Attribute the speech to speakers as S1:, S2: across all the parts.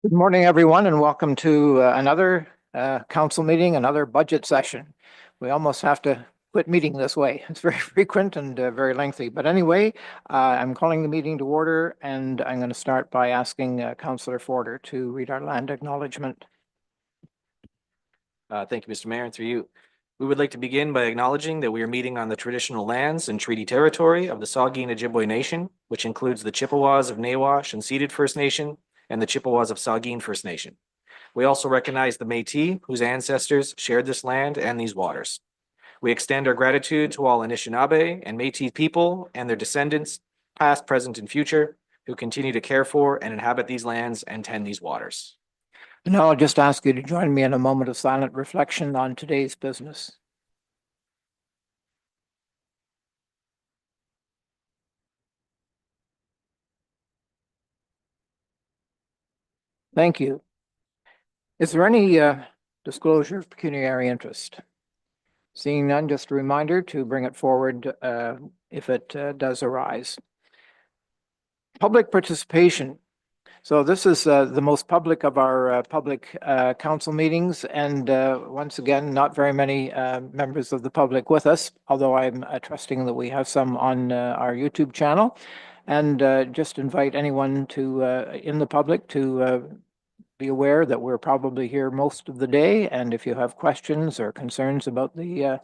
S1: Good morning, everyone, and welcome to another council meeting, another budget session. We almost have to quit meeting this way. It's very frequent and very lengthy. But anyway, I'm calling the meeting to order, and I'm going to start by asking Councillor Forder to read our land acknowledgement.
S2: Thank you, Mr. Mayor, and through you. We would like to begin by acknowledging that we are meeting on the traditional lands and treaty territory of the Saugeen Ojibwe Nation, which includes the Chippewas of Nawash and Ceded First Nation and the Chippewas of Saugeen First Nation. We also recognize the Métis, whose ancestors shared this land and these waters. We extend our gratitude to all Anishinaabe and Métis people and their descendants, past, present, and future, who continue to care for and inhabit these lands and tend these waters.
S1: Now I'll just ask you to join me in a moment of silent reflection on today's business. Thank you. Is there any disclosure of pecuniary interest? Seeing none, just a reminder to bring it forward if it does arise. Public participation. So this is the most public of our public council meetings, and once again, not very many members of the public with us, although I'm trusting that we have some on our YouTube channel, and just invite anyone to in the public to be aware that we're probably here most of the day, and if you have questions or concerns about the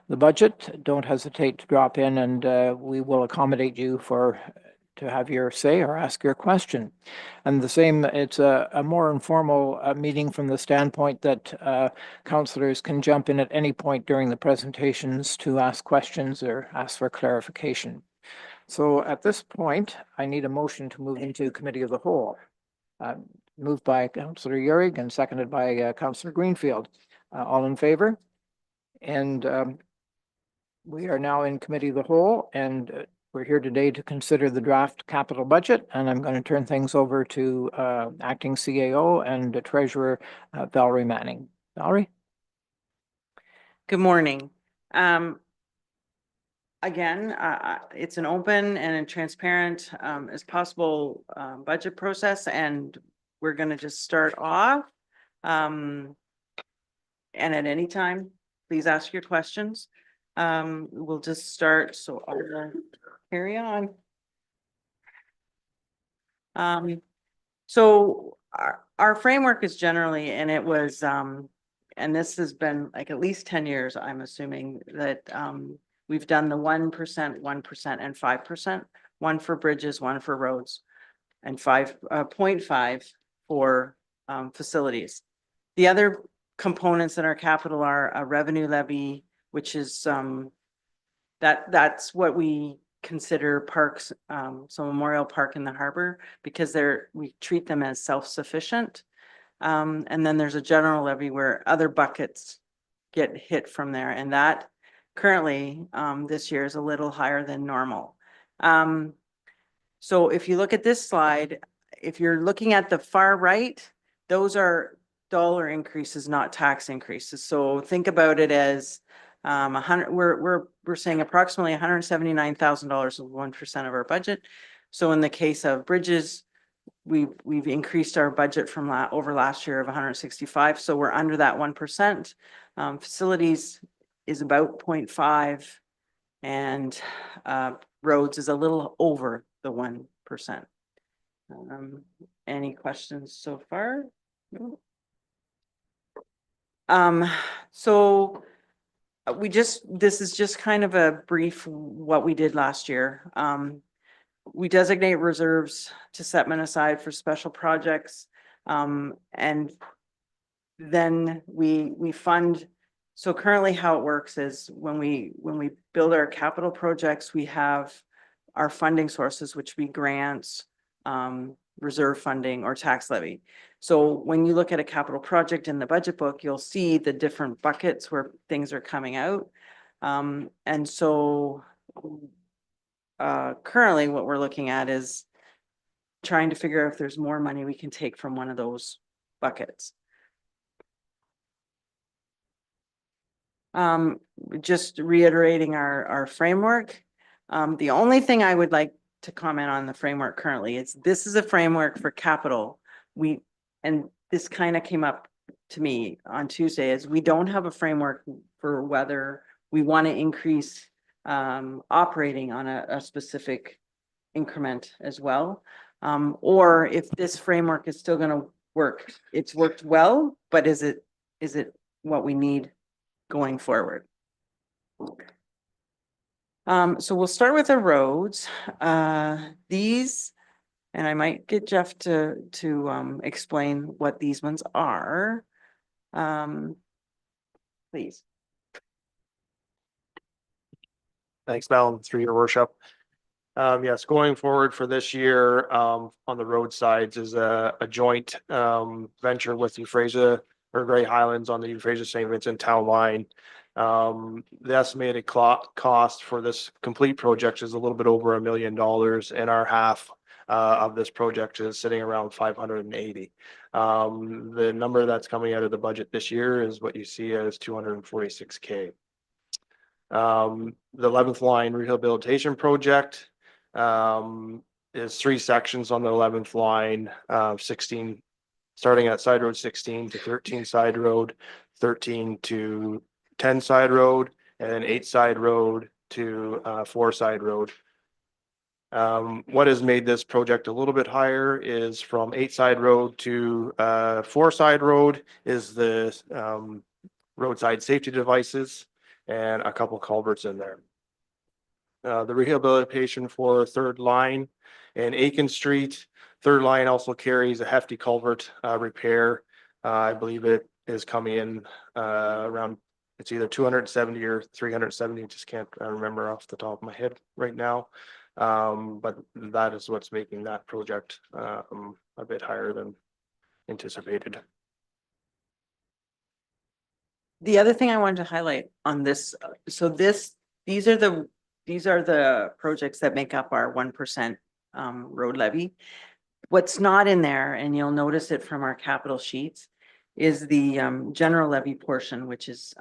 S1: budget, don't hesitate to drop in, and we will accommodate you to have your say or ask your question. And the same, it's a more informal meeting from the standpoint that councillors can jump in at any point during the presentations to ask questions or ask for clarification. So at this point, I need a motion to move into committee of the whole. Moved by Councillor Uhrig and seconded by Councillor Greenfield. All in favor? And we are now in committee of the whole, and we're here today to consider the draft capital budget, and I'm going to turn things over to acting CAO and Treasurer Valerie Manning. Valerie?
S3: Good morning. Again, it's an open and transparent as possible budget process, and we're going to just start off. And at any time, please ask your questions. We'll just start. So I'll carry on. So our framework is generally, and it was, and this has been like at least 10 years, I'm assuming that we've done the 1%, 1%, and 5%, one for bridges, one for roads, and 0.5 for facilities. The other components in our capital are a revenue levy, which is that's what we consider parks, so Memorial Park in the harbor, because we treat them as self-sufficient. And then there's a general levy where other buckets get hit from there, and that currently this year is a little higher than normal. So if you look at this slide, if you're looking at the far right, those are dollar increases, not tax increases. So think about it as we're saying approximately $179,000 is 1% of our budget. So in the case of bridges, we've increased our budget from over last year of 165. So we're under that 1%. Facilities is about 0.5, and roads is a little over the 1%. Any questions so far? So this is just kind of a brief what we did last year. We designate reserves to set money aside for special projects, and then we fund. So currently how it works is when we build our capital projects, we have our funding sources, which be grants, reserve funding, or tax levy. So when you look at a capital project in the budget book, you'll see the different buckets where things are coming out. And so currently what we're looking at is trying to figure out if there's more money we can take from one of those buckets. Just reiterating our framework. The only thing I would like to comment on the framework currently is this is a framework for capital. and this kind of came up to me on Tuesday, is we don't have a framework for whether we want to increase operating on a specific increment as well. Or if this framework is still gonna work. It's worked well, but is it what we need going forward? So we'll start with the roads. These, and I might get Jeff to explain what these ones are. Please.
S4: Thanks, Val, through your worship. Yes, going forward for this year, on the road sides is a joint, venture with Euphrasia or Grey Highlands on the Euphrasia St. Vincent town line. The estimated cost for this complete project is a little bit over $1 million, and our half of this project is sitting around 580. The number that's coming out of the budget this year is what you see as 246K. The 11th line rehabilitation project is 3 sections on the 11th line, 16, starting at side road 16 to 13 side road, 13 to 10 side road, and then 8 side road to 4 side road. What has made this project a little bit higher is from 8 side road to 4 side road is the roadside safety devices and a couple culverts in there. The rehabilitation for third line and Aiken Street. Third line also carries a hefty culvert repair. I believe it is coming in around, it's either 270 or 370, just can't remember off the top of my head right now. But that is what's making that project a bit higher than anticipated.
S3: The other thing I wanted to highlight on this, so these are the projects that make up our 1% road levy. What's not in there, and you'll notice it from our capital sheets, is the general levy portion, which is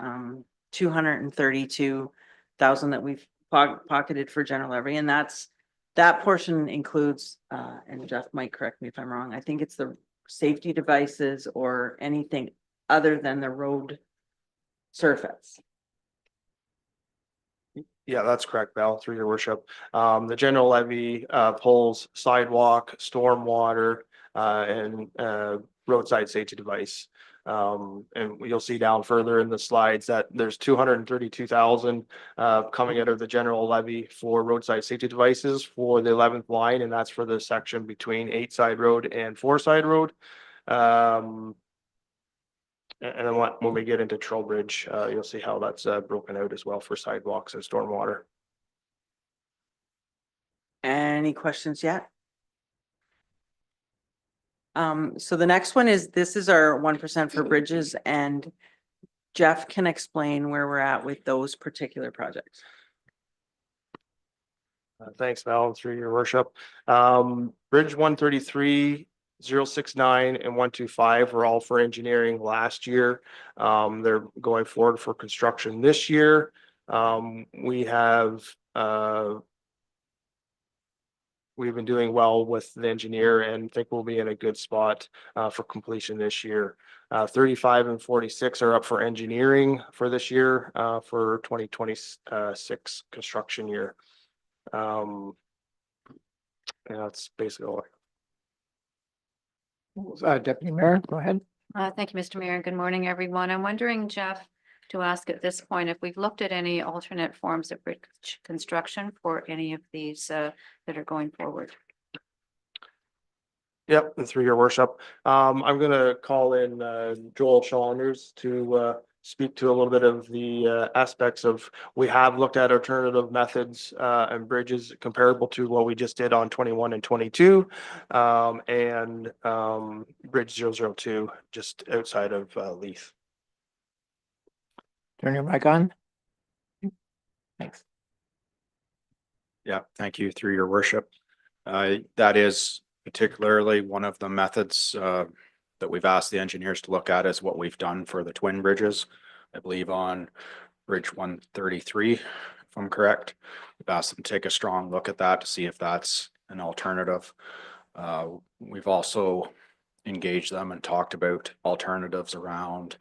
S3: 232,000 that we've pocketed for general levy, and that portion includes, and Jeff might correct me if I'm wrong, I think it's the safety devices or anything other than the road surface.
S4: Yeah, that's correct, Val, through your worship. The general levy pulls sidewalk, stormwater, and roadside safety device. And you'll see down further in the slides that there's 232,000 coming out of the general levy for roadside safety devices for the 11th line, and that's for the section between 8 side road and 4 side road. And then when we get into Trowbridge, you'll see how that's broken out as well for sidewalks and stormwater.
S3: Any questions yet? So the next one is, this is our 1% for bridges, and Jeff can explain where we're at with those particular projects.
S4: Thanks, Val, through your worship. Bridge 133, 069 and 125 were all for engineering last year. They're going forward for construction this year. We've been doing well with the engineer and think we'll be in a good spot for completion this year. 35 and 46 are up for engineering for this year for 2026 construction year. Yeah, that's basically all.
S1: Deputy Mayor, go ahead.
S5: Thank you, Mr. Mayor, and good morning, everyone. I'm wondering, Jeff, to ask at this point, if we've looked at any alternate forms of bridge construction for any of these that are going forward.
S4: Yep, and through your worship. I'm gonna call in Joel Chalmers to speak to a little bit of the aspects of, we have looked at alternative methods and bridges comparable to what we just did on 21 and 22 and Bridge 002 just outside of Leith.
S1: Turn your mic on. Thanks.
S6: Yeah, thank you, through your worship. That is particularly one of the methods that we've asked the engineers to look at, is what we've done for the twin bridges. I believe on Bridge 133, if I'm correct. We've asked them to take a strong look at that to see if that's an alternative. We've also engaged them and talked about alternatives around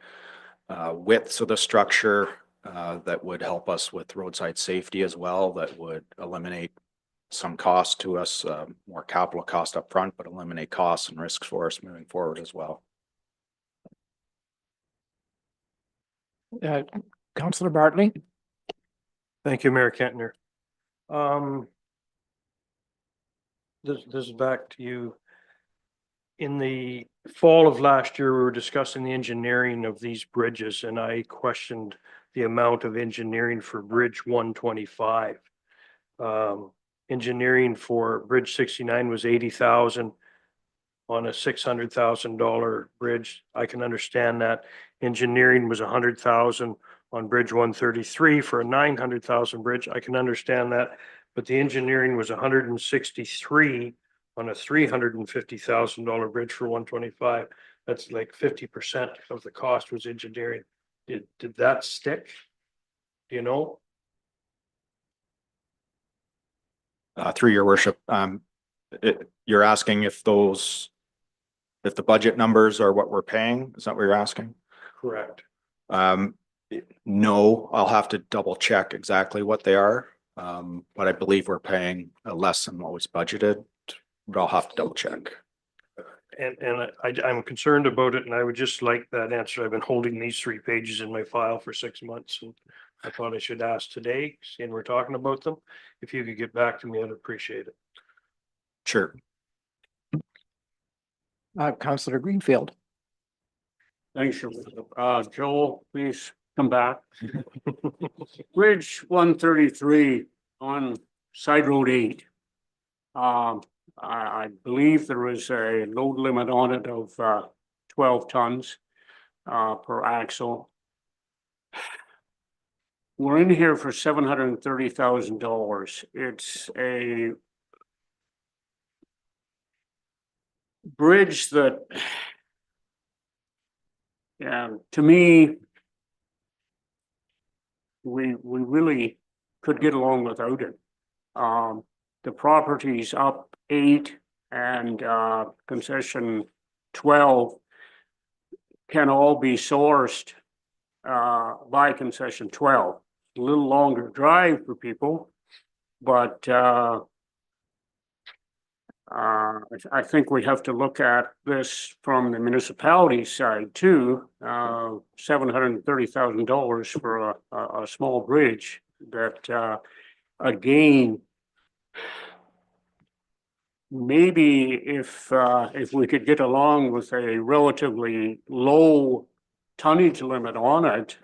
S6: widths of the structure that would help us with roadside safety as well, that would eliminate some cost to us, more capital cost up front, but eliminate costs and risks for us moving forward as well.
S1: Councillor Bartley?
S4: Thank you, Mayor Kentner. This is back to you. In the fall of last year, we were discussing the engineering of these bridges, and I questioned the amount of engineering for Bridge 125. Engineering for Bridge 69 was 80,000 on a $600,000 bridge. I can understand that. Engineering was 100,000 on Bridge 133 for a 900,000 bridge. I can understand that, but the engineering was 163 on a $350,000 bridge for 125. That's like 50% of the cost was engineering. Did that stick? Do you know?
S6: Through your worship, you're asking if the budget numbers are what we're paying? Is that what you're asking?
S4: Correct.
S6: No, I'll have to double check exactly what they are. But I believe we're paying less than what was budgeted, but I'll have to double check.
S4: And I'm concerned about it, and I would just like that answer. I've been holding these 3 pages in my file for 6 months, and I thought I should ask today, seeing we're talking about them. If you could get back to me, I'd appreciate it.
S6: Sure.
S1: Councillor Greenfield?
S7: Thanks, Joel, please come back. Bridge 133 on Side Road 8. I believe there is a load limit on it of 12 tons per axle. We're in here for $730,000. It's a bridge that, yeah, to me, we really could get along without it. The properties up 8 and concession 12 can all be sourced by concession 12. A little longer drive for people, but I think we have to look at this from the municipality side too. $730,000 for a small bridge that, again, maybe if we could get along with a relatively low tonnage limit on it,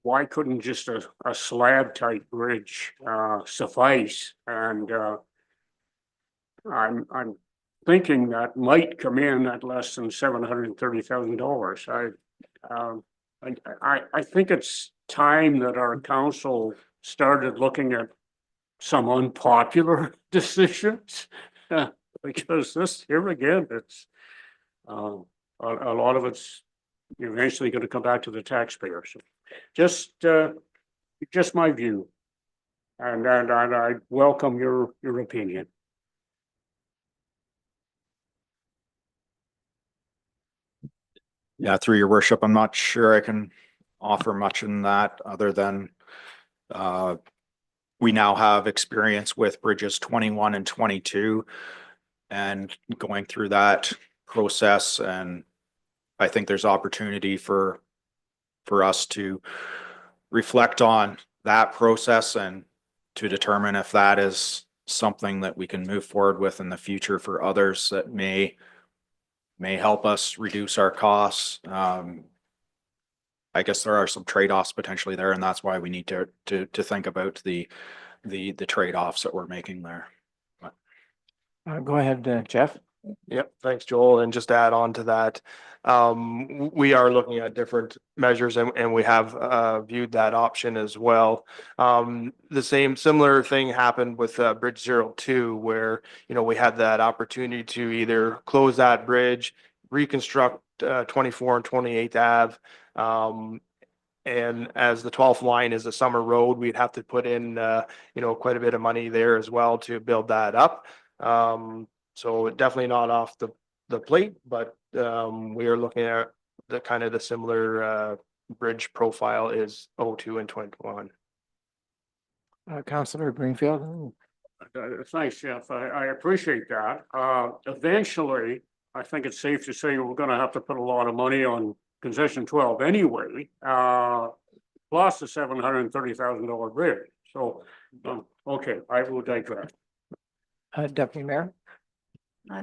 S7: why couldn't just a slab type bridge suffice? And I'm thinking that might come in at less than $730,000. I think it's time that our council started looking at some unpopular decisions, because this here again, it's a lot of it's eventually going to come back to the taxpayer. So just my view, and I welcome your opinion.
S6: Yeah, through your worship, I'm not sure I can offer much in that other than we now have experience with bridges 21 and 22 and going through that process. And I think there's opportunity for us to reflect on that process and to determine if that is something that we can move forward with in the future for others that may help us reduce our costs. I guess there are some trade-offs potentially there, and that's why we need to think about the trade-offs that we're making there.
S1: Go ahead, Jeff.
S4: Yep, thanks, Joel. And just to add on to that, we are looking at different measures and we have viewed that option as well. The similar thing happened with Bridge 02, where, we had that opportunity to either close that bridge, reconstruct 24 and 28th Ave. And as the 12th line is a summer road, we'd have to put in, quite a bit of money there as well to build that up. So definitely not off the plate, but we are looking at the kind of the similar bridge profile is 02 and 21.
S1: Councillor Greenfield.
S7: Thanks, Jeff. I appreciate that. Eventually, I think it's safe to say we're gonna have to put a lot of money on concession 12 anyway, plus the $730,000 bridge. So, okay, I will digress.
S1: Deputy Mayor.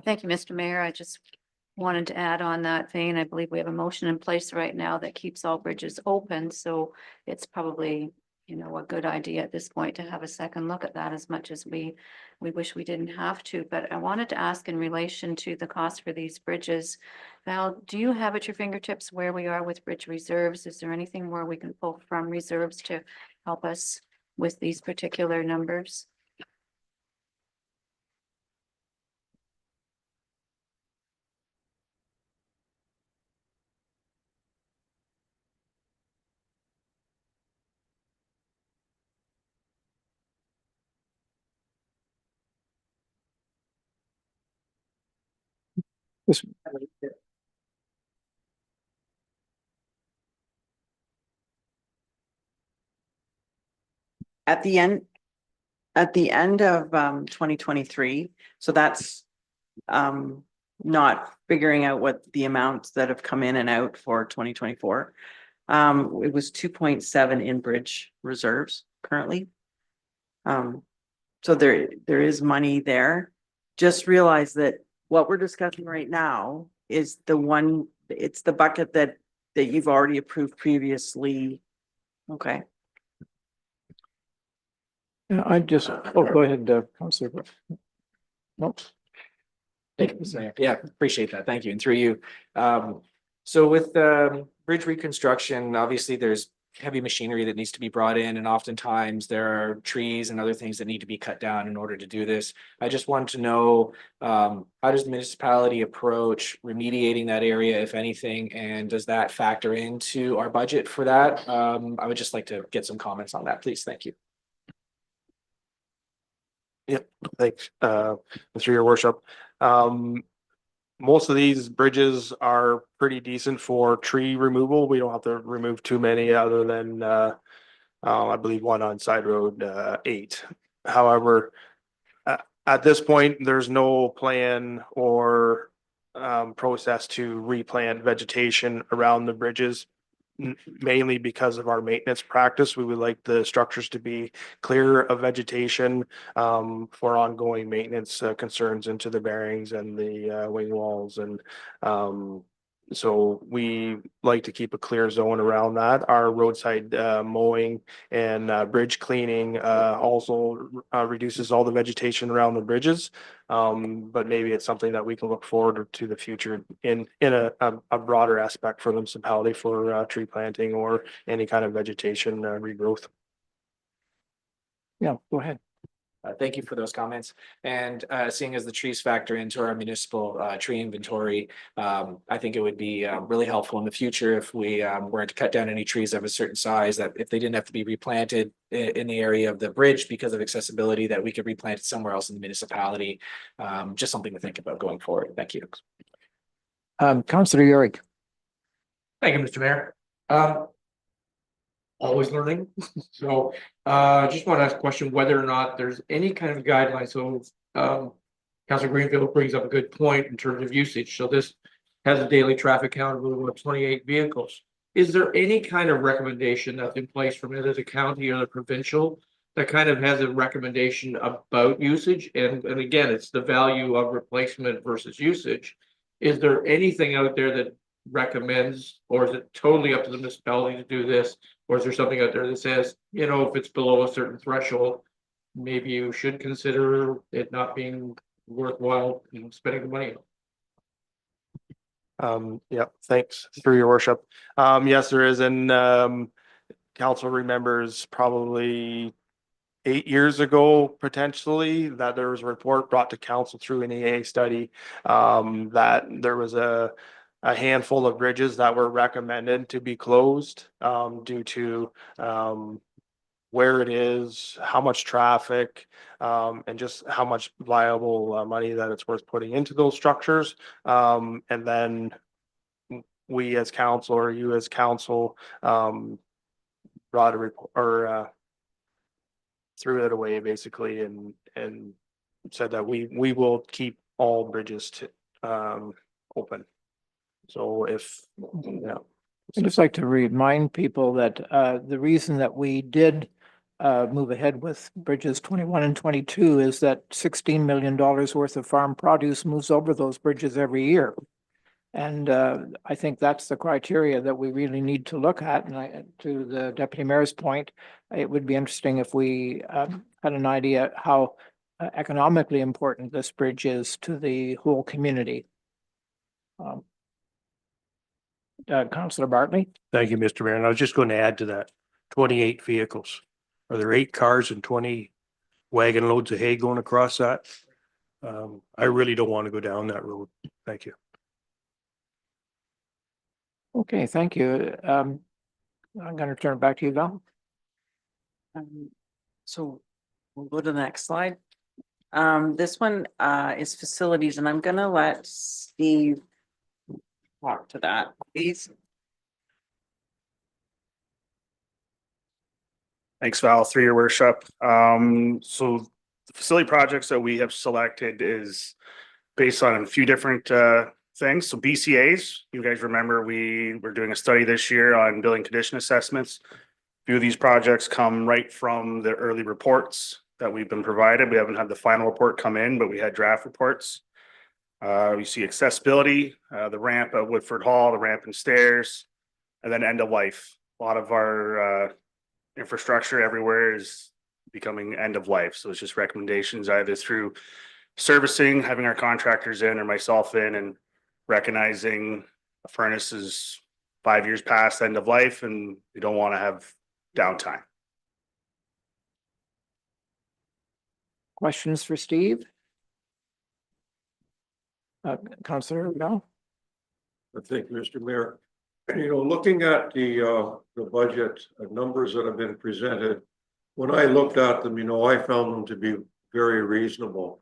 S5: Thank you, Mr. Mayor. I just wanted to add on that vein. I believe we have a motion in place right now that keeps all bridges open, so it's probably, you know, a good idea at this point to have a second look at that, as much as we wish we didn't have to. But I wanted to ask in relation to the cost for these bridges. Val, do you have at your fingertips where we are with bridge reserves? Is there anything where we can pull from reserves to help us with these particular numbers?
S1: This-
S3: At the end of 2023, so that's not figuring out what the amounts that have come in and out for 2024. It was 2.7 in bridge reserves currently. So there is money there. Just realize that what we're discussing right now is it's the bucket that you've already approved previously. Okay.
S1: Yeah, I just, go ahead, Councillor. Nope.
S2: Thank you, Mr. Mayor. Yeah, appreciate that. Thank you. And through you. So with bridge reconstruction, obviously there's heavy machinery that needs to be brought in, and oftentimes there are trees and other things that need to be cut down in order to do this. I just wanted to know, how does the municipality approach remediating that area, if anything, and does that factor into our budget for that? I would just like to get some comments on that, please. Thank you.
S4: Yep, thanks, through your worship. Most of these bridges are pretty decent for tree removal. We don't have to remove too many other than, I believe one on side road, 8. However, at this point, there's no plan or process to replant vegetation around the bridges. Mainly because of our maintenance practice, we would like the structures to be clear of vegetation for ongoing maintenance concerns into the bearings and the wing walls. And so we like to keep a clear zone around that. Our roadside mowing and bridge cleaning also reduces all the vegetation around the bridges. But maybe it's something that we can look forward to the future in a broader aspect for the municipality for tree planting or any kind of vegetation regrowth.
S1: Yeah, go ahead.
S2: Thank you for those comments. And seeing as the trees factor into our municipal tree inventory, I think it would be really helpful in the future if we weren't to cut down any trees of a certain size, that if they didn't have to be replanted in the area of the bridge because of accessibility, that we could replant it somewhere else in the municipality. Just something to think about going forward. Thank you.
S1: Councillor Yorick.
S8: Thank you, Mr. Mayor. Always learning. So just want to ask a question whether or not there's any kind of guideline. So Councilor Greenfield brings up a good point in terms of usage. So this has a daily traffic count of 28 vehicles. Is there any kind of recommendation that's in place from either the county or the provincial that kind of has a recommendation about usage? And again, it's the value of replacement versus usage. Is there anything out there that recommends, or is it totally up to the municipality to do this? Or is there something out there that says, you know, if it's below a certain threshold, maybe you should consider it not being worthwhile, you know, spending the money?
S4: Yeah, thanks through your worship. Yes, there is, and council remembers probably 8 years ago, potentially, that there was a report brought to council through an EA study that there was a handful of bridges that were recommended to be closed due to where it is, how much traffic, and just how much viable money that it's worth putting into those structures. And then we as council or you as council brought a report or threw it away basically and said that we will keep all bridges to open. So if, yeah.
S1: I'd just like to remind people that the reason that we did move ahead with bridges 21 and 22 is that $16 million worth of farm produce moves over those bridges every year. And I think that's the criteria that we really need to look at. And to the deputy mayor's point, it would be interesting if we had an idea how economically important this bridge is to the whole community. Councillor Bartley?
S7: Thank you, Mr. Mayor. And I was just going to add to that, 28 vehicles. Are there 8 cars and 20 wagon loads of hay going across that? I really don't want to go down that road. Thank you.
S1: Okay, thank you. I'm going to turn it back to you, Val.
S3: So we'll go to the next slide. This one is facilities, and I'm gonna let Steve talk to that, please.
S9: Thanks, Val, through your worship. So the facility projects that we have selected is based on a few different things. So BCAs, you guys remember we were doing a study this year on building condition assessments. A few of these projects come right from the early reports that we've been provided. We haven't had the final report come in, but we had draft reports. You see accessibility, the ramp at Woodford Hall, the ramp and stairs, and then end of life. A lot of our infrastructure everywhere is becoming end of life. So it's just recommendations either through servicing, having our contractors in or myself in and recognizing a furnace is 5 years past end of life and we don't want to have downtime.
S1: Questions for Steve? Councillor Val?
S10: Thank you, Mr. Mayor. You know, looking at the budget numbers that have been presented, when I looked at them, you know, I found them to be very reasonable.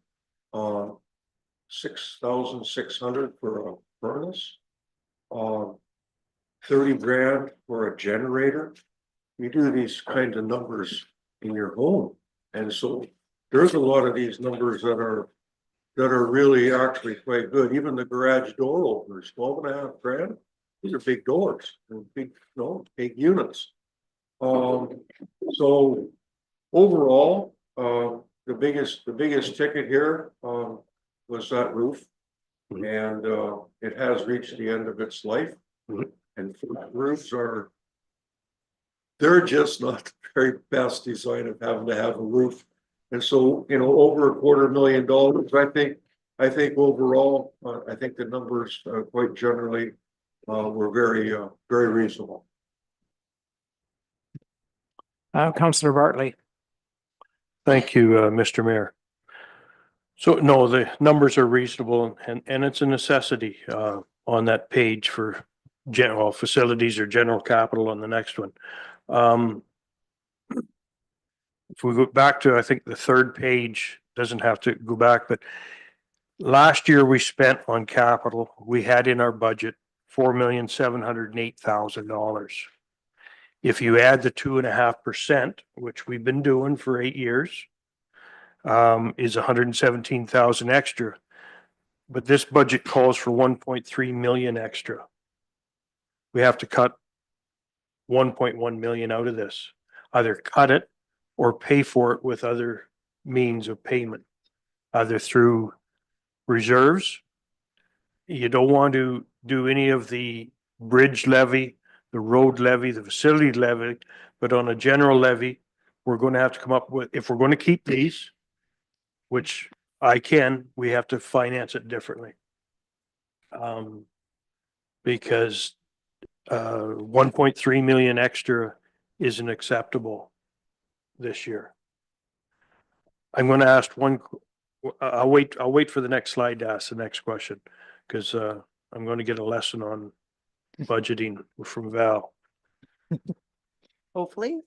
S10: 6,600 for a furnace, 30 grand for a generator. You do these kind of numbers in your home, and so there's a lot of these numbers that are really actually quite good. Even the garage door openers, 12.5 grand. These are big doors and big, big units. So overall, the biggest ticket here was that roof, and it has reached the end of its life. And roofs they're just not the very best design of having to have a roof. And so, you know, over $250,000, I think overall, I think the numbers quite generally were very reasonable.
S1: Councillor Bartley?
S7: Thank you, Mr. Mayor. So no, the numbers are reasonable and it's a necessity on that page for general facilities or general capital on the next one. If we go back to, I think the third page, doesn't have to go back, but last year we spent on capital, we had in our budget $4,708,000. If you add the 2.5%, which we've been doing for 8 years, is 117,000 extra. But this budget calls for 1.3 million extra. We have to cut 1.1 million out of this, either cut it or pay for it with other means of payment, either through reserves. You don't want to do any of the bridge levy, the road levy, the facility levy, but on a general levy, we're going to have to come up with, if we're going to keep these, which we have to finance it differently. Because 1.3 million extra isn't acceptable this year. I'm going to ask I'll wait for the next slide to ask the next question, because I'm going to get a lesson on budgeting from Val.
S3: Hopefully.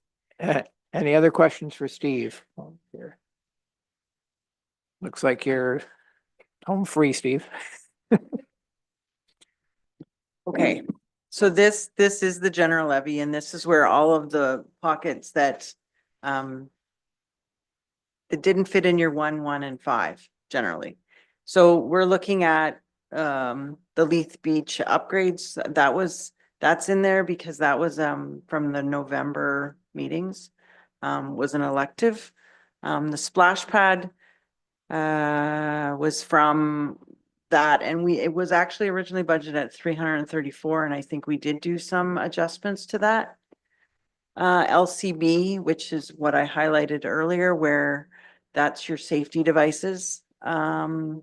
S1: Any other questions for Steve? Here. Looks like you're home free, Steve.
S3: Okay, so this is the general levy, and this is where all of the pockets that it didn't fit in your 1, 1, and 5 generally. So we're looking at the Leith Beach upgrades. That's in there because that was from the November meetings, was an elective. The splash pad was from that, and it was actually originally budgeted at 334, and I think we did do some adjustments to that. LCB, which is what I highlighted earlier, where that's your safety devices. The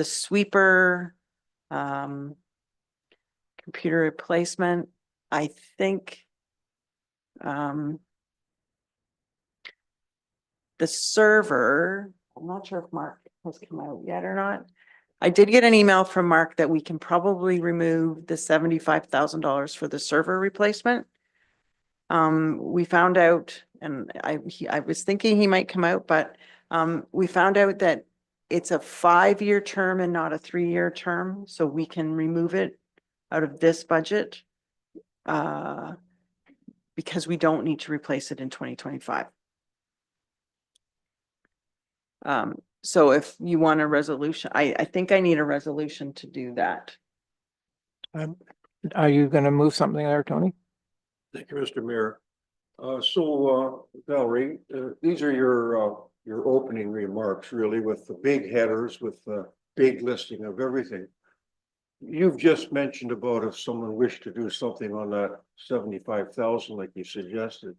S3: sweeper, computer replacement, I think. The server, I'm not sure if Mark has come out yet or not. I did get an email from Mark that we can probably remove the $75,000 for the server replacement. We found out, and I was thinking he might come out, but we found out that it's a 5-year term and not a 3-year term, so we can remove it out of this budget because we don't need to replace it in 2025. So if you want a resolution, I think I need a resolution to do that.
S1: Are you gonna move something there, Tony?
S10: Thank you, Mr. Mayor. Valerie, these are your opening remarks, really, with the big headers, with the big listing of everything. You've just mentioned about if someone wished to do something on that 75,000, like you suggested.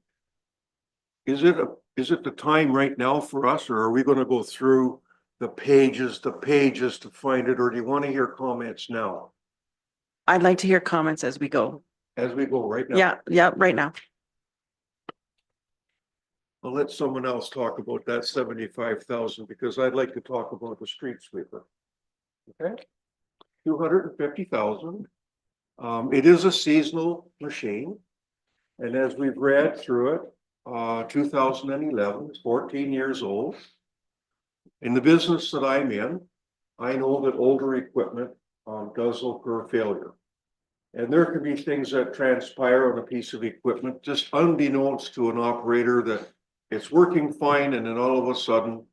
S10: Is it the time right now for us, or are we gonna go through the pages to find it, or do you want to hear comments now?
S3: I'd like to hear comments as we go.
S10: As we go right now?
S3: Yeah, right now.
S10: I'll let someone else talk about that 75,000 because I'd like to talk about the street sweeper. Okay? 250,000. It is a seasonal machine. And as we've read through it, 2011, it's 14 years old. In the business that I'm in, I know that older equipment does occur failure. And there can be things that transpire on a piece of equipment, just unbeknownst to an operator that it's working fine, and then all of a sudden,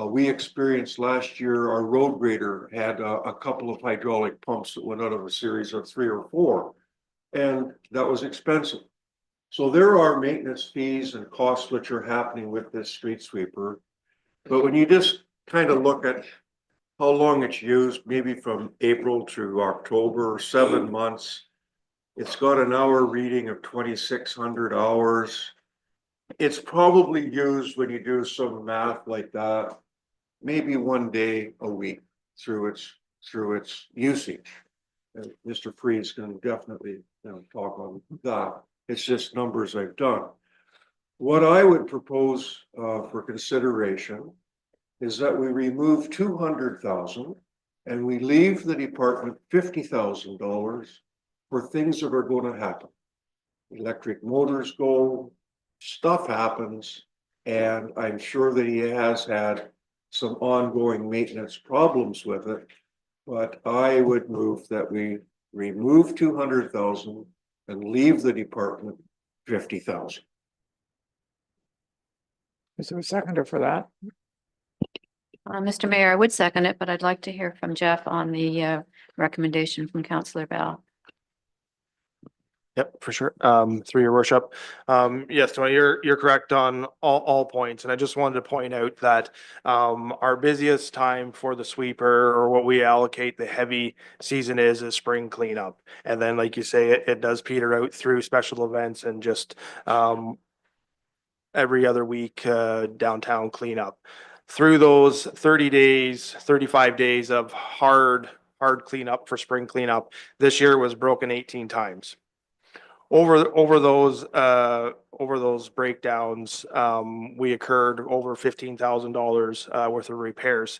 S10: we experienced last year, our road grader had a couple of hydraulic pumps that went out of a series of 3 or 4, and that was expensive. So there are maintenance fees and costs which are happening with this street sweeper. But when you just kind of look at how long it's used, maybe from April to October, 7 months, it's got an hour reading of 2,600 hours. It's probably used, when you do some math like that, maybe 1 day a week through its usage. And Mr. Freeze can definitely talk on that. It's just numbers I've done. What I would propose for consideration is that we remove 200,000 and we leave the department $50,000 for things that are going to happen. Electric motors go, stuff happens, and I'm sure that he has had some ongoing maintenance problems with it, but I would move that we remove 200,000 and leave the department 50,000.
S1: Is there a seconder for that?
S5: Mr. Mayor, I would second it, but I'd like to hear from Jeff on the recommendation from Councillor Bell.
S4: Yep, for sure. Through your worship. Yes, Tony, you're correct on all points. And I just wanted to point out that our busiest time for the sweeper, or what we allocate the heavy season is spring cleanup. And then, like you say, it does peter out through special events and just every other week downtown cleanup. Through those 30 days, 35 days of hard cleanup for spring cleanup, this year was broken 18 times. Over those breakdowns, we incurred over $15,000 worth of repairs.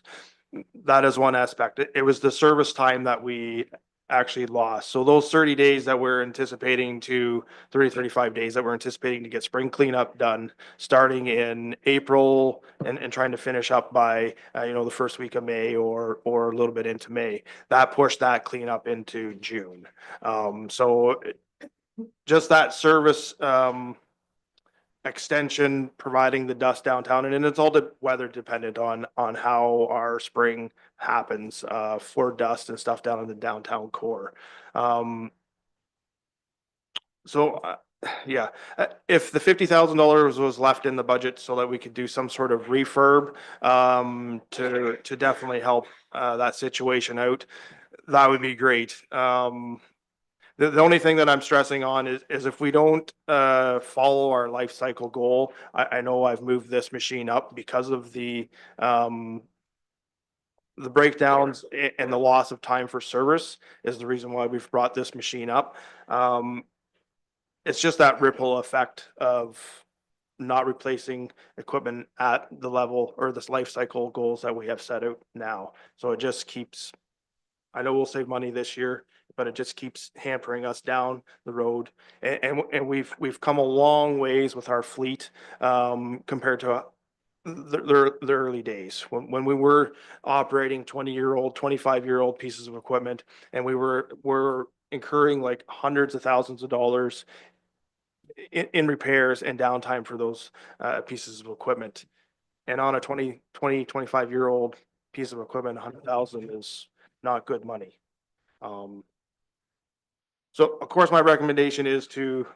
S4: That is one aspect. It was the service time that we actually lost. So those 30 days that we're anticipating to 35 days that we're anticipating to get spring cleanup done, starting in April and trying to finish up by, the first week of May or a little bit into May, that pushed that cleanup into June. So just that service, extension, providing the dust downtown, and it's all weather dependent on how our spring happens for dust and stuff down in the downtown core. Yeah, if the $50,000 was left in the budget so that we could do some sort of refurb to definitely help that situation out, that would be great. The only thing that I'm stressing on is if we don't follow our life cycle goal, I know I've moved this machine up because of the breakdowns and the loss of time for service is the reason why we've brought this machine up. It's just that ripple effect of not replacing equipment at the level or this life cycle goals that we have set out now. So it just keeps, I know we'll save money this year, but it just keeps hampering us down the road. And we've come a long ways with our fleet compared to the early days when we were operating 20-year-old, 25-year-old pieces of equipment, and were incurring like hundreds of thousands of dollars in repairs and downtime for those pieces of equipment. And on a 25-year-old piece of equipment, 100,000 is not good money. So of course, my recommendation is to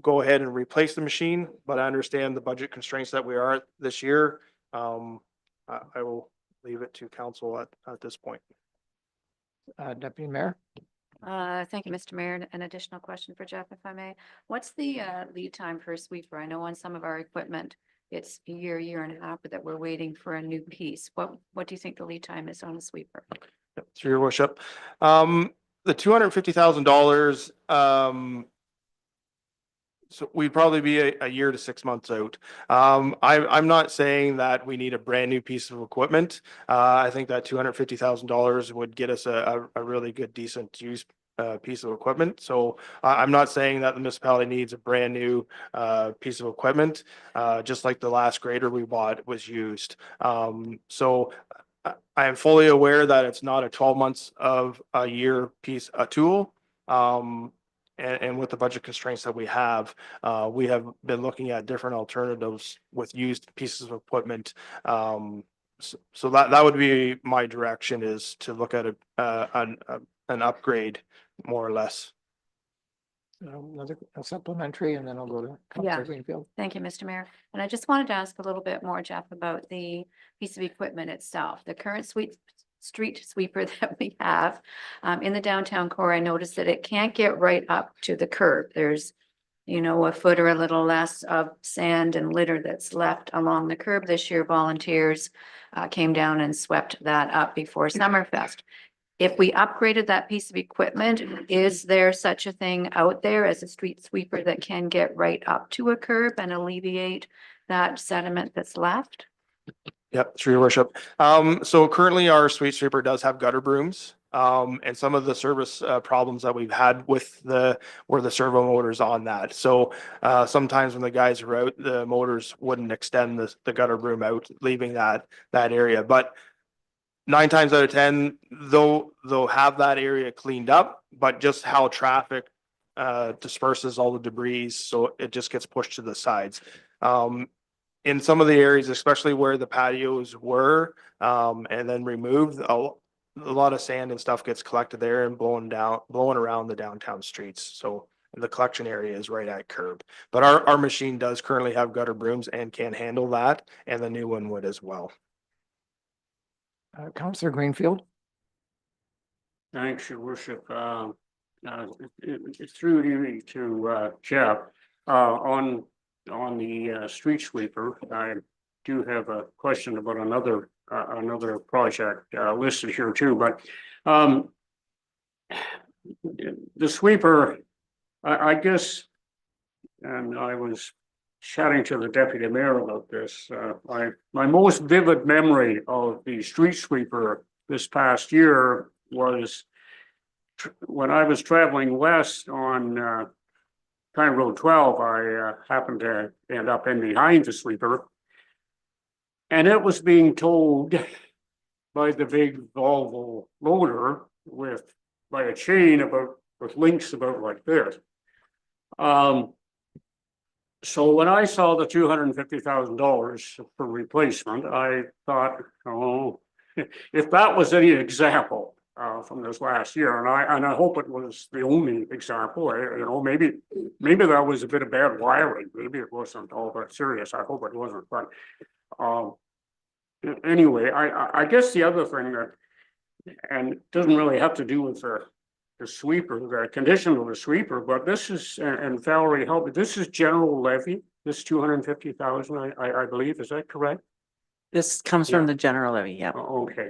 S4: go ahead and replace the machine, but I understand the budget constraints that we are at this year. I will leave it to council at this point.
S1: Deputy Mayor?
S5: Thank you, Mr. Mayor. An additional question for Jeff, if I may. What's the lead time for a sweeper? I know on some of our equipment, it's a year and a half that we're waiting for a new piece. What do you think the lead time is on a sweeper?
S4: Through your worship, the $250,000, so we'd probably be a year to 6 months out. I'm not saying that we need a brand new piece of equipment. I think that $250,000 would get us a really good, decent used piece of equipment. So I'm not saying that the municipality needs a brand new piece of equipment, just like the last grader we bought was used. So I am fully aware that it's not a 12 months of a year piece, a tool. And with the budget constraints that we have been looking at different alternatives with used pieces of equipment. So that would be my direction, is to look at an upgrade, more or less.
S1: Another supplementary, and then I'll go to
S5: Yeah.
S1: Councilor Greenfield.
S5: Thank you, Mr. Mayor. And I just wanted to ask a little bit more, Jeff, about the piece of equipment itself. The current street sweeper that we have in the downtown core, I noticed that it can't get right up to the curb. There's, a foot or a little less of sand and litter that's left along the curb. This year, volunteers came down and swept that up before Summerfest. If we upgraded that piece of equipment, is there such a thing out there as a street sweeper that can get right up to a curb and alleviate that sediment that's left?
S4: Yep, through your worship. So currently our street sweeper does have gutter brooms. And some of the service problems that we've had with were the servo motors on that. So sometimes when the guys are out, the motors wouldn't extend the gutter broom out, leaving that area. But 9 times out of 10, they'll have that area cleaned up, but just how traffic disperses all the debris, so it just gets pushed to the sides. In some of the areas, especially where the patios were and then removed, a lot of sand and stuff gets collected there and blowing around the downtown streets. So the collection area is right at curb. But our machine does currently have gutter brooms and can handle that, and the new one would as well.
S1: Councilor Greenfield?
S7: Thanks, your worship. It's through you to Jeff. On the street sweeper, I do have a question about another project listed here too, but the sweeper, I guess, and I was chatting to the deputy mayor about this. My most vivid memory of the street sweeper this past year was when I was traveling west on, County Road 12, I happened to end up in behind the sweeper. And it was being towed by the big Volvo loader by a chain with links about like this. So when I saw the $250,000 for replacement, I thought, oh, if that was any example from this last year, and I hope it was the only example, maybe that was a bit of bad wiring, maybe it wasn't all that serious. I hope it wasn't, but anyway, I guess the other thing that, and it doesn't really have to do with the sweeper, the condition of the sweeper, but this is, and Valerie helped me, this is general levy, this 250,000, I believe, is that correct?
S3: This comes from the general levy, yeah.
S7: Okay.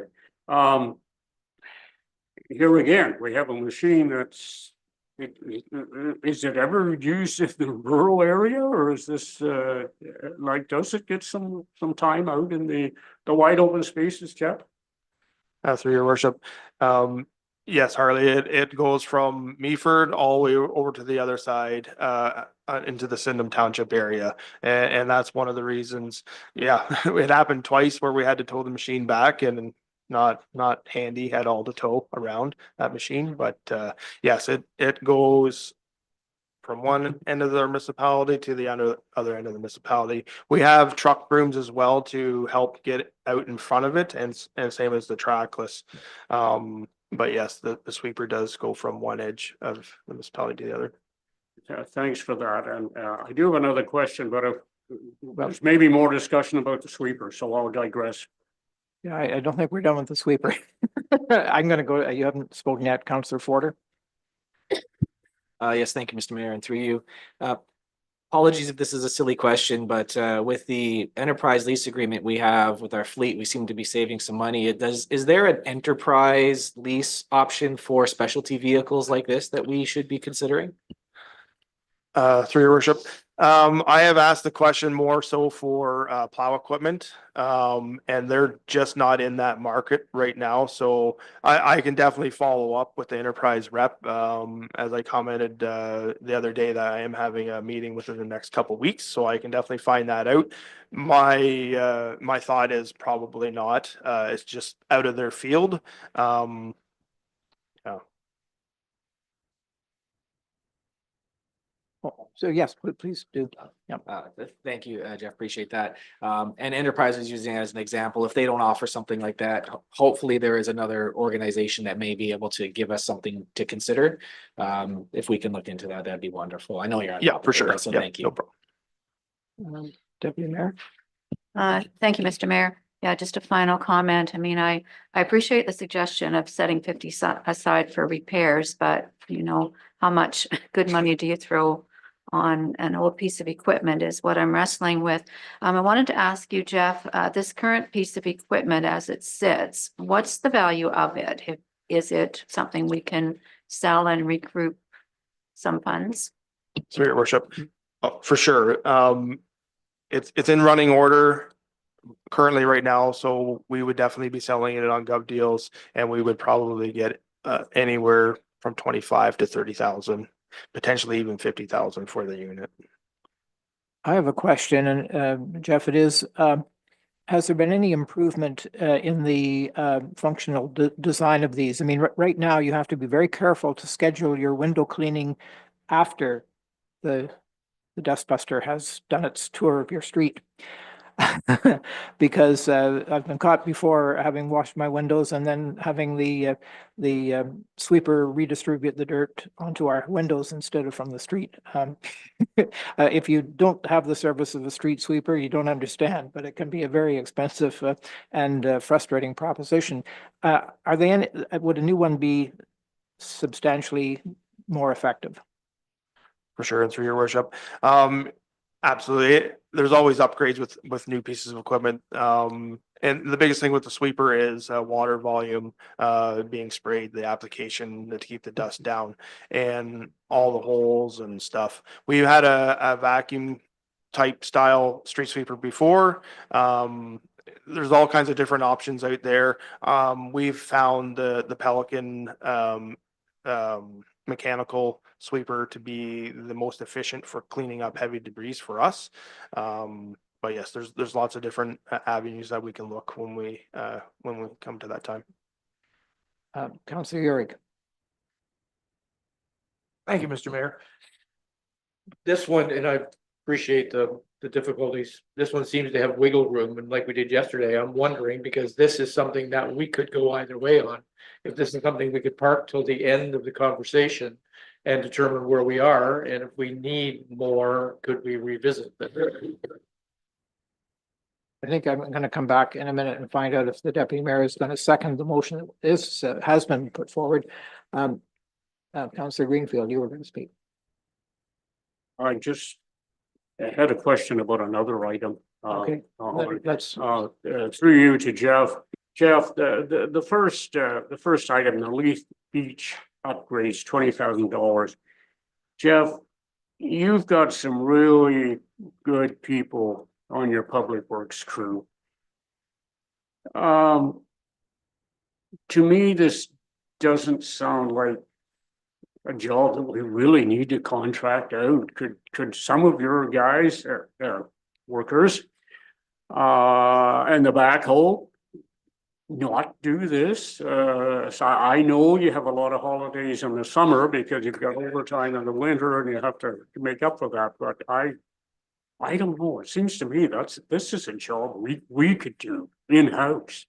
S7: Here again, we have a machine that's, is it ever used in the rural area, or is this, like, does it get some time out in the wide open spaces, Jeff?
S4: Through your worship. Yes, Harley, it goes from Meaford all the way over to the other side, into the Syndham Township area. And that's one of the reasons, yeah, it happened twice where we had to tow the machine back and not handy at all to tow around that machine, but, yes, it goes from one end of the municipality to the other end of the municipality. We have truck brooms as well to help get out in front of it, and same as the trackless. But yes, the sweeper does go from one edge of the municipality to the other.
S7: Thanks for that. And I do have another question, but there's maybe more discussion about the sweeper, so I'll digress.
S1: Yeah, I don't think we're done with the sweeper. I'm gonna go, you haven't spoken yet, Councillor Forder.
S2: Yes, thank you, Mr. Mayor, and through you. Apologies if this is a silly question, but with the enterprise lease agreement we have with our fleet, we seem to be saving some money. Is there an enterprise lease option for specialty vehicles like this that we should be considering?
S4: Through your worship, I have asked the question more so for plow equipment, and they're just not in that market right now. So I can definitely follow up with the enterprise rep. As I commented the other day that I am having a meeting within the next couple of weeks, so I can definitely find that out. My thought is probably not. It's just out of their field.
S1: So yes, please do. Yeah.
S2: Thank you, Jeff. Appreciate that. And enterprise is using it as an example. If they don't offer something like that, hopefully there is another organization that may be able to give us something to consider. If we can look into that, that'd be wonderful. I know you're on
S4: Yeah,
S2: top
S4: for
S2: of it,
S4: sure.
S2: so
S4: Yeah,
S2: thank you.
S4: no problem.
S1: Deputy Mayor.
S5: Thank you, Mr. Mayor. Yeah, just a final comment. I mean, I appreciate the suggestion of setting 50 aside for repairs, but you know, how much good money do you throw on an old piece of equipment is what I'm wrestling with. I wanted to ask you, Jeff, this current piece of equipment as it sits, what's the value of it? Is it something we can sell and recruit some funds?
S4: So your worship, for sure. It's in running order currently right now, so we would definitely be selling it on Gov Deals, and we would probably get anywhere from 25 to 30,000, potentially even 50,000 for the unit.
S1: I have a question, and Jeff, it is, has there been any improvement in the functional design of these? I mean, right now you have to be very careful to schedule your window cleaning after the dustbuster has done its tour of your street. Because I've been caught before having washed my windows and then having the sweeper redistribute the dirt onto our windows instead of from the street. If you don't have the service of a street sweeper, you don't understand, but it can be a very expensive and frustrating proposition. Are they any, would a new one be substantially more effective?
S4: For sure, and through your worship. Absolutely. There's always upgrades with new pieces of equipment. And the biggest thing with the sweeper is water volume being sprayed, the application to keep the dust down, and all the holes and stuff. We had a vacuum type style street sweeper before. There's all kinds of different options out there. We've found the Pelican mechanical sweeper to be the most efficient for cleaning up heavy debris for us. But yes, there's lots of different avenues that we can look when we come to that time.
S1: Councillor Urick.
S8: Thank you, Mr. Mayor. This one, and I appreciate the difficulties, this one seems to have wiggle room, and like we did yesterday, I'm wondering, because this is something that we could go either way on. If this is something we could park till the end of the conversation and determine where we are, and if we need more, could we revisit that?
S1: I think I'm going to come back in a minute and find out if the deputy mayor is going to second the motion that has been put forward. Councillor Greenfield, you were going to speak.
S7: I just had a question about another item.
S1: Okay, let's,
S7: Through you to Jeff. Jeff, the first item, the Leaf Beach upgrades, $20,000. Jeff, you've got some really good people on your public works crew. To me, this doesn't sound like a job that we really need to contract out. Could some of your guys or workers and the backhoe not do this? So I know you have a lot of holidays in the summer because you've got overtime in the winter and you have to make up for that, but I don't know. It seems to me this is a job we could do in-house.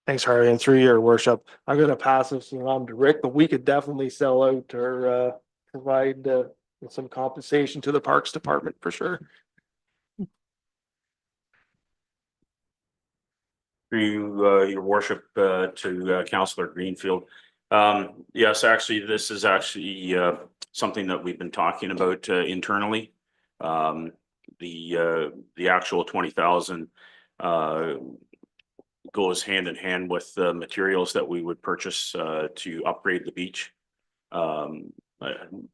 S4: Thanks, Harry, and through your worship, I'm gonna pass this along to Rick, but we could definitely sell out or provide some compensation to the Parks Department for sure.
S6: Through your worship to Councillor Greenfield. Yes, actually, this is actually something that we've been talking about internally. The actual 20,000 goes hand in hand with the materials that we would purchase to upgrade the beach.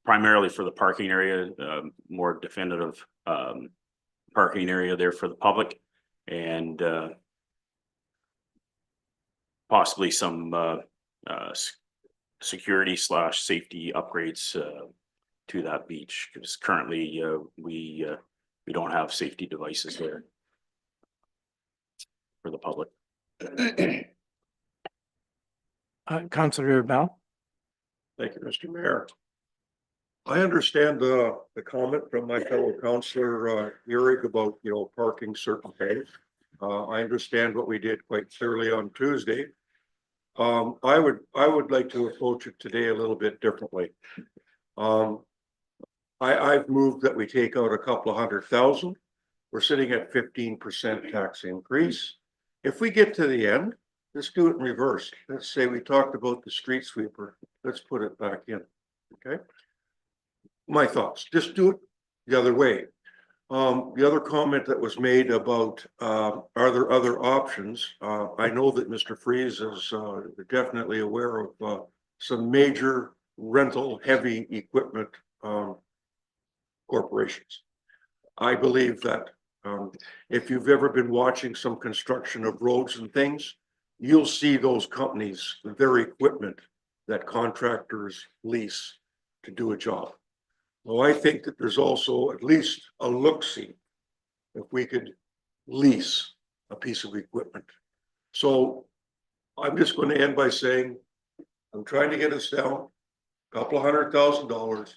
S6: Primarily for the parking area, more definitive parking area there for the public, and possibly some security / safety upgrades to that beach, because currently we don't have safety devices there for the public.
S1: Councillor Bell.
S10: Thank you, Mr. Mayor. I understand the comment from my fellow councillor Urick about, parking certain days. I understand what we did quite clearly on Tuesday. I would like to approach it today a little bit differently. I've moved that we take out a couple of $100,000. We're sitting at 15% tax increase. If we get to the end, let's do it in reverse. Let's say we talked about the street sweeper. Let's put it back in. Okay. My thoughts, just do it the other way. The other comment that was made about are there other options? I know that Mr. Freeze is definitely aware of some major rental heavy equipment corporations. I believe that if you've ever been watching some construction of roads and things, you'll see those companies, their equipment that contractors lease to do a job. Well, I think that there's also at least a look-see if we could lease a piece of equipment. So I'm just going to end by saying, I'm trying to get us down a couple of $100,000.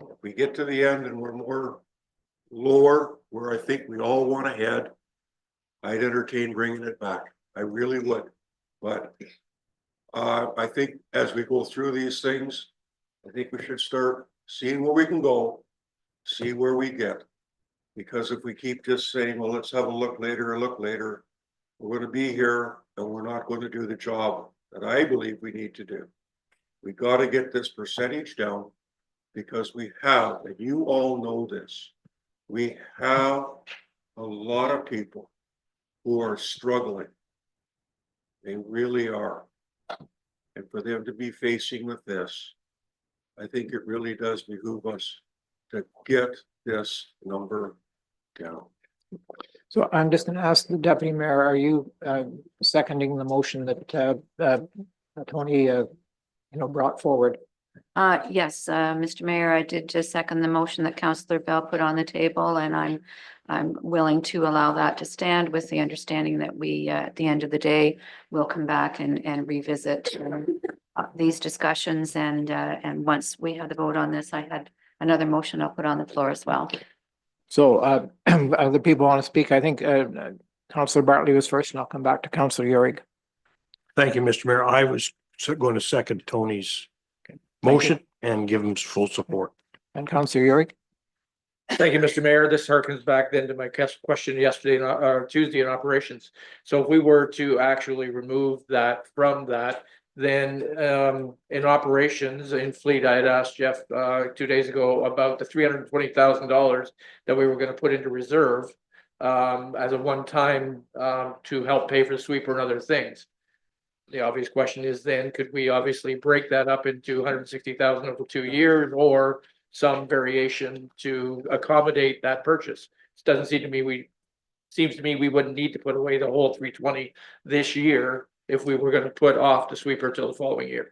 S10: If we get to the end and we're more lower where I think we all want to head, I'd entertain bringing it back. I really would. But I think as we go through these things, I think we should start seeing where we can go, see where we get. Because if we keep just saying, well, let's have a look later, we're going to be here and we're not going to do the job that I believe we need to do. We got to get this percentage down, because we have, and you all know this, we have a lot of people who are struggling. They really are. And for them to be facing with this, I think it really does behoove us to get this number down.
S1: So I'm just going to ask the deputy mayor, are you seconding the motion that Tony brought forward.
S5: Yes, Mr. Mayor, I did just second the motion that Councillor Bell put on the table, and I'm willing to allow that to stand with the understanding that we, at the end of the day, will come back and revisit these discussions, and once we have the vote on this, I had another motion I'll put on the floor as well.
S1: So other people want to speak? I think Councillor Bartley was first, and I'll come back to Councillor Urick.
S10: Thank you, Mr. Mayor. I was going to second Tony's motion and give him full support.
S1: And Councillor Urick.
S8: Thank you, Mr. Mayor. This harkens back then to my question yesterday, or Tuesday in operations. So if we were to actually remove that from that, then in operations in fleet, I had asked Jeff 2 days ago about the $320,000 that we were going to put into reserve as a one-time to help pay for the sweeper and other things. The obvious question is then, could we obviously break that up into 160,000 over 2 years or some variation to accommodate that purchase? It doesn't seem to me seems to me we wouldn't need to put away the whole 320 this year if we were going to put off the sweeper till the following year.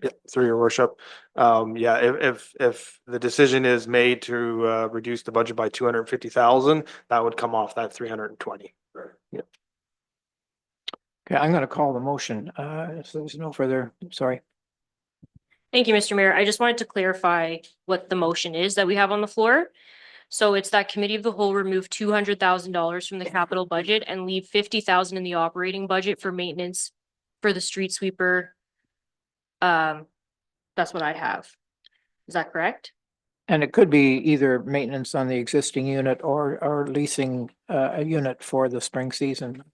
S4: Yeah, through your worship. Yeah, if the decision is made to reduce the budget by 250,000, that would come off that 320. Yeah.
S1: Okay, I'm going to call the motion. So there's no further, sorry.
S11: Thank you, Mr. Mayor. I just wanted to clarify what the motion is that we have on the floor. So it's that committee of the whole remove $200,000 from the capital budget and leave 50,000 in the operating budget for maintenance for the street sweeper. That's what I have. Is that correct?
S1: And it could be either maintenance on the existing unit or leasing a unit for the spring season.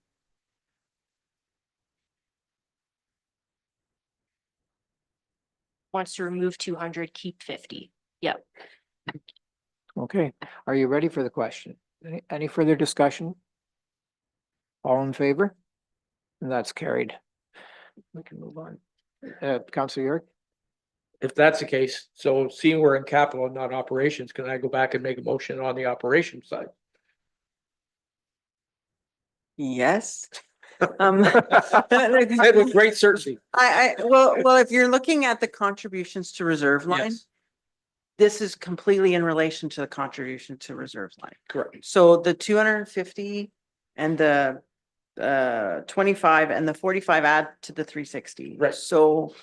S11: Wants to remove 200, keep 50. Yep.
S1: Okay, are you ready for the question? Any further discussion? All in favor? And that's carried. We can move on. Councillor York?
S8: If that's the case, so seeing we're in capital and not operations, can I go back and make a motion on the operations side?
S3: Yes.
S8: I have a great certainty.
S3: Well, if you're looking at the contributions to reserve line,
S8: Yes,
S3: this is completely in relation to the contribution to reserves line.
S8: correct.
S3: So the 250 and the 25 and the 45 add to the 360.
S8: Right.
S3: So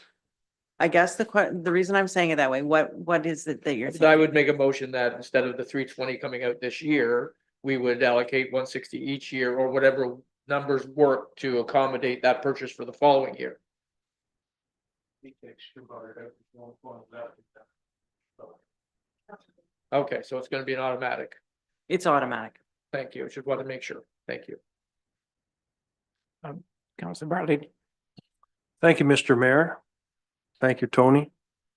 S3: I guess the reason I'm saying it that way, what is it that you're
S8: I
S3: thinking?
S8: would make a motion that instead of the 320 coming out this year, we would allocate 160 each year or whatever numbers work to accommodate that purchase for the following year. Okay, so it's gonna be an automatic.
S3: It's automatic.
S8: Thank you. Just want to make sure. Thank you.
S1: Councillor Bartley?
S10: Thank you, Mr. Mayor. Thank you, Tony.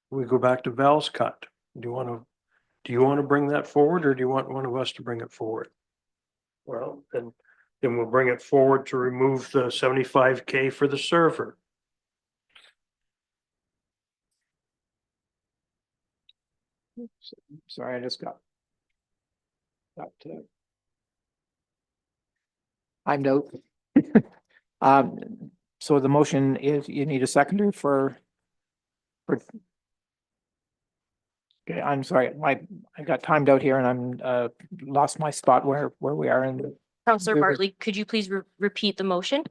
S10: We go back to Val's cut. Do you want to bring that forward or do you want one of us to bring it forward? Well, then we'll bring it forward to remove the 75K for the server.
S1: Sorry, I just got timed out. So the motion is you need a seconder for. Okay, I'm sorry, I got timed out here and I'm lost my spot where we are in.
S11: Councillor
S1: We were-
S11: Bartley, could you please repeat the motion?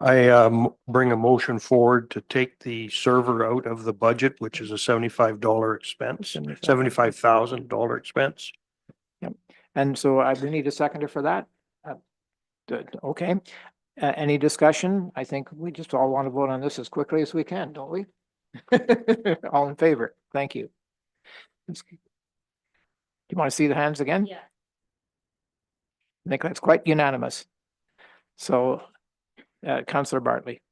S10: I bring a motion forward to take the server out of the budget, which is a $75 expense, $75,000 expense.
S1: And so I will need a seconder for that. Good, okay. Any discussion? I think we just all want to vote on this as quickly as we can, don't we? All in favor? Thank you. Do you want to see the hands again?
S11: Yeah.
S1: I think that's quite unanimous. So, Councillor Bartley.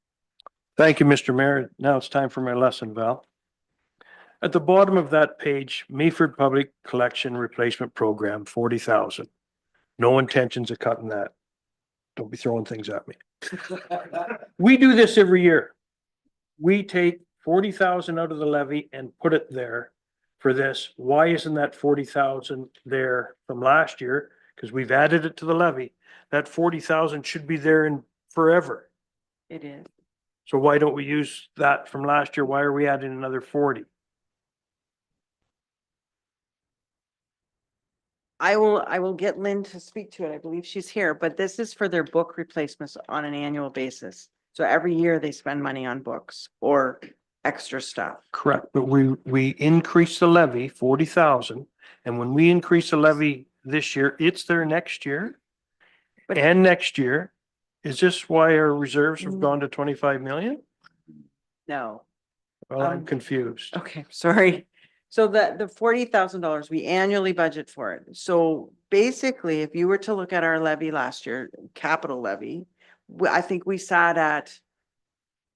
S10: Thank you, Mr. Mayor. Now it's time for my lesson, Val. At the bottom of that page, Meaford Public Collection Replacement Program, 40,000. No intentions of cutting that. Don't be throwing things at me. We do this every year. We take 40,000 out of the levy and put it there for this. Why isn't that 40,000 there from last year? Because we've added it to the levy. That 40,000 should be there in forever.
S3: It is.
S7: So why don't we use that from last year? Why are we adding another 40?
S3: I will get Lynn to speak to it. I believe she's here, but this is for their book replacements on an annual basis. So every year they spend money on books or extra stuff.
S7: Correct, but we increased the levy 40,000, and when we increase the levy this year, it's there next year.
S3: But-
S7: And next year. Is this why our reserves have
S3: Mm.
S7: gone to 25 million?
S3: No.
S7: Well, I'm
S3: Um,
S7: confused.
S3: Okay, sorry. So the $40,000, we annually budget for it. So basically, if you were to look at our levy last year, capital levy, I think we sat at,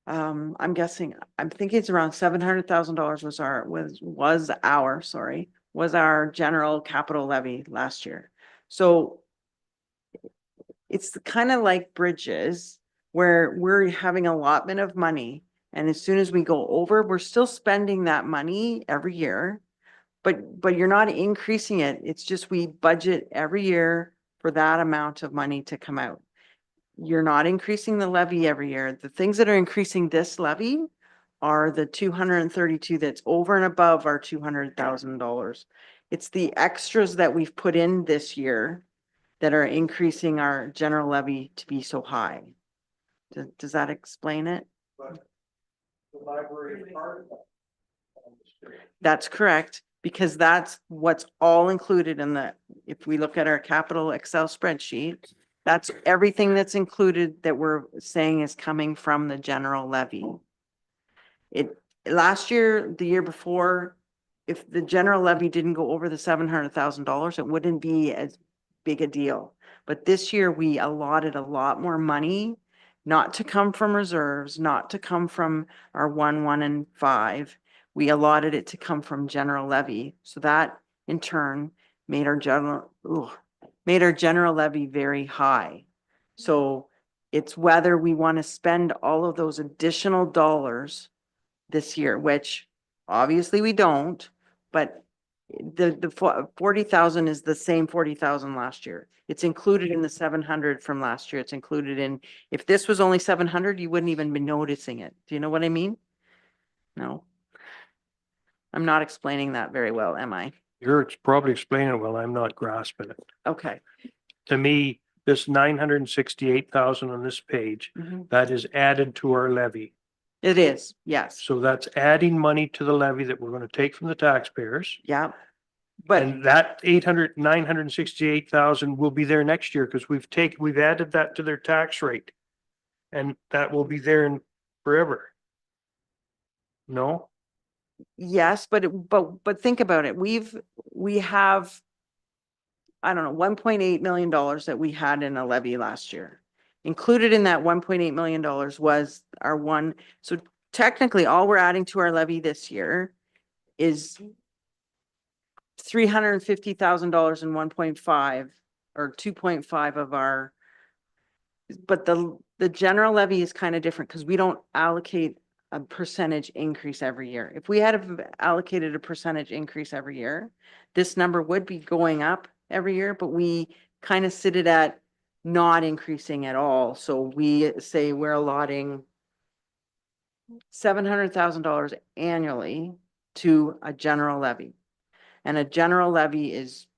S3: I'm thinking it's around $700,000 was our general capital levy last year. So it's kind of like bridges where we're having allotment of money. And as soon as we go over, we're still spending that money every year. But you're not increasing it. It's just we budget every year for that amount of money to come out. You're not increasing the levy every year. The things that are increasing this levy are the 232 that's over and above our $200,000. It's the extras that we've put in this year that are increasing our general levy to be so high. Does that explain it? That's correct, because that's what's all included in the, if we look at our capital Excel spreadsheet, that's everything that's included that we're saying is coming from the general levy. Last year, the year before, if the general levy didn't go over the $700,000, it wouldn't be as big a deal. But this year we allotted a lot more money, not to come from reserves, not to come from our 1, 1, and 5. We allotted it to come from general levy. So that in turn made our general levy very high. So it's whether we want to spend all of those additional dollars this year, which obviously we don't, but the 40,000 is the same 40,000 last year. It's included in the 700 from last year. It's included in, if this was only 700, you wouldn't even be noticing it. Do you know what I mean? No. I'm not explaining that very well, am I?
S7: You're probably explaining it well. I'm not grasping it.
S3: Okay.
S7: To me, this 968,000 on this page,
S3: Mhm.
S7: that is added to our levy.
S3: It is, yes,
S7: So that's adding money to the levy that we're going to take from the taxpayers.
S3: yeah. But
S7: And that 968,000 will be there next year because we've added that to their tax rate. And that will be there in forever. No?
S3: yes, but think about it. We have, I don't know, $1.8 million that we had in a levy last year. Included in that $1.8 million was our one, so technically all we're adding to our levy this year is $350,000 and 1.5 or 2.5 of our, but the general levy is kind of different because we don't allocate a percentage increase every year. If we had allocated a percentage increase every year, this number would be going up every year, but we kind of sit it at not increasing at all. So we say we're allotting $700,000 annually to a general levy. And a general levy is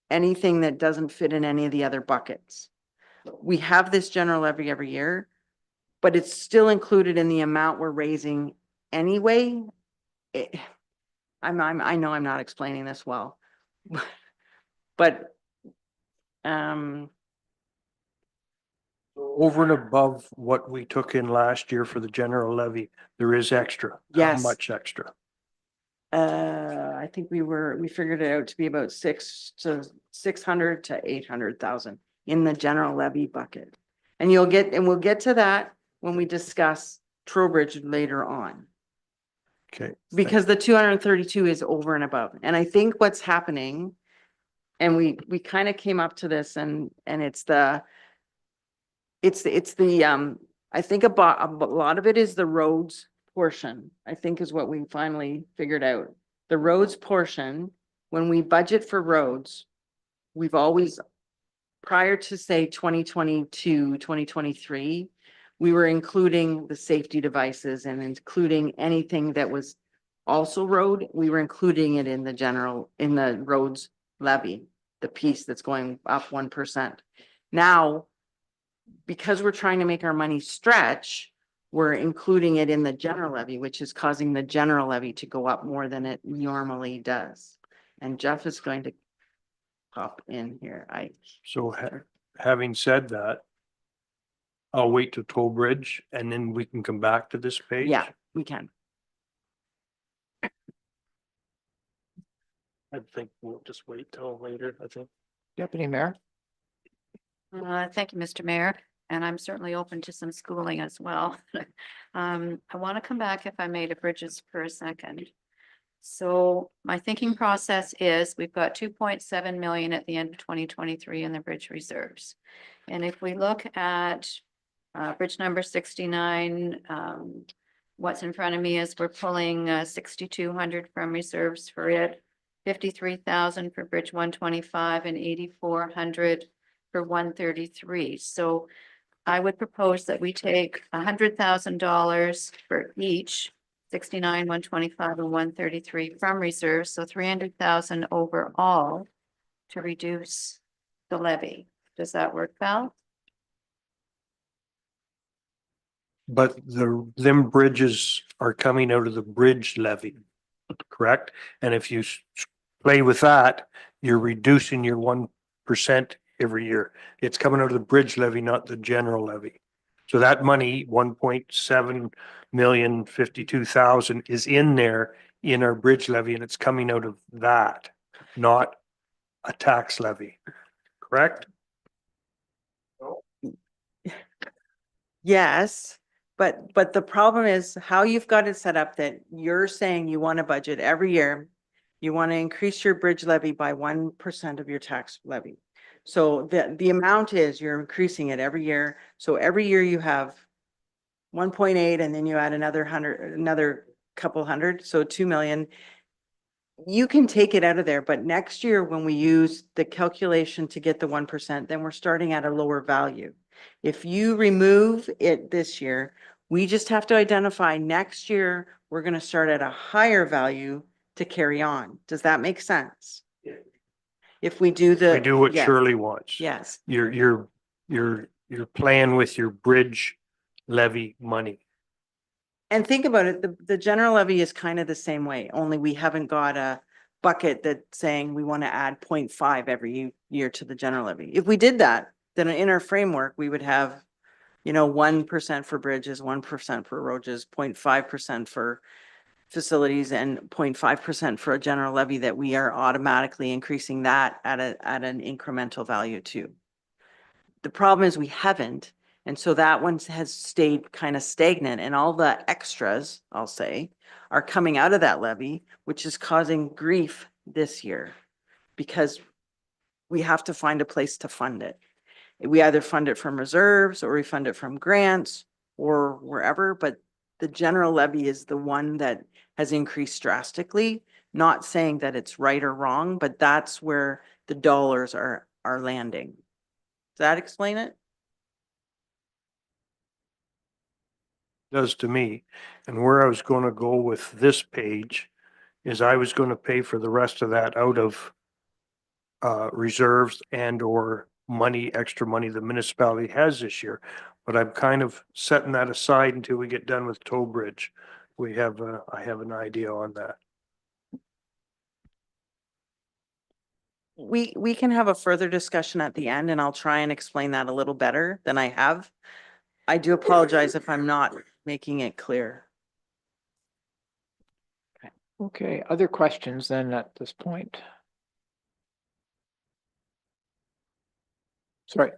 S3: anything that doesn't fit in any of the other buckets. We have this general levy every year, but it's still included in the amount we're raising anyway. I know I'm not explaining this well, but,
S7: Over and above what we took in last year for the general levy, there is extra. How
S3: Yes.
S7: much extra?
S3: I think we figured it out to be about 600 to 800,000 in the general levy bucket. And we'll get to that when we discuss Trowbridge later on,
S7: Okay.
S3: because the 232 is over and above. And I think what's happening, and we kind of came up to this, and it's the I think about a lot of it is the roads portion, I think is what we finally figured out. The roads portion, when we budget for roads, we've always, prior to say 2022, 2023, we were including the safety devices and including anything that was also road, we were including it in the general, in the roads levy, the piece that's going up 1%. Now, because we're trying to make our money stretch, we're including it in the general levy, which is causing the general levy to go up more than it normally does. And Jeff is going to pop in here.
S10: So having said that, I'll wait to Toll Bridge and then we can come back to this page.
S3: Yeah, we can.
S4: I think we'll just wait till later, I think.
S1: Deputy Mayor?
S5: Thank you, Mr. Mayor, and I'm certainly open to some schooling as well. I want to come back, if I may, to bridges for a second. So my thinking process is we've got 2.7 million at the end of 2023 in the bridge reserves. And if we look at bridge number 69, what's in front of me is we're pulling 6,200 from reserves for it, 53,000 for bridge 125 and 8,400 for 133. So I would propose that we take $100,000 for each 69, 125 and 133 from reserves. So 300,000 overall to reduce the levy. Does that work, Val?
S10: But them bridges are coming out of the bridge levy, correct? And if you play with that, you're reducing your 1% every year. It's coming out of the bridge levy, not the general levy. So that money, 1.7,052,000 is in there in our bridge levy and it's coming out of that, not a tax levy, correct?
S3: Yes, but the problem is how you've got it set up that you're saying you want to budget every year. You want to increase your bridge levy by 1% of your tax levy. So the amount is you're increasing it every year. So every year you have 1.8 and then you add another couple hundred, so 2 million. You can take it out of there, but next year when we use the calculation to get the 1%, then we're starting at a lower value. If you remove it this year, we just have to identify next year, we're going to start at a higher value to carry on. Does that make sense? If we do
S10: We do what
S3: yes,
S10: Shirley wants.
S3: Yes.
S10: You're playing with your bridge levy money.
S3: And think about it, the general levy is kind of the same way, only we haven't got a bucket that's saying we want to add 0.5 every year to the general levy. If we did that, then in our framework, we would have, 1% for bridges, 1% for roads, 0.5% for facilities and 0.5% for a general levy that we are automatically increasing that at an incremental value too. The problem is we haven't. And so that one has stayed kind of stagnant and all the extras, I'll say, are coming out of that levy, which is causing grief this year because we have to find a place to fund it. We either fund it from reserves or we fund it from grants or wherever, but the general levy is the one that has increased drastically, not saying that it's right or wrong, but that's where the dollars are landing. Does that explain it?
S10: Does to me. And where I was going to go with this page is I was going to pay for the rest of that out of reserves and or extra money the municipality has this year. But I'm kind of setting that aside until we get done with Toll Bridge. I have an idea on that.
S3: We can have a further discussion at the end and I'll try and explain that a little better than I have. I do apologize if I'm not making it clear.
S1: Okay, other questions then at this point? Sorry,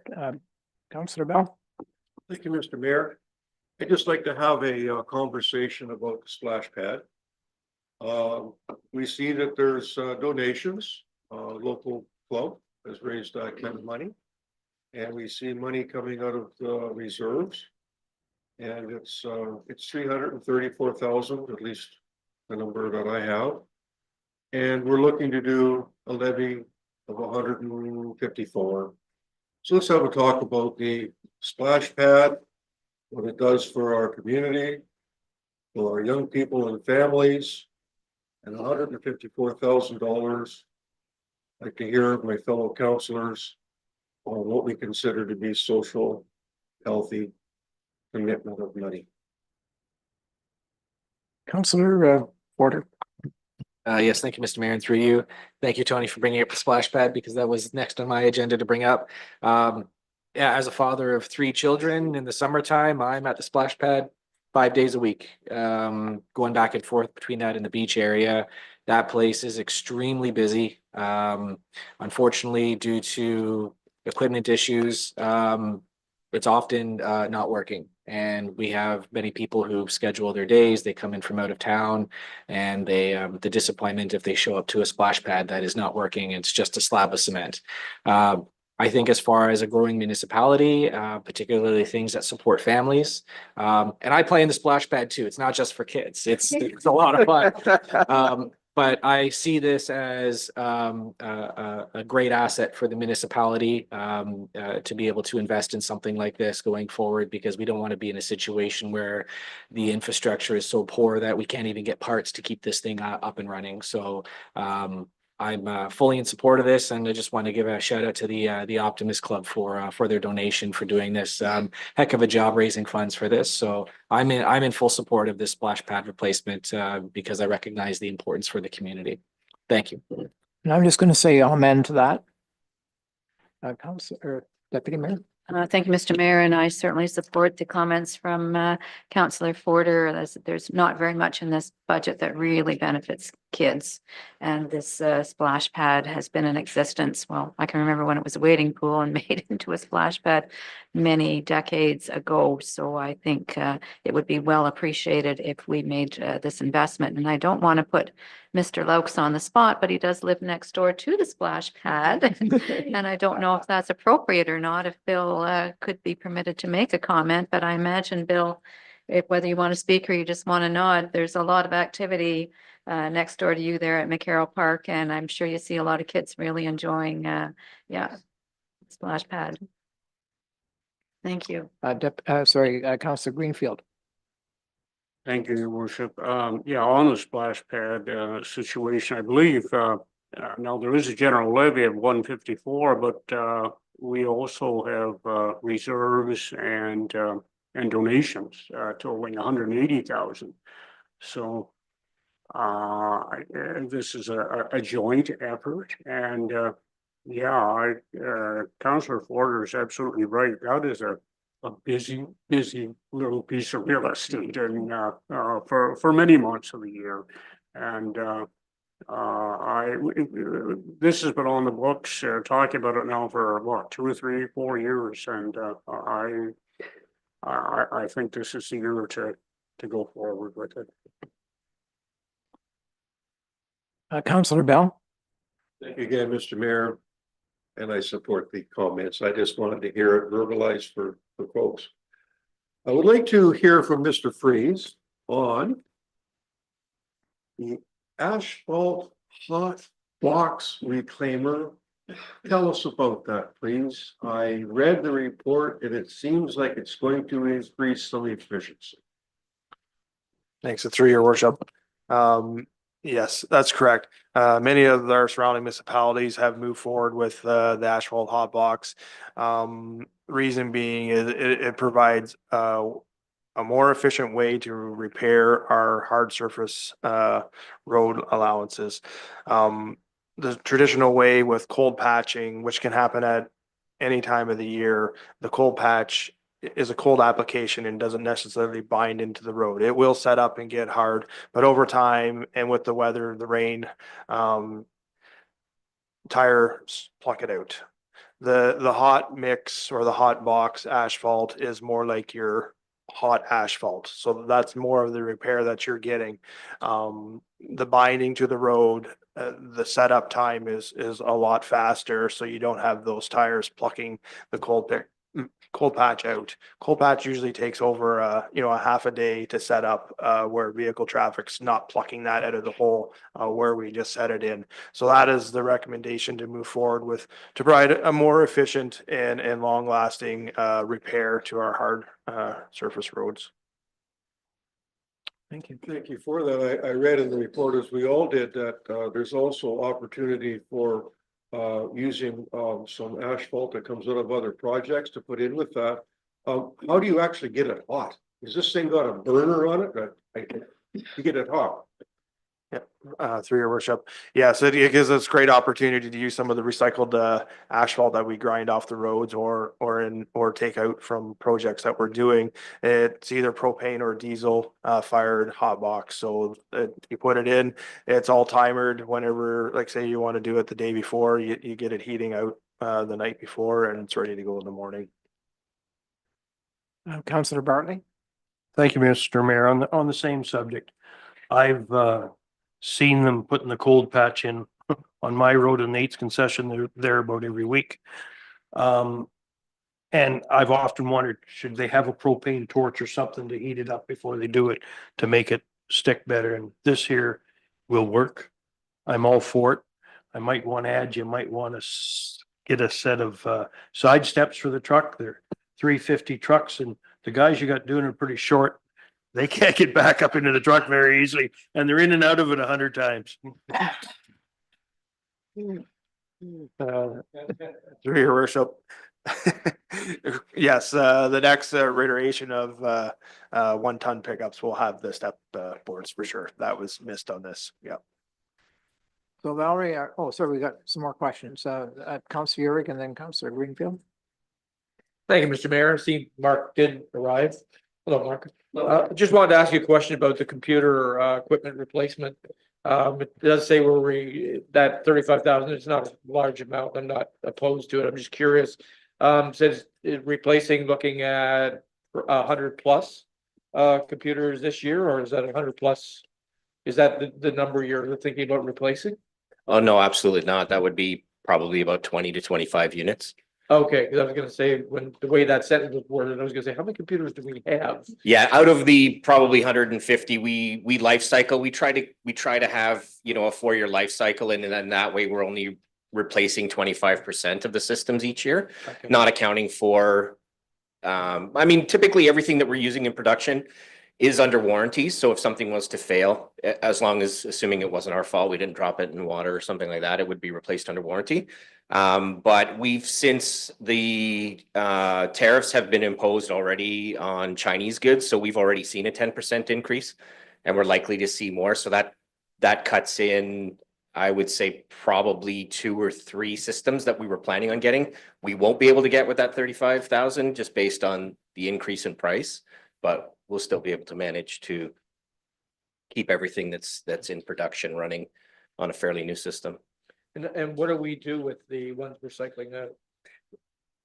S1: Councillor Bell?
S10: Thank you, Mr. Mayor. I'd just like to have a conversation about the splash pad. We see that there's donations, local club has raised that kind of money. And we see money coming out of the reserves. And it's 334,000, at least the number that I have. And we're looking to do a levy of 154. So let's have a talk about the splash pad, what it does for our community, for our young people and families, and $154,000. I'd like to hear my fellow councilors on what we consider to be social, healthy commitment of money.
S1: Councillor Porter.
S2: Yes, thank you, Mr. Mayor, and through you. Thank you, Tony, for bringing up the splash pad because that was next on my agenda to bring up. Yeah, as a father of 3 children in the summertime, I'm at the splash pad 5 days a week, going back and forth between that and the beach area. That place is extremely busy. Unfortunately, due to equipment issues, it's often not working. And we have many people who schedule their days. They come in from out of town, and they the disappointment if they show up to a splash pad that is not working. It's just a slab of cement. I think as far as a growing municipality, particularly things that support families, and I play in the splash pad too. It's not just for kids. It's a lot of fun. But I see this as a great asset for the municipality to be able to invest in something like this going forward, because we don't want to be in a situation where the infrastructure is so poor that we can't even get parts to keep this thing up and running. So I'm fully in support of this, and I just want to give a shout out to the Optimist Club for their donation for doing this heck of a job raising funds for this. So I'm in full support of this splash pad replacement because I recognize the importance for the community. Thank you.
S1: And I'm just going to say amen to that. Councillor Deputy Mayor.
S5: Thank you, Mr. Mayor, and I certainly support the comments from Councillor Forder. There's not very much in this budget that really benefits kids. And this splash pad has been in existence. Well, I can remember when it was a wading pool and made into a splash pad many decades ago. So I think it would be well appreciated if we made this investment. And I don't want to put Mr. Laux on the spot, but he does live next door to the splash pad. And I don't know if that's appropriate or not, if Bill could be permitted to make a comment, but I imagine, Bill, whether you want to speak or you just want to nod, there's a lot of activity next door to you there at McCarroll Park, and I'm sure you see a lot of kids really enjoying, splash pad. Thank you.
S1: Councillor Greenfield.
S7: Thank you, Your Worship. Yeah, on the splash pad situation, I believe, now there is a general levy of 154, but we also have reserves and donations totaling 180,000. So this is a joint effort, and Councillor Forder is absolutely right. That is a busy little piece of real estate, and for many months of the year. And this has been on the books, talking about it now for what, 2 or 3, 4 years, and I think this is the year to go forward with it.
S1: Councillor Bell.
S10: Thank you again, Mr. Mayor. And I support the comments. I just wanted to hear it verbalized for folks. I would like to hear from Mr. Freeze on the asphalt hot box reclaimer. Tell us about that, please. I read the report and it seems like it's going to increase some efficiency.
S4: Thanks, through your worship. Yes, that's correct. Many of our surrounding municipalities have moved forward with the asphalt hot box. Reason being is it provides a more efficient way to repair our hard surface road allowances. The traditional way with cold patching, which can happen at any time of the year, the cold patch is a cold application and doesn't necessarily bind into the road. It will set up and get hard, but over time and with the weather, the rain, tires pluck it out. The hot mix or the hot box asphalt is more like your hot asphalt. So that's more of the repair that you're getting. The binding to the road, the setup time is a lot faster. So you don't have those tires plucking the cold patch out. Cold patch usually takes over, a half a day to set up, where vehicle traffic's not plucking that out of the hole, where we just set it in. So that is the recommendation to move forward with, to provide a more efficient and long lasting, repair to our hard, surface roads.
S1: Thank you.
S10: Thank you for that. I read in the report, as we all did, that there's also opportunity for using some asphalt that comes out of other projects to put in with that. How do you actually get it hot? Is this thing got a burner on it? You get it hot?
S4: Through your worship. Yes, it gives us great opportunity to use some of the recycled asphalt that we grind off the roads or take out from projects that we're doing. It's either propane or diesel fired hot box. So you put it in, it's all timered whenever, like say you want to do it the day before, you get it heating out the night before and it's ready to go in the morning.
S1: Councillor Bartley?
S10: Thank you, Mr. Mayor. On the same subject, I've seen them putting the cold patch in on my road in Nate's concession. They're there about every week. And I've often wondered, should they have a propane torch or something to heat it up before they do it to make it stick better? And this here will work. I'm all for it. I might want to add, you might want to get a set of side steps for the truck. They're 350 trucks, and the guys you got doing it pretty short. They can't get back up into the truck very easily, and they're in and out of it 100 times.
S4: Through your worship. Yes, the next iteration of 1 ton pickups will have the step boards for sure. That was missed on this. Yeah.
S1: So Valerie, sorry, we got some more questions. Councillor Urick and then Councillor Greenfield.
S8: Thank you, Mr. Mayor. I see Mark did arrive. Hello, Mark. Just wanted to ask you a question about the computer equipment replacement. It does say that 35,000 is not a large amount. I'm not opposed to it. I'm just curious. Says replacing, looking at 100 plus computers this year, or is that 100 plus? Is that the number you're thinking about replacing?
S12: Oh, no, absolutely not. That would be probably about 20 to 25 units.
S8: Okay, because I was gonna say, when the way that sentence was worded, I was gonna say, how many computers do we have?
S12: Yeah, out of the probably 150, we life cycle, we try to have, a 4-year life cycle, and then that way we're only replacing 25% of the systems each year,
S8: Okay.
S12: not accounting for, typically everything that we're using in production is under warranty. So if something was to fail, as long as, assuming it wasn't our fault, we didn't drop it in water or something like that, it would be replaced under warranty. But since the tariffs have been imposed already on Chinese goods, so we've already seen a 10% increase, and we're likely to see more. So that cuts in, I would say, probably 2 or 3 systems that we were planning on getting. We won't be able to get with that 35,000 just based on the increase in price, but we'll still be able to manage to keep everything that's in production running on a fairly new system.
S8: And what do we do with the ones recycling out?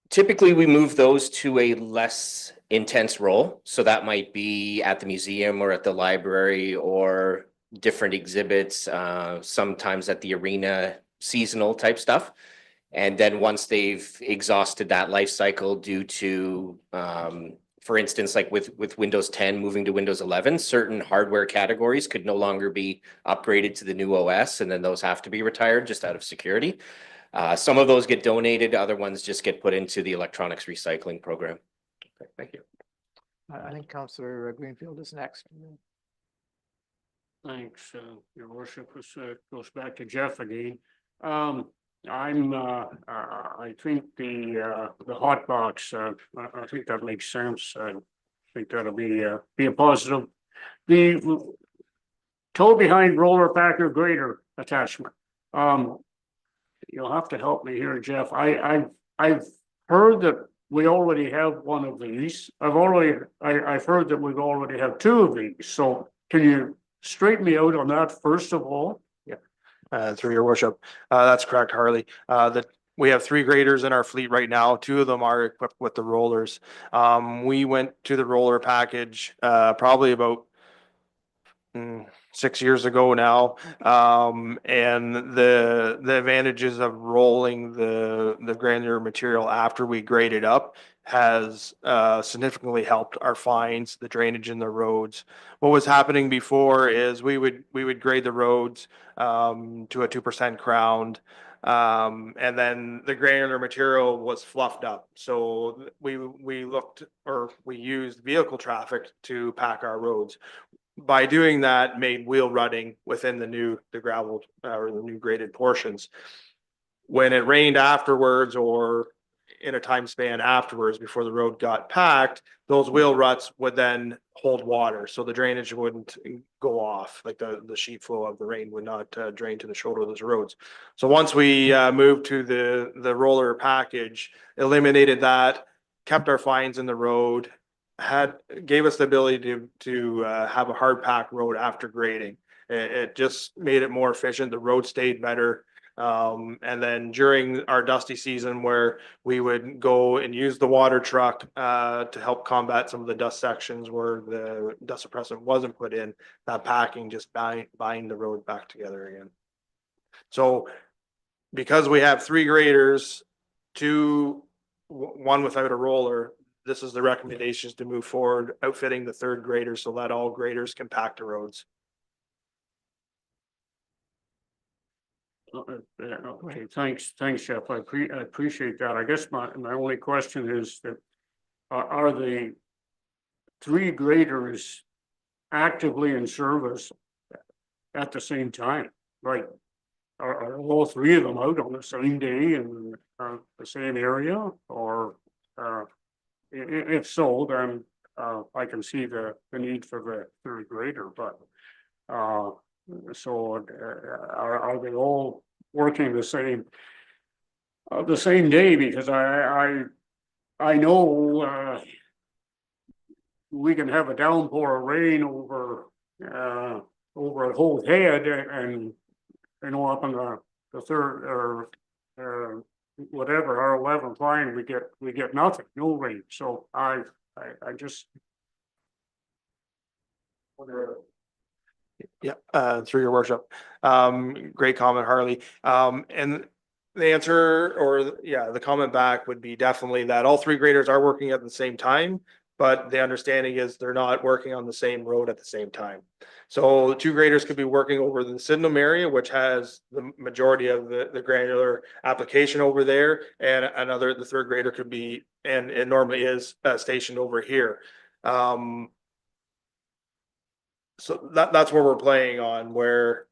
S12: Typically, we move those to a less intense role. So that might be at the museum or at the library or different exhibits, sometimes at the arena, seasonal type stuff. And then once they've exhausted that life cycle due to, for instance, like with Windows 10 moving to Windows 11, certain hardware categories could no longer be upgraded to the new OS, and then those have to be retired just out of security. Some of those get donated, other ones just get put into the electronics recycling program.
S8: Okay, thank you.
S1: I think Councillor Greenfield is next.
S7: Thanks, your worship. This goes back to Jeff again. I think the hot box, I think that makes sense. I think that'll be a positive. The toe behind roller packer grader attachment. You'll have to help me here, Jeff. I've heard that we already have one of these. I've heard that we've already have 2 of these. So can you straighten me out on that first of all?
S4: Through your worship. That's correct, Harley. We have 3 graders in our fleet right now. 2 of them are equipped with the rollers. We went to the roller package probably about 6 years ago now. And the advantages of rolling the granular material after we grade it up has significantly helped our fines, the drainage in the roads. What was happening before is we would grade the roads to a 2% crown. And then the granular material was fluffed up. So we looked, or we used vehicle traffic to pack our roads. By doing that, made wheel rutting within the gravel or the new graded portions. When it rained afterwards, or in a time span afterwards, before the road got packed, those wheel ruts would then hold water, so the drainage wouldn't go off, like the sheet flow of the rain would not drain to the shoulder of those roads. So once we moved to the roller package, eliminated that, kept our fines in the road, gave us the ability to have a hard pack road after grading. It just made it more efficient. The road stayed better. And then during our dusty season, where we would go and use the water truck to help combat some of the dust sections where the dust suppressant wasn't put in, that packing just bind the road back together again. So because we have 3 graders, one without a roller, this is the recommendations to move forward, outfitting the 3rd grader so that all graders can pack the roads.
S7: Okay, thanks, Jeff. I appreciate that. I guess my only question is that are the 3 graders actively in service at the same time? Like, are all 3 of them out on the same day in the same area? Or if so, then I can see the need for the 3rd grader, but so are they all working the same day? Because I know we can have a downpour of rain over a whole head, and up on the 3rd or whatever, R11 line, we get nothing, no rain. So I just.
S4: Yeah, through your worship. Great comment, Harley. And the answer, or the comment back would be definitely that all 3 graders are working at the same time, but the understanding is they're not working on the same road at the same time. So 2 graders could be working over the Sydenham area, which has the majority of the granular application over there, and the 3rd grader could be, and it normally is stationed over here. So that's where we're playing on, where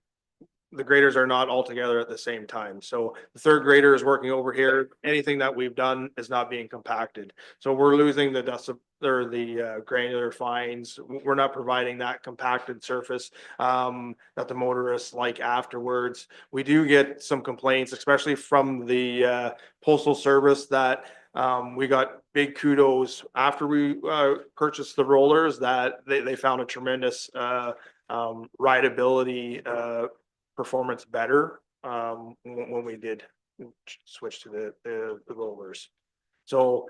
S4: the graders are not all together at the same time. So the 3rd grader is working over here. Anything that we've done is not being compacted. So we're losing the dust or the granular fines. We're not providing that compacted surface that the motorists like afterwards. We do get some complaints, especially from the postal service, that we got big kudos after we purchased the rollers, that they found a tremendous rideability performance better when we did switch to the rollers. So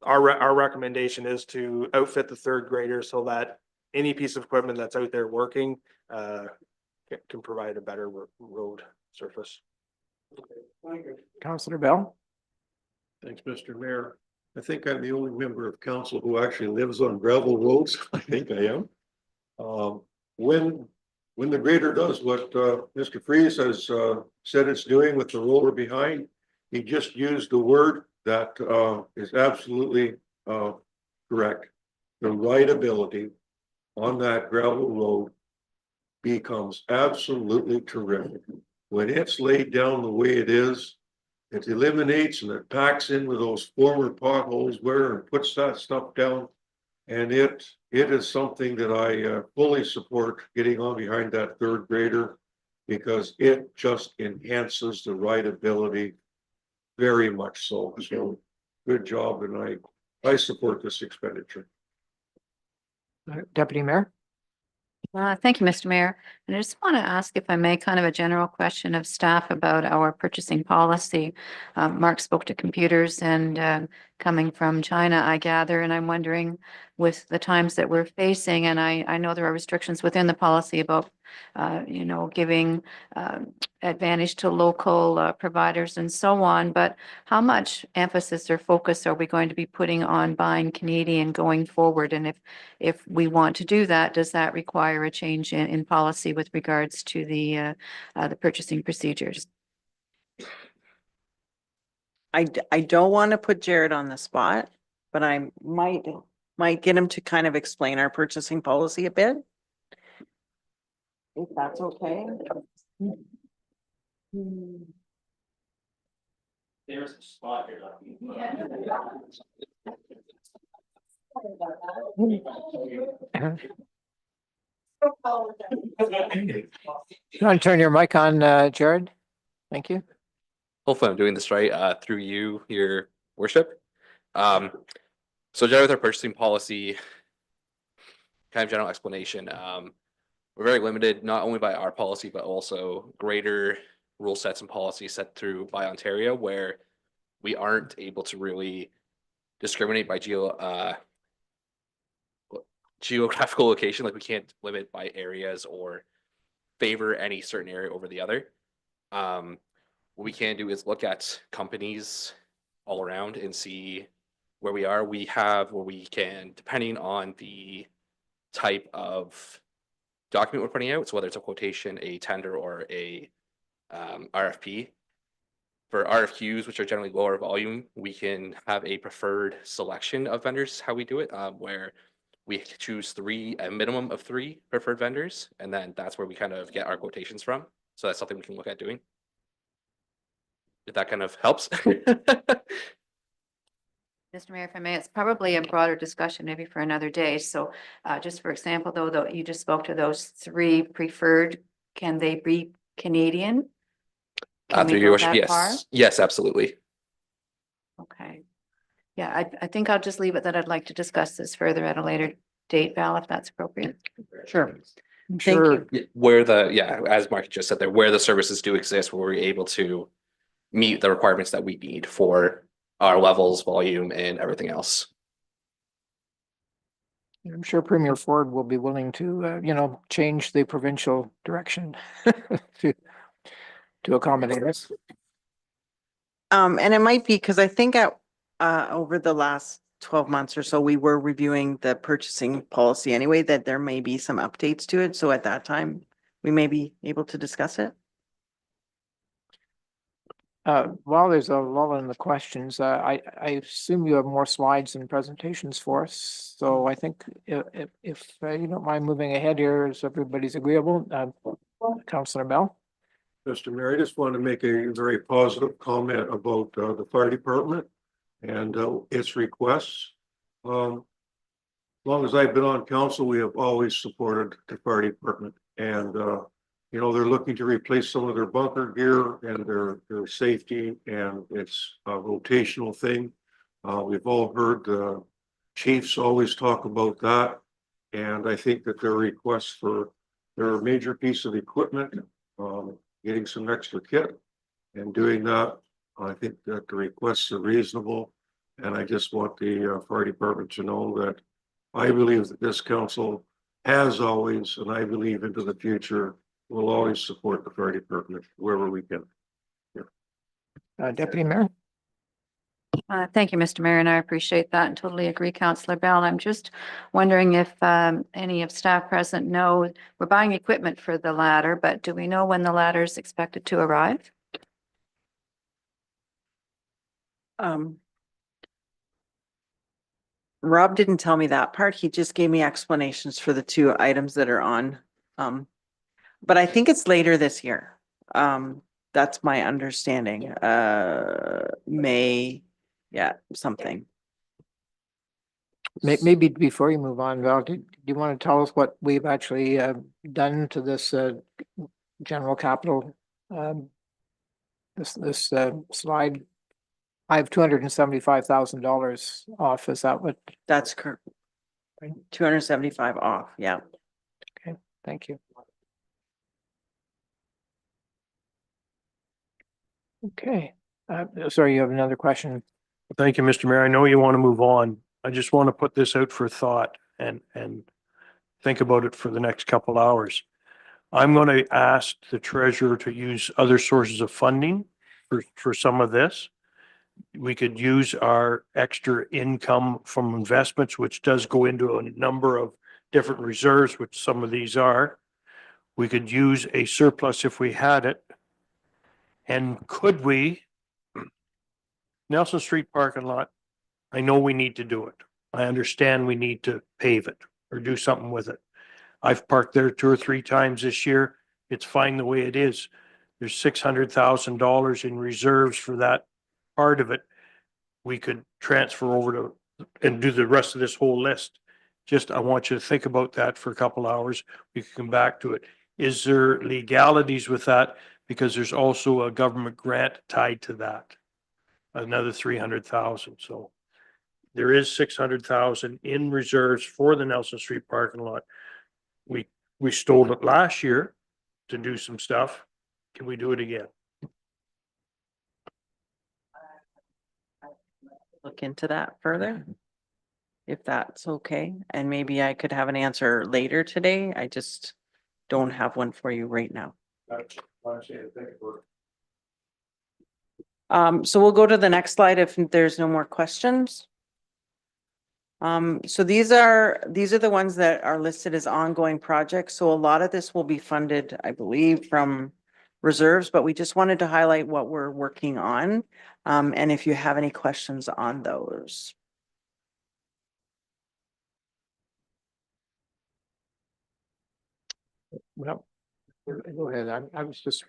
S4: our recommendation is to outfit the 3rd grader so that any piece of equipment that's out there working can provide a better road surface.
S1: Councillor Bell?
S10: Thanks, Mr. Mayor. I think I'm the only member of council who actually lives on gravel roads. I think I am. When the grader does what Mr. Freeze has said it's doing with the roller behind, he just used a word that is absolutely correct. The rideability on that gravel road becomes absolutely terrific. When it's laid down the way it is, it eliminates and it packs in with those former potholes where and puts that stuff down. And it is something that I fully support getting on behind that 3rd grader, because it just enhances the rideability very much so. So good job, and I support this expenditure.
S1: Deputy Mayor?
S5: Thank you, Mr. Mayor. And I just want to ask, if I may, kind of a general question of staff about our purchasing policy. Mark spoke to computers, and coming from China, I gather, and I'm wondering with the times that we're facing, and I know there are restrictions within the policy about, giving advantage to local providers and so on, but how much emphasis or focus are we going to be putting on buying Canadian going forward? And if we want to do that, does that require a change in policy with regards to the purchasing procedures?
S3: I don't want to put Jared on the spot, but I might get him to kind of explain our purchasing policy a bit. If that's okay.
S2: There's a spot here.
S1: You want to turn your mic on, Jared? Thank you.
S13: Hopefully I'm doing this right, through you, your worship. So generally with our purchasing policy, kind of general explanation, we're very limited, not only by our policy, but also greater rule sets and policies set through by Ontario, where we aren't able to really discriminate by geographical location. Like we can't limit by areas or favor any certain area over the other. What we can do is look at companies all around and see where we are. We have where we can, depending on the type of document we're putting out, so whether it's a quotation, a tender, or a RFP. For RFQs, which are generally lower volume, we can have a preferred selection of vendors, how we do it, where we choose a minimum of 3 preferred vendors, and then that's where we kind of get our quotations from. So that's something we can look at doing. If that kind of helps.
S5: Mr. Mayor, if I may, it's probably a broader discussion, maybe for another day. So just for example, though, you just spoke to those 3 preferred, can they be Canadian? Can we
S13: Through
S5: go
S13: your worship,
S5: that far?
S13: yes, absolutely.
S5: Okay. Yeah, I think I'll just leave it that I'd like to discuss this further at a later date, Val, if that's appropriate.
S3: Sure. Thank
S1: Sure.
S3: you.
S13: Where as Mark just said there, where the services do exist, where we're able to meet the requirements that we need for our levels, volume, and everything else.
S1: I'm sure Premier Ford will be willing to, change the provincial direction to accommodate us.
S3: And it might be because I think over the last 12 months or so, we were reviewing the purchasing policy anyway, that there may be some updates to it. So at that time, we may be able to discuss it.
S1: While there's a lull in the questions, I assume you have more slides and presentations for us. So I think if you don't mind moving ahead here, as everybody's agreeable, Councillor Bell.
S10: Mr. Mayor, I just want to make a very positive comment about the fire department and its requests. As long as I've been on council, we have always supported the fire department, and they're looking to replace some of their bunker gear and their safety, and it's a rotational thing. We've all heard the chiefs always talk about that, and I think that their requests for their major piece of equipment, getting some extra kit and doing that, I think that the requests are reasonable. And I just want the fire department to know that I believe that this council has always, and I believe into the future, will always support the fire department wherever we can.
S1: Deputy Mayor.
S5: Thank you, Mr. Mayor, and I appreciate that and totally agree, Councillor Bell. I'm just wondering if any of staff present know, we're buying equipment for the ladder, but do we know when the ladder is expected to arrive?
S3: Rob didn't tell me that part. He just gave me explanations for the 2 items that are on. But I think it's later this year. That's my understanding. May, something.
S1: Maybe before you move on, Val, do you want to tell us what we've actually done to this general capital? This slide. I have $275,000 off. Is that what?
S3: That's correct. 275 off. Yeah.
S1: Okay, thank you. Okay, sorry, you have another question?
S10: Thank you, Mr. Mayor. I know you want to move on. I just want to put this out for thought and think about it for the next couple hours. I'm going to ask the treasurer to use other sources of funding for some of this. We could use our extra income from investments, which does go into a number of different reserves, which some of these are. We could use a surplus if we had it. And could we, Nelson Street parking lot, I know we need to do it. I understand we need to pave it or do something with it. I've parked there 2 or 3 times this year. It's fine the way it is. There's $600,000 in reserves for that part of it. We could transfer over to and do the rest of this whole list. Just, I want you to think about that for a couple hours. We can come back to it. Is there legalities with that? Because there's also a government grant tied to that. Another 300,000. So there is 600,000 in reserves for the Nelson Street parking lot. We stole it last year to do some stuff. Can we do it again?
S3: Look into that further. If that's okay, and maybe I could have an answer later today. I just don't have one for you right now. So we'll go to the next slide if there's no more questions. So these are the ones that are listed as ongoing projects. So a lot of this will be funded, I believe, from reserves, but we just wanted to highlight what we're working on. And if you have any questions on those.
S1: Well, go ahead. I was just,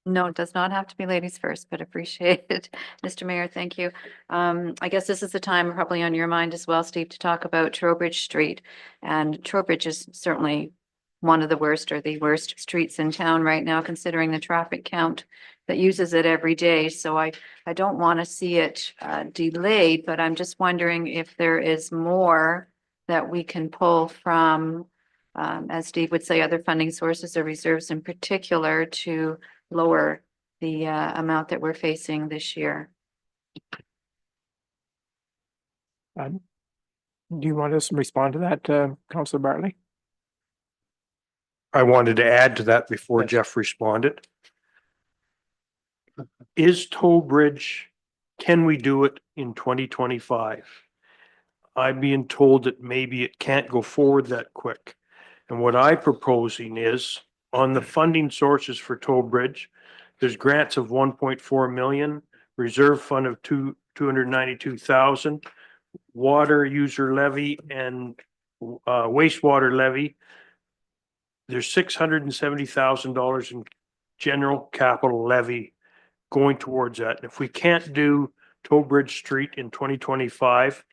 S5: No, it does not have to be ladies first, but appreciate it. Mr. Mayor, thank you. I guess this is the time probably on your mind as well, Steve, to talk about Trowbridge Street. And Trowbridge is certainly one of the worst or the worst streets in town right now, considering the traffic count that uses it every day. So I don't want to see it delayed, but I'm just wondering if there is more that we can pull from, as Steve would say, other funding sources or reserves in particular to lower the amount that we're facing this year.
S1: do you want us to respond to that, Councillor Bartley?
S10: I wanted to add to that before
S1: Yes.
S10: Jeff responded. Is Toll Bridge, can we do it in 2025? I'm being told that maybe it can't go forward that quick. And what I'm proposing is on the funding sources for Toll Bridge, there's grants of 1.4 million, reserve fund of 292,000, water user levy and wastewater levy. There's $670,000 in general capital levy going towards that. And if we can't do Toll Bridge Street in 2025,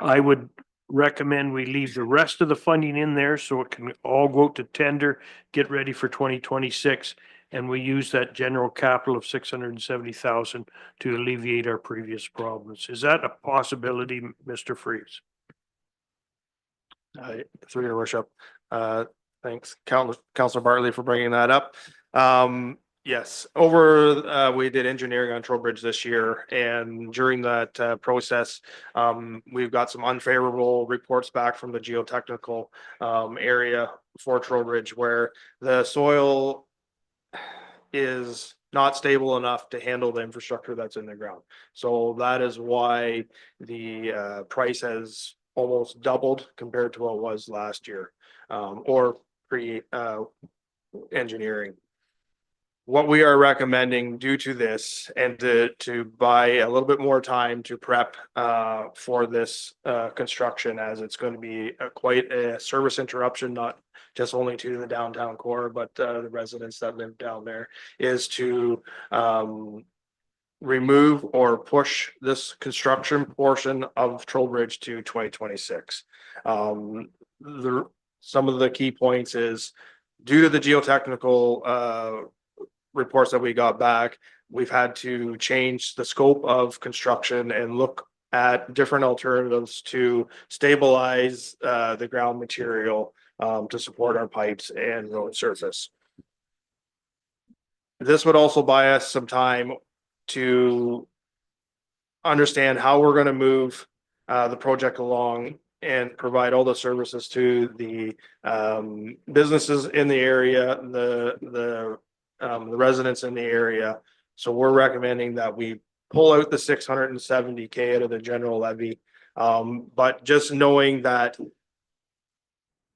S10: I would recommend we leave the rest of the funding in there so it can all go to tender, get ready for 2026. And we use that general capital of 670,000 to alleviate our previous problems. Is that a possibility, Mr. Freeze?
S4: Through your worship. Thanks, Councilor Bartley, for bringing that up. Yes, we did engineering on Trowbridge this year, and during that process, we've got some unfavorable reports back from the geotechnical area for Trowbridge where the soil is not stable enough to handle the infrastructure that's in the ground. So that is why the price has almost doubled compared to what it was last year, or engineering. What we are recommending due to this and to buy a little bit more time to prep for this construction, as it's going to be quite a service interruption, not just only to the downtown core, but the residents that live down there, is to remove or push this construction portion of Trowbridge to 2026. Some of the key points is due to the geotechnical reports that we got back, we've had to change the scope of construction and look at different alternatives to stabilize the ground material to support our pipes and road surface. This would also buy us some time to understand how we're gonna move the project along and provide all the services to the businesses in the area, the residents in the area. So we're recommending that we pull out the 670K out of the general levy. But just knowing that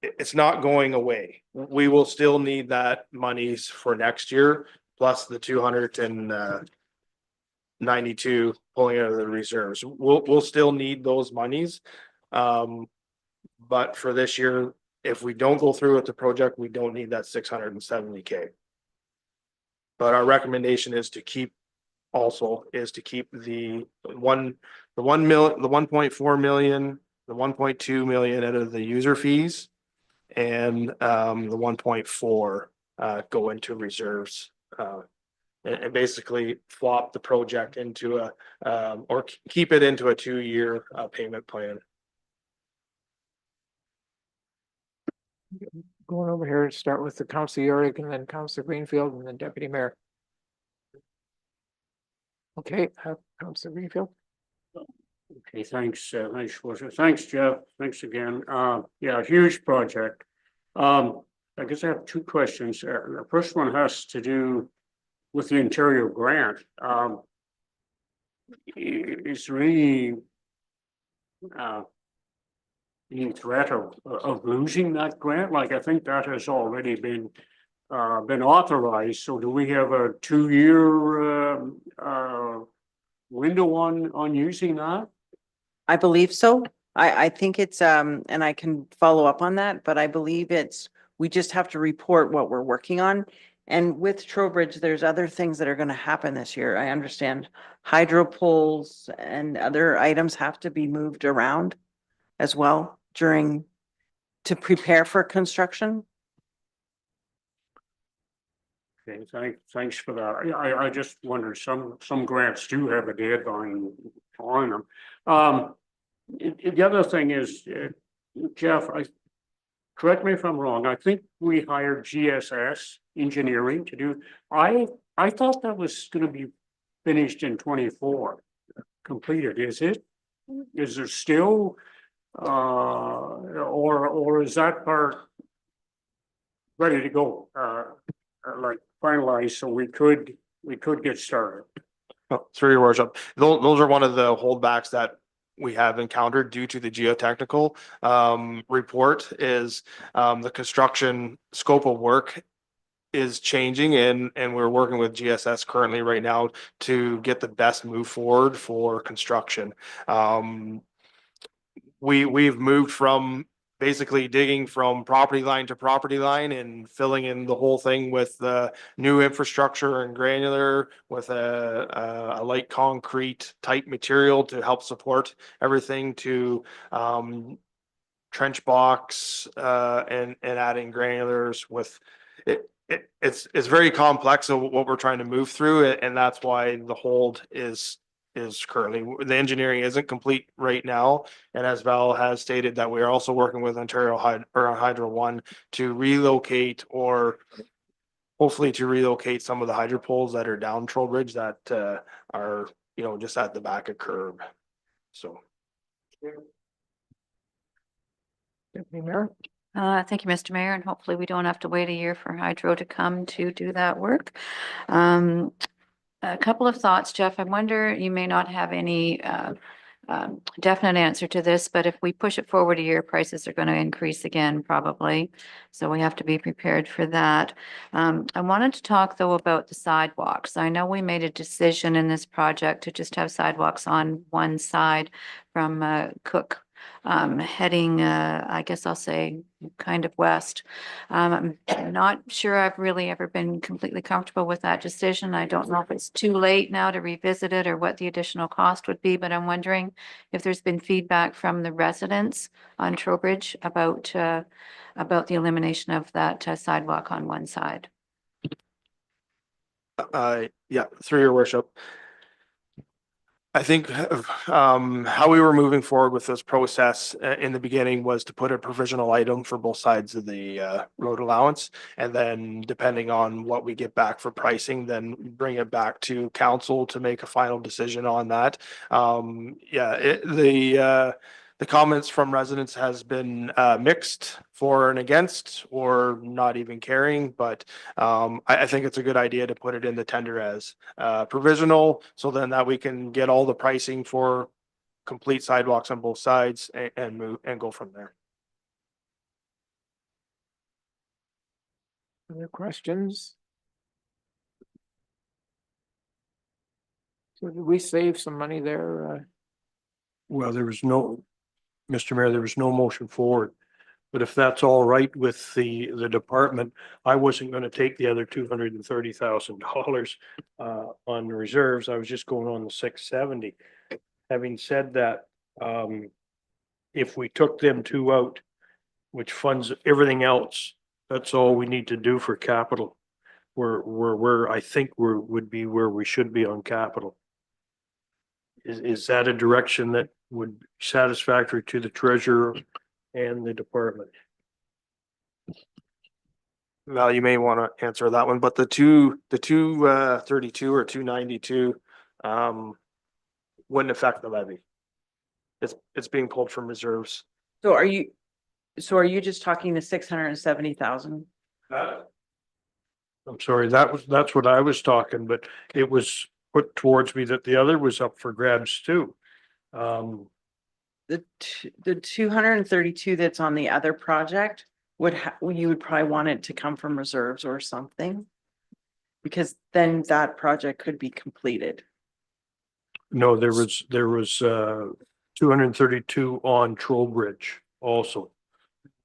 S4: it's not going away. We will still need that monies for next year, plus the 292 pulling out of the reserves. We'll still need those monies. But for this year, if we don't go through with the project, we don't need that 670K. But our recommendation is to keep the 1.4 million, the 1.2 million out of the user fees, and the 1.4 go into reserves. And basically flop the project into or keep it into a 2-year payment plan.
S1: Going over here, start with the Council Yorick and then Council Greenfield and then Deputy Mayor. Okay, Council Greenfield.
S7: Okay, thanks, thanks, Jeff, thanks again, yeah, huge project. I guess I have two questions, the first one has to do with the Ontario grant. Is there any threat of losing that grant? Like, I think that has already been authorized, so do we have a 2-year window on using that?
S3: I believe so. I think it's, and I can follow up on that, but I believe we just have to report what we're working on. And with Trowbridge, there's other things that are gonna happen this year. I understand hydro poles and other items have to be moved around as well to prepare for construction.
S7: Okay, thanks for that. I just wondered, some grants do have a deadline on them. The other thing is, Jeff, correct me if I'm wrong, I think we hired GSS Engineering to do, I thought that was gonna be finished in 24, completed, is it? Is there still, or is that part ready to go, like finalized, so we could get started?
S4: Through your worship, those are one of the holdbacks that we have encountered due to the geotechnical report is the construction scope of work is changing and we're working with GSS currently right now to get the best move forward for construction. We've moved from basically digging from property line to property line and filling in the whole thing with the new infrastructure and granular with a light concrete type material to help support everything to trench box and adding granulars with it. It's very complex of what we're trying to move through, and that's why the hold is currently, the engineering isn't complete right now. And as Val has stated, that we are also working with Ontario Hydro One to relocate or hopefully to relocate some of the hydro poles that are down Trowbridge that are, just at the back of curb. So.
S1: Deputy Mayor.
S5: Thank you, Mr. Mayor, and hopefully we don't have to wait a year for hydro to come to do that work. A couple of thoughts, Jeff. I wonder, you may not have any definite answer to this, but if we push it forward a year, prices are going to increase again, probably. So we have to be prepared for that. I wanted to talk though about the sidewalks. I know we made a decision in this project to just have sidewalks on one side from Cook heading, I guess I'll say kind of west. I'm not sure I've really ever been completely comfortable with that decision. I don't know if it's too late now to revisit it or what the additional cost would be, but I'm wondering if there's been feedback from the residents on Trowbridge about the elimination of that sidewalk on one side.
S4: Yeah, through your worship. I think how we were moving forward with this process in the beginning was to put a provisional item for both sides of the road allowance. And then depending on what we get back for pricing, then bring it back to council to make a final decision on that. The comments from residents has been mixed for and against or not even caring, but I think it's a good idea to put it in the tender as provisional, so then that we can get all the pricing for complete sidewalks on both sides and move and go from there.
S1: Other questions? So did we save some money there?
S10: Well, there was no, Mr. Mayor, there was no motion forward. But if that's all right with the department, I wasn't gonna take the other $230,000 on the reserves. I was just going on the 670. Having said that, if we took them two out, which funds everything else, that's all we need to do for capital. We're I think would be where we should be on capital. Is that a direction that would be satisfactory to the treasurer and the department?
S4: Val, you may want to answer that one, but the two 32 or 292 wouldn't affect the levy. It's being pulled from reserves.
S3: So are you just talking the 670,000?
S10: I'm sorry, that's what I was talking, but it was put towards me that the other was up for grabs too.
S3: The 232 that's on the other project you would probably want it to come from reserves or something. Because then that project could be completed.
S10: No, there was 232 on Trowbridge also.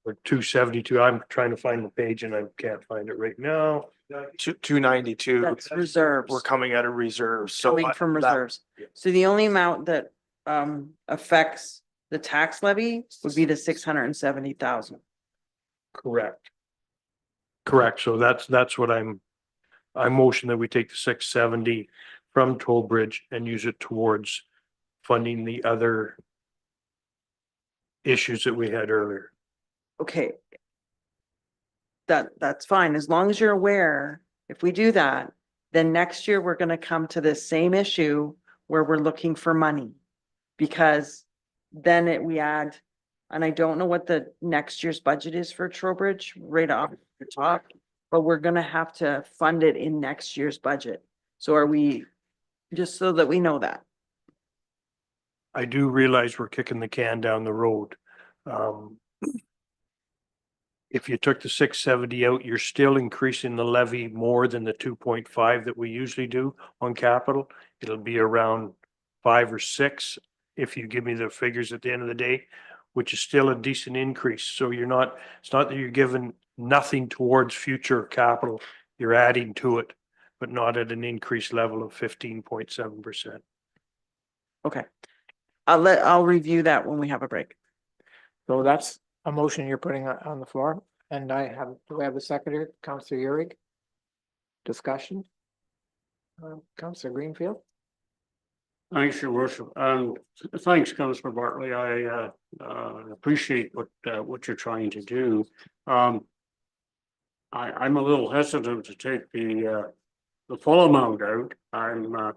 S10: Or 272. I'm trying to find the page and I can't find it right now.
S4: 292.
S3: That's reserves.
S4: We're coming out of reserves, so
S3: Coming from reserves. So the only amount that affects the tax levy would be the 670,000.
S10: Correct. Correct. So that's what I motion that we take the 670 from Toll Bridge and use it towards funding the other issues that we had earlier.
S3: Okay. That's fine, as long as you're aware, if we do that, then next year we're gonna come to this same issue where we're looking for money. Because then we add, and I don't know what the next year's budget is for Trowbridge right off the top, but we're gonna have to fund it in next year's budget. So are we, just so that we know that.
S10: I do realize we're kicking the can down the road. If you took the 670 out, you're still increasing the levy more than the 2.5 that we usually do on capital. It'll be around 5 or 6 if you give me the figures at the end of the day, which is still a decent increase. So it's not that you're giving nothing towards future capital, you're adding to it, but not at an increased level of 15.7%.
S3: Okay. I'll review that when we have a break.
S1: So that's a motion you're putting on the floor, and do we have a seconder, Councillor Urick? Discussion? Councillor Greenfield?
S7: Thanks, your worship, and thanks, Councillor Bartley. I appreciate what you're trying to do. I'm a little hesitant to take the full amount out. I'm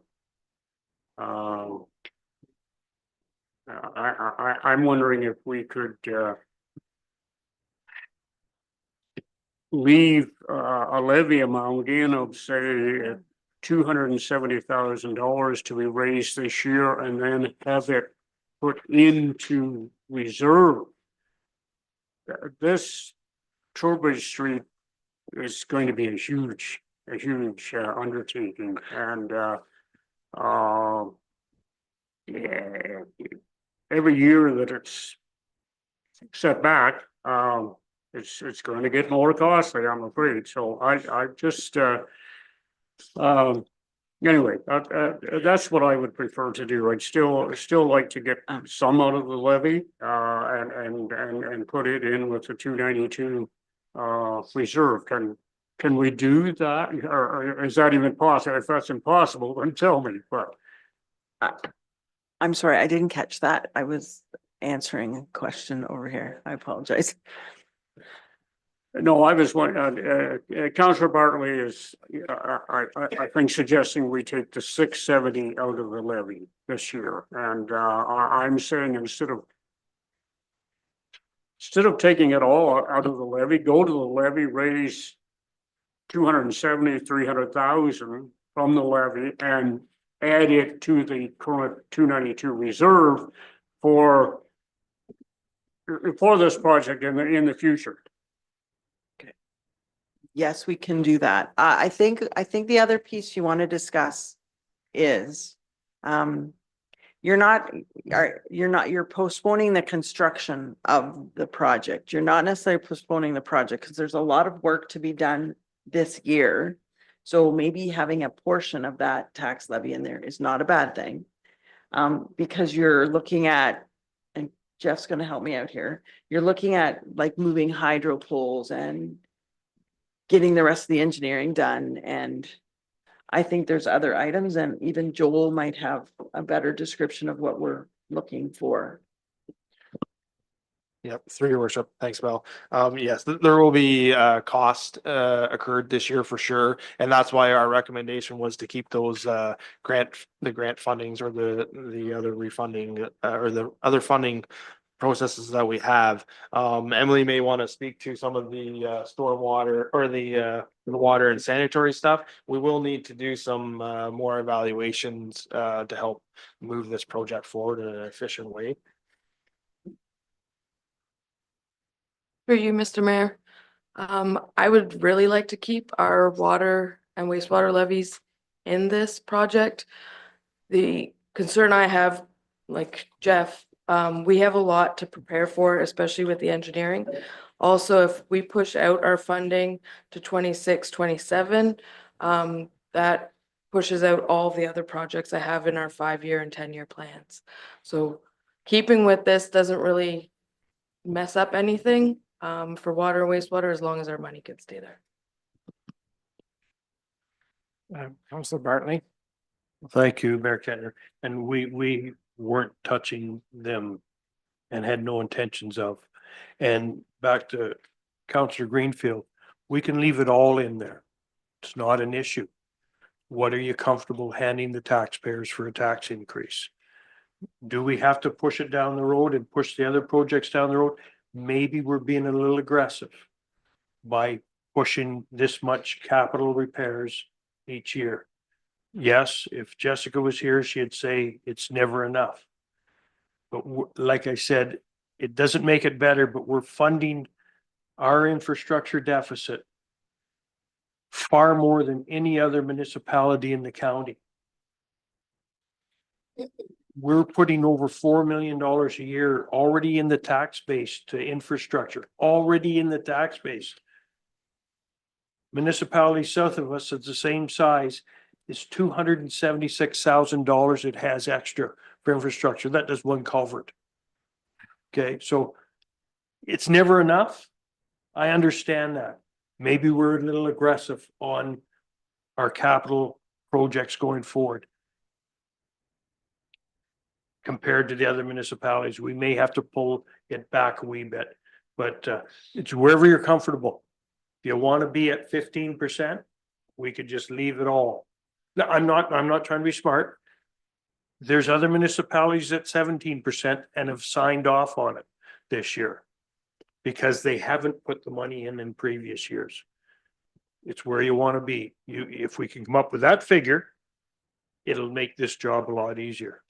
S7: wondering if we could leave a levy amount in of, say, $270,000 to be raised this year and then have it put into reserve. This Trowbridge Street is going to be a huge undertaking, and every year that it's set back, it's going to get more costly, I'm afraid. So I just anyway, that's what I would prefer to do. I'd still like to get some out of the levy and put it in with the 292 reserve. Can we do that, or is that even possible? If that's impossible, then tell me. But
S3: I'm sorry, I didn't catch that. I was answering a question over here. I apologize.
S7: No, I was wondering, Councillor Bartley is, I think suggesting we take the 670 out of the levy this year. And, I'm saying instead of taking it all out of the levy, go to the levy, raise 270, 300,000 from the levy and add it to the current 292 reserve for this project in the future.
S3: Yes, we can do that. I think the other piece you want to discuss is, you're postponing the construction of the project. You're not necessarily postponing the project because there's a lot of work to be done this year. So maybe having a portion of that tax levy in there is not a bad thing. Because you're looking at, and Jeff's gonna help me out here, you're looking at like moving hydro poles and getting the rest of the engineering done. And I think there's other items, and even Joel might have a better description of what we're looking for.
S4: Yep, through your worship. Thanks, Mel. Yes, there will be cost occurred this year for sure. And that's why our recommendation was to keep those grant fundings or the other refunding or the other funding processes that we have. Emily may want to speak to some of the stormwater or the water and sanitary stuff. We will need to do some more evaluations to help move this project forward in an efficient way.
S14: For you, Mr. Mayor, I would really like to keep our water and wastewater levies in this project. The concern I have, like Jeff, we have a lot to prepare for, especially with the engineering. Also, if we push out our funding to 26, 27, that pushes out all the other projects I have in our 5-year and 10-year plans. So keeping with this doesn't really mess up anything for water and wastewater, as long as our money can stay there.
S1: Councillor Bartley.
S10: Thank you, Mayor Kentner. And we weren't touching them and had no intentions of. And back to Councillor Greenfield, we can leave it all in there. It's not an issue. What are you comfortable handing the taxpayers for a tax increase? Do we have to push it down the road and push the other projects down the road? Maybe we're being a little aggressive by pushing this much capital repairs each year. Yes, if Jessica was here, she'd say it's never enough. But like I said, it doesn't make it better, but we're funding our infrastructure deficit far more than any other municipality in the county. We're putting over $4 million a year already in the tax base to infrastructure, already in the tax base. Municipality south of us is the same size. It's $276,000 it has extra for infrastructure. That does one culvert. Okay, so it's never enough. I understand that. Maybe we're a little aggressive on our capital projects going forward. Compared to the other municipalities, we may have to pull it back a wee bit, but it's wherever you're comfortable. If you want to be at 15%, we could just leave it all. No, I'm not trying to be smart. There's other municipalities at 17% and have signed off on it this year because they haven't put the money in previous years. It's where you want to be. If we can come up with that figure, it'll make this job a lot easier.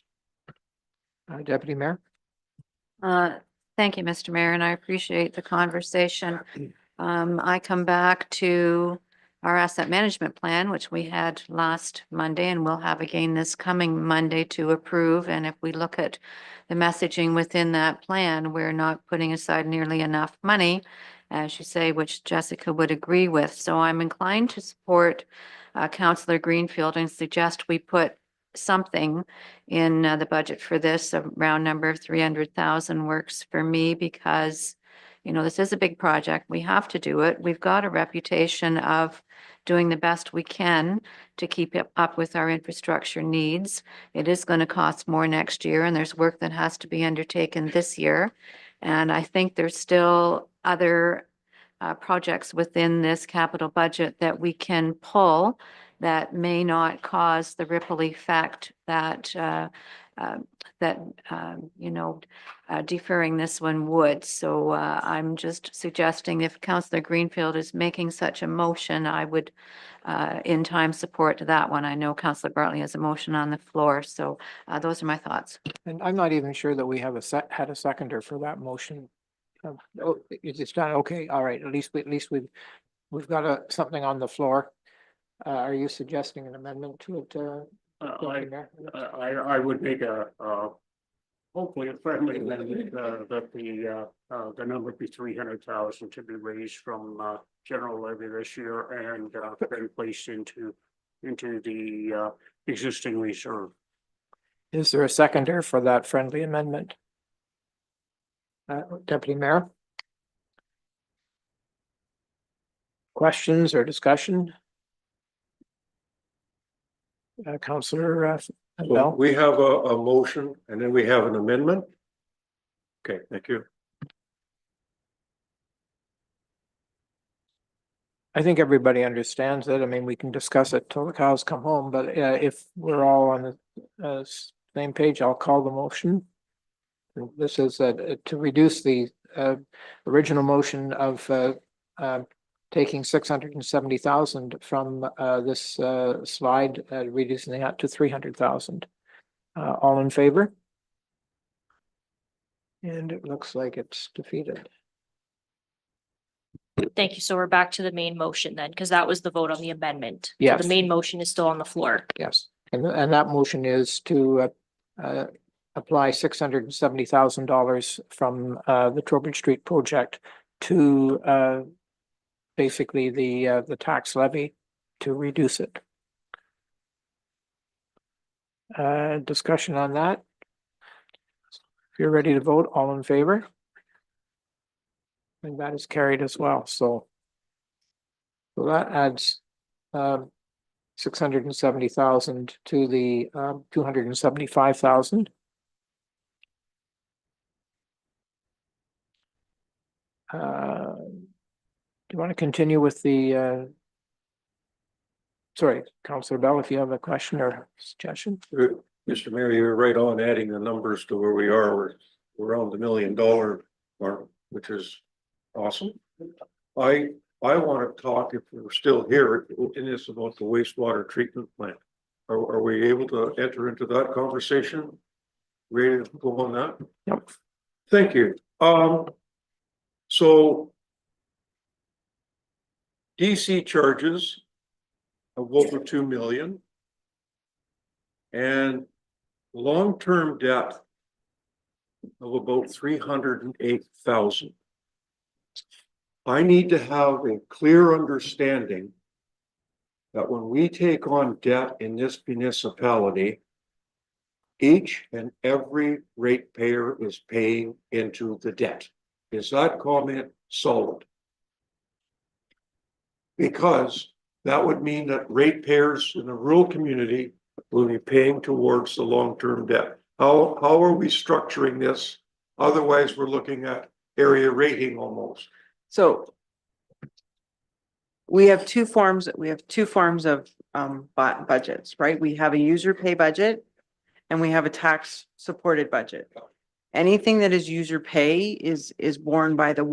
S1: Deputy Mayor.
S5: Thank you, Mr. Mayor, and I appreciate the conversation. I come back to our asset management plan, which we had last Monday and we'll have again this coming Monday to approve. And if we look at the messaging within that plan, we're not putting aside nearly enough money, as you say, which Jessica would agree with. So I'm inclined to support Councillor Greenfield and suggest we put something in the budget for this. A round number of 300,000 works for me because you know, this is a big project. We have to do it. We've got a reputation of doing the best we can to keep up with our infrastructure needs. It is going to cost more next year, and there's work that has to be undertaken this year. And I think there's still other projects within this capital budget that we can pull that may not cause the ripple effect that deferring this one would. So I'm just suggesting if Councillor Greenfield is making such a motion, I would in time support that one. I know Councillor Bartley has a motion on the floor, so those are my thoughts.
S1: And I'm not even sure that we have had a seconder for that motion. Oh, it's done. Okay, all right. At least we've got something on the floor. Are you suggesting an amendment to it? Deputy Mayor?
S7: I would make hopefully a friendly amendment, that the number be 300,000 to be raised from, general levy this year and, then placed into the, existing reserve.
S1: Is there a seconder for that friendly amendment? Deputy Mayor? Questions or discussion? Councillor Bell?
S10: We have a motion and then we have an amendment. Okay, thank you.
S1: I think everybody understands it. I mean, we can discuss it till the cows come home, but if we're all on the same page, I'll call the motion. This is to reduce the original motion of taking 670,000 from this slide, reducing that to 300,000. All in favor? And it looks like it's defeated.
S11: Thank you. So we're back to the main motion then, because that was the vote on the amendment. So
S1: Yes.
S11: the main motion is still on the floor.
S1: Yes, and that motion is to apply $670,000 from the Trowbridge Street project to basically the tax levy to reduce it. Discussion on that. If you're ready to vote, all in favor? And that is carried as well, so that adds 670,000 to the 275,000. Do you want to continue with the sorry, Councillor Bell, if you have a question or suggestion?
S10: Mr. Mayor, you're right on adding the numbers to where we are. We're around the $1 million mark, which is awesome. I want to talk, if we're still here, in this about the wastewater treatment plant. Are we able to enter into that conversation? Ready to go on that?
S1: Yep.
S10: Thank you. So DC charges of over 2 million and long-term debt of about 308,000. I need to have a clear understanding that when we take on debt in this municipality, each and every ratepayer is paying into the debt. Is that comment solid? Because that would mean that ratepayers in a rural community will be paying towards the long-term debt. How are we structuring this? Otherwise, we're looking at area rating almost.
S3: So we have two forms of budgets, right? We have a user pay budget and we have a tax supported budget. Anything that is user pay is borne by the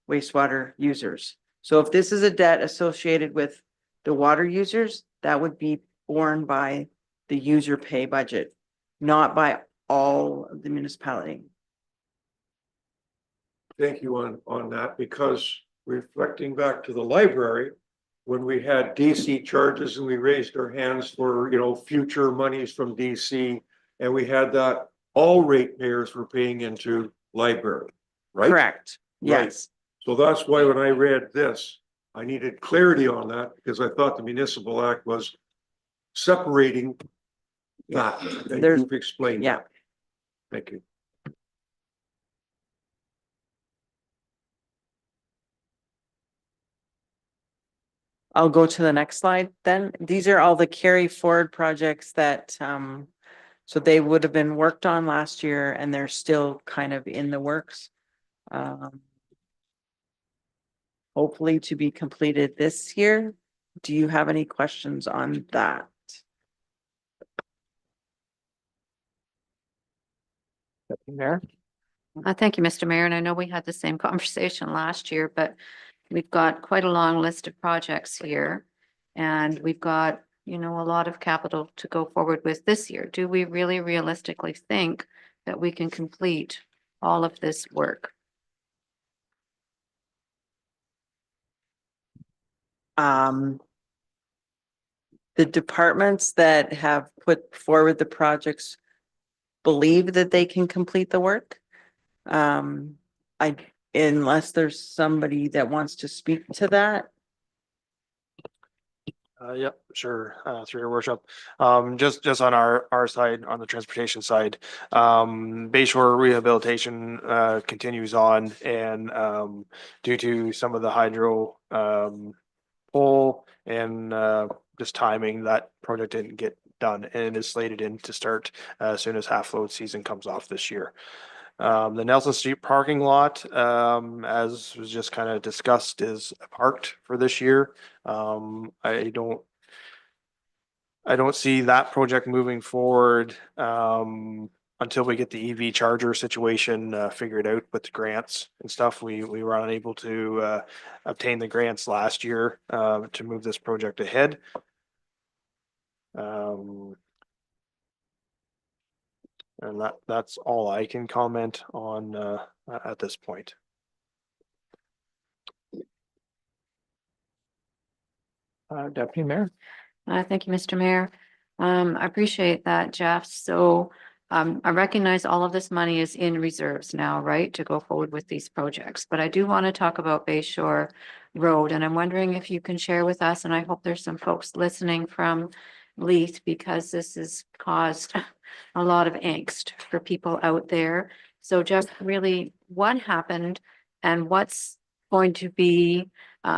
S3: wastewater users. So if this is a debt associated with the water users, that would be borne by the user pay budget, not by all of the municipality.
S10: Thank you on that, because reflecting back to the library, when we had DC charges and we raised our hands for, future monies from DC, and we had that all ratepayers were paying into library, right?
S3: Correct.
S10: Right.
S3: Yes.
S10: So that's why when I read this, I needed clarity on that, because I thought the Municipal Act was separating that. And
S3: There's-
S10: you've explained.
S3: yeah.
S10: that. Thank you.
S3: I'll go to the next slide then. These are all the carry forward projects that, so they would have been worked on last year and they're still kind of in the works. Hopefully to be completed this year. Do you have any questions on that?
S1: Deputy Mayor?
S5: Thank you, Mr. Mayor, and I know we had the same conversation last year, but we've got quite a long list of projects here. And we've got, you know, a lot of capital to go forward with this year. Do we really realistically think that we can complete all of this work?
S3: The departments that have put forward the projects believe that they can complete the work. Unless there's somebody that wants to speak to that.
S4: Yep, sure, through your worship. Just on our side, on the transportation side, Bayshore rehabilitation, continues on and, due to some of the hydro, pull and, just timing, that project didn't get done and is slated in to start as soon as half load season comes off this year. The Nelson Street parking lot, as was just kind of discussed, is parked for this year. I don't see that project moving forward, until we get the EV charger situation, figured out with the grants and stuff. We were unable to, obtain the grants last year, to move this project ahead. And that's all I can comment on, at this point.
S1: Deputy Mayor?
S5: Thank you, Mr. Mayor. I appreciate that, Jeff. So I recognize all of this money is in reserves now, right, to go forward with these projects. But I do want to talk about Bayshore Road, and I'm wondering if you can share with us, and I hope there's some folks listening from Leith, because this has caused a lot of angst for people out there. So just really what happened and what's going to be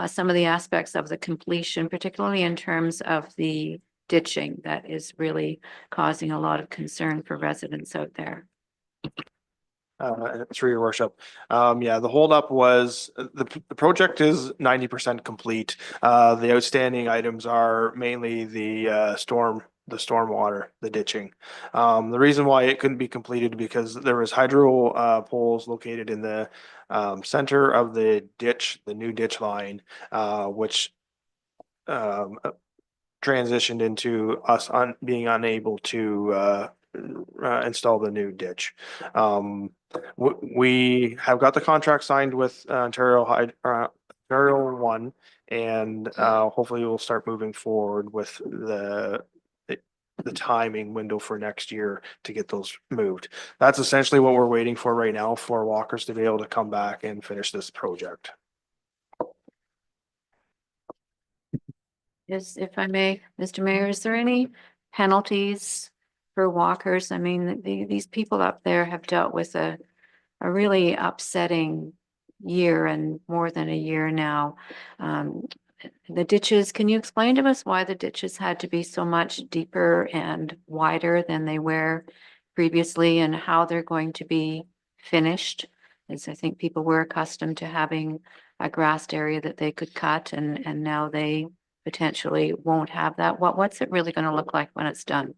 S5: some of the aspects of the completion, particularly in terms of the ditching that is really causing a lot of concern for residents out there.
S4: Through your worship. Yeah, the holdup was the project is 90% complete. The outstanding items are mainly the stormwater, the ditching. The reason why it couldn't be completed because there was hydro poles located in the center of the ditch, the new ditch line, which transitioned into us being unable to install the new ditch. We have got the contract signed with Ontario One, and hopefully we'll start moving forward with the timing window for next year to get those moved. That's essentially what we're waiting for right now, for Walkers to be able to come back and finish this project.
S5: If I may, Mr. Mayor, is there any penalties for walkers? I mean, these people up there have dealt with a really upsetting year and more than a year now. The ditches, can you explain to us why the ditches had to be so much deeper and wider than they were previously, and how they're going to be finished? As I think people were accustomed to having a grassed area that they could cut, and now they potentially won't have that. What's it really going to look like when it's done?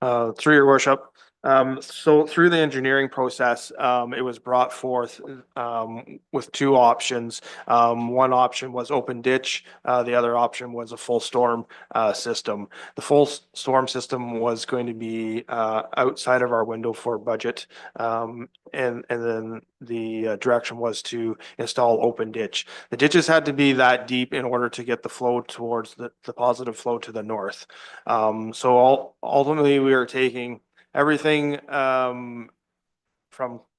S4: Through your worship. So through the engineering process, it was brought forth with two options. One option was open ditch. The other option was a full storm system. The full storm system was going to be outside of our window for budget. And then the direction was to install open ditch. The ditches had to be that deep in order to get the flow towards the positive flow to the north. So ultimately we are taking everything from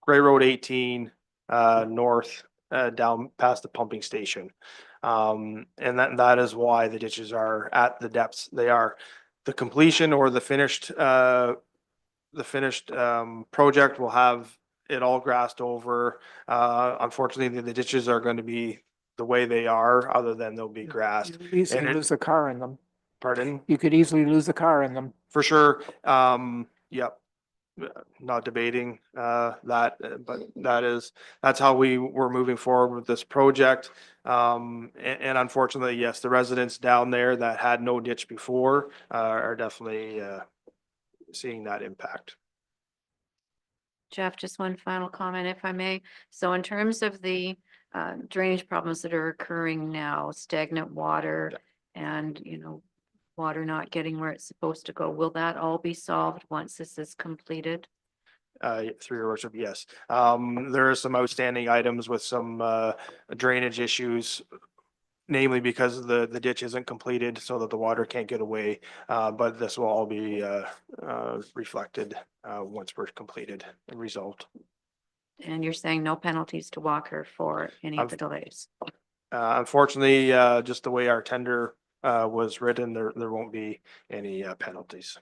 S4: Gray Road 18 north down past the pumping station. And that is why the ditches are at the depths they are. The completion or the finished project will have it all grassed over. Unfortunately, the ditches are going to be the way they are, other than there'll be grass.
S1: You could easily
S4: And it-
S1: lose a car in them.
S4: Pardon?
S1: You could easily lose a car in them.
S4: For sure. Yep. Not debating that, but that's how we were moving forward with this project. And unfortunately, yes, the residents down there that had no ditch before are definitely seeing that impact.
S5: Jeff, just one final comment, if I may. So in terms of the drainage problems that are occurring now, stagnant water and, water not getting where it's supposed to go, will that all be solved once this is completed?
S4: Through your worship, yes. There are some outstanding items with some drainage issues, namely because the ditch isn't completed so that the water can't get away. But this will all be reflected once we're completed and resolved.
S5: And you're saying no penalties to Walker for any of the delays?
S4: Unfortunately, just the way our tender was written, there won't be any penalties.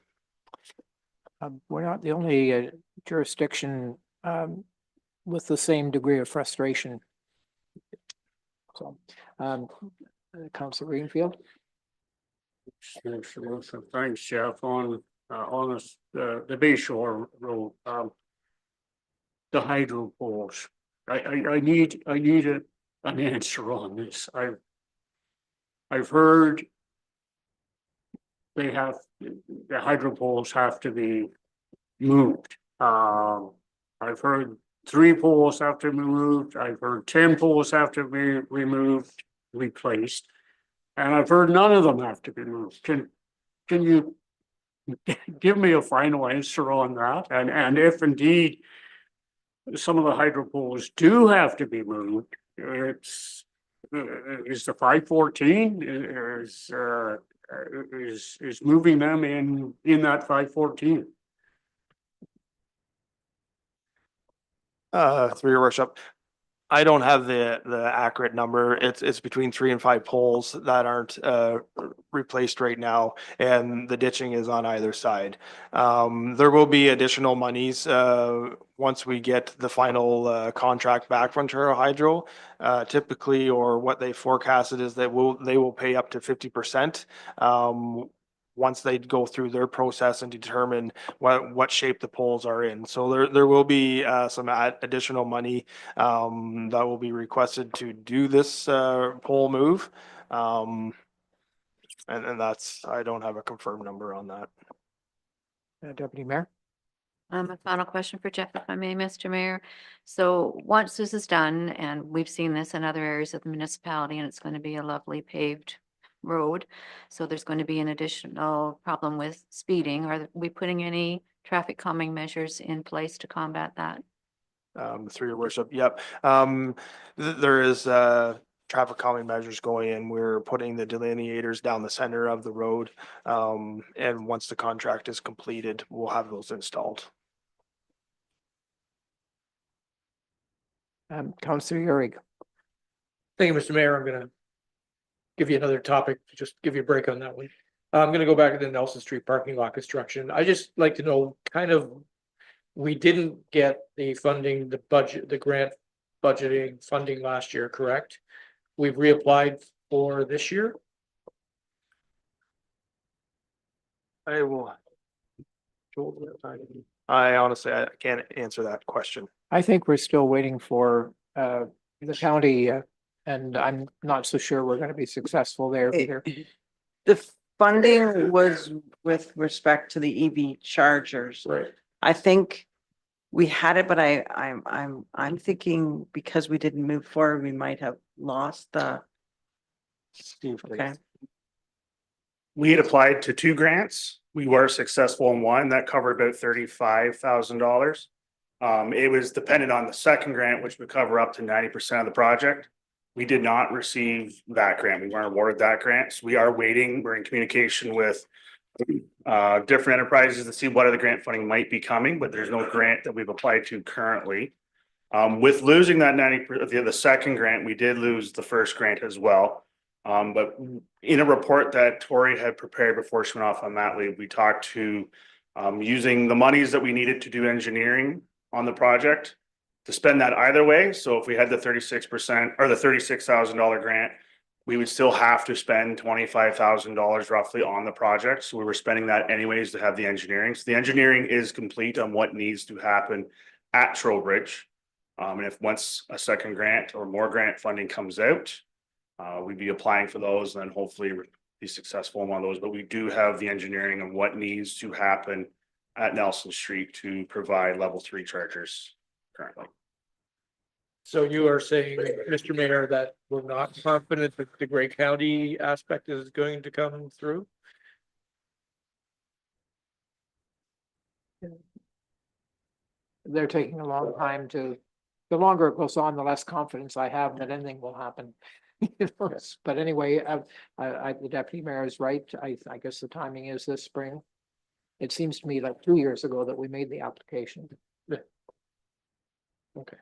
S1: We're not the only jurisdiction with the same degree of frustration. So, Councilor Greenfield?
S7: Thanks, Jeff. On this, the Bay Shore Road, the hydro poles. I need an answer on this. I've heard the hydro poles have to be moved. I've heard 3 poles have to be moved. I've heard 10 poles have to be removed, replaced. And I've heard none of them have to be moved. Can you give me a final answer on that? And if indeed some of the hydro poles do have to be moved, is the 514 is moving them in that 514?
S4: Through your worship, I don't have the accurate number. It's between 3 and 5 poles that aren't replaced right now, and the ditching is on either side. There will be additional monies once we get the final contract back from Ontario Hydro. Typically, or what they forecasted is that they will pay up to 50%. Once they go through their process and determine what shape the poles are in. So there will be some additional money that will be requested to do this pole move. And that's, I don't have a confirmed number on that.
S1: Deputy Mayor?
S5: A final question for Jeff, if I may, Mr. Mayor. So once this is done, and we've seen this in other areas of the municipality, and it's going to be a lovely paved road. So there's going to be an additional problem with speeding. Are we putting any traffic calming measures in place to combat that?
S4: Through your worship, yep. There is traffic calming measures going in. We're putting the delineators down the center of the road. And once the contract is completed, we'll have those installed.
S1: Councilor Urick?
S8: Thank you, Mr. Mayor. I'm gonna give you another topic, just give you a break on that one. I'm gonna go back to the Nelson Street parking lot construction. I just like to know, we didn't get the funding, the budget, the grant budgeting funding last year, correct? We've reapplied for this year?
S4: I will. I honestly, I can't answer that question.
S1: I think we're still waiting for the county, and I'm not so sure we're gonna be successful there either.
S3: The funding was with respect to the EV chargers.
S8: Right.
S3: I think we had it, but I'm thinking because we didn't move forward, we might have lost the.
S4: Steve, please.
S3: Okay.
S9: We had applied to 2 grants. We were successful in one that covered about $35,000. It was dependent on the second grant, which would cover up to 90% of the project. We did not receive that grant. We weren't awarded that grant. So we are waiting. We're in communication with different enterprises to see what other grant funding might be coming, but there's no grant that we've applied to currently. With losing that 90%, the second grant, we did lose the first grant as well. But in a report that Tori had prepared before she went off on mat leave, we talked to using the monies that we needed to do engineering on the project. to spend that either way. So if we had the 36% or the $36,000 grant, we would still have to spend $25,000 roughly on the project. So we were spending that anyways to have the engineering. So the engineering is complete on what needs to happen at Trowbridge. And if once a second grant or more grant funding comes out, we'd be applying for those and then hopefully be successful in one of those. But we do have the engineering of what needs to happen at Nelson Street to provide level 3 chargers currently.
S8: So you are saying, Mr. Mayor, that we're not confident that the Grey County aspect is going to come through?
S1: They're taking a long time to, the longer it goes on, the less confidence I have that anything will happen. You know, but anyway, the deputy mayor is right. I guess the timing is this spring. It seems to me like 2 years ago that we made the application. Okay.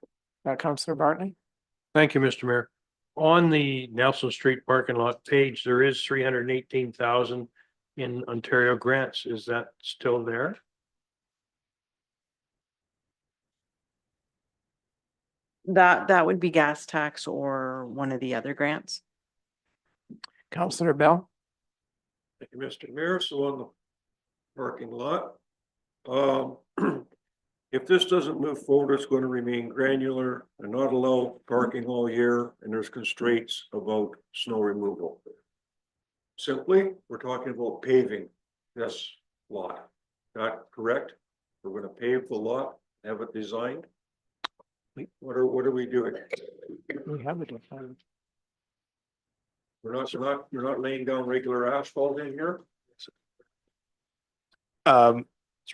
S1: Councillor Bartley?
S10: Thank you, Mr. Mayor. On the Nelson Street parking lot page, there is 318,000 in Ontario grants. Is that still there?
S3: That would be gas tax or one of the other grants.
S1: Councillor Bell?
S10: Thank you, Mr. Mayor. So on the parking lot, if this doesn't move forward, it's going to remain granular and not allow parking all year, and there's constraints about snow removal. Simply, we're talking about paving this lot. Not correct? We're going to pave the lot, have it designed. What are we doing?
S1: We have it. Defined.
S10: You're not laying down regular asphalt in here?
S4: Through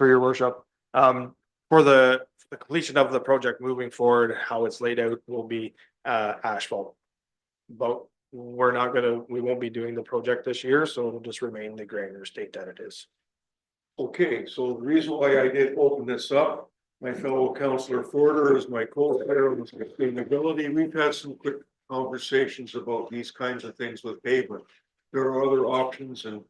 S4: your worship, for the completion of the project moving forward, how it's laid out will be asphalt. But we won't be doing the project this year, so it'll just remain the granular state that it is.
S10: Okay, so the reason why I did open this up, my fellow councillor Forder is my co-chair of sustainability. We've had some quick conversations about these kinds of things with pavement. There are other options, and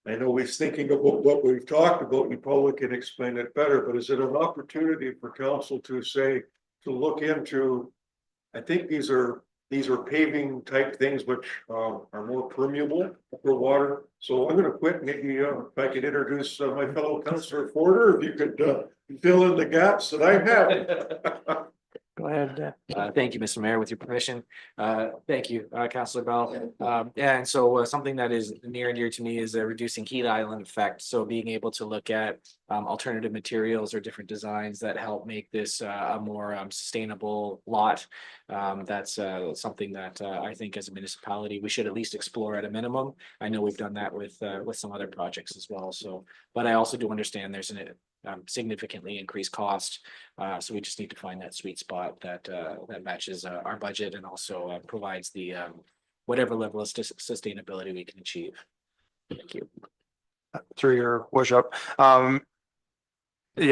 S10: I know he's thinking about what we've talked about. We probably can explain it better, but is it an opportunity for council to say, to look into, I think these are paving type things which are more permeable for water. So I'm going to quit. Maybe if I could introduce my fellow councillor Forder, if you could fill in the gaps that I have.
S1: Go ahead.
S2: Thank you, Mr. Mayor, with your permission. Thank you, Councillor Bell. Yeah, and so something that is near and dear to me is reducing heat island effect. So being able to look at alternative materials or different designs that help make this a more sustainable lot. That's something that I think as a municipality, we should at least explore at a minimum. I know we've done that with some other projects as well. So, but I also do understand there's an significantly increased cost. So we just need to find that sweet spot that matches our budget and also provides the whatever level of sustainability we can achieve. Thank you.
S4: Through your worship, we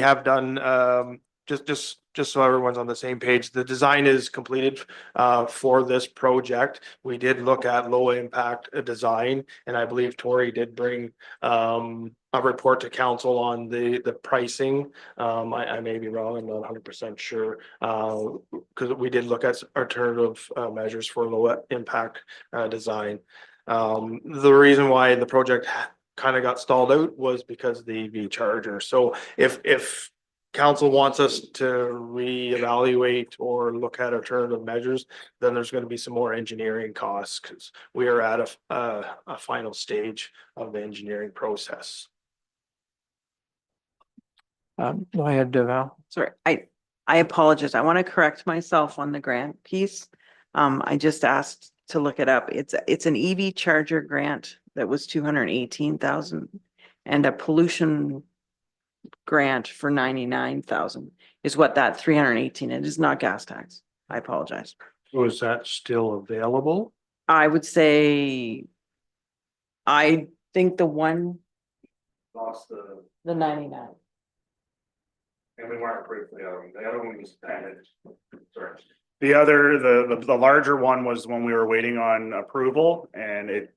S4: have done just so everyone's on the same page, the design is completed for this project. We did look at low impact design, and I believe Tori did bring a report to council on the pricing. I may be wrong, I'm not 100% sure, because we did look at alternative measures for low impact design. The reason why the project kind of got stalled out was because of the EV charger. So if council wants us to reevaluate or look at alternative measures, then there's going to be some more engineering costs because we are at a final stage of the engineering process.
S1: Go ahead, Val.
S3: Sorry, I apologize. I want to correct myself on the grant piece. I just asked to look it up. It's an EV charger grant that was 218,000 and a pollution grant for 99,000 is what that 318. It is not gas tax. I apologize.
S10: So is that still available?
S3: I would say, I think the one,
S9: Lost
S3: the 99.
S9: and we weren't approved for the other one. The other one was pending. Sorry. The larger one was the one we were waiting on approval, and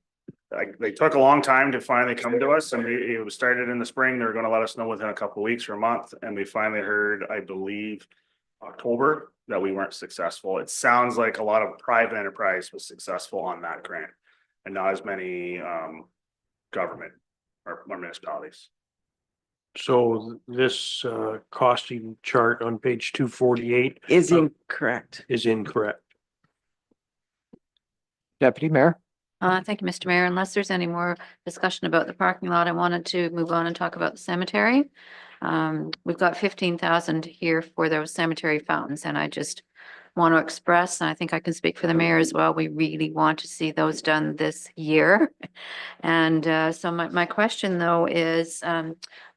S9: they took a long time to finally come to us, and it was started in the spring. They were gonna let us know within a couple of weeks or a month, and we finally heard, I believe, October, that we weren't successful. It sounds like a lot of private enterprise was successful on that grant, and not as many government or municipalities.
S10: So this costing chart on page 248
S3: Is incorrect.
S10: is incorrect.
S1: Deputy Mayor?
S5: Thank you, Mr. Mayor. Unless there's any more discussion about the parking lot, I wanted to move on and talk about the cemetery. We've got 15,000 here for those cemetery fountains, and I just want to express, and I think I can speak for the mayor as well, we really want to see those done this year. And so my question though is,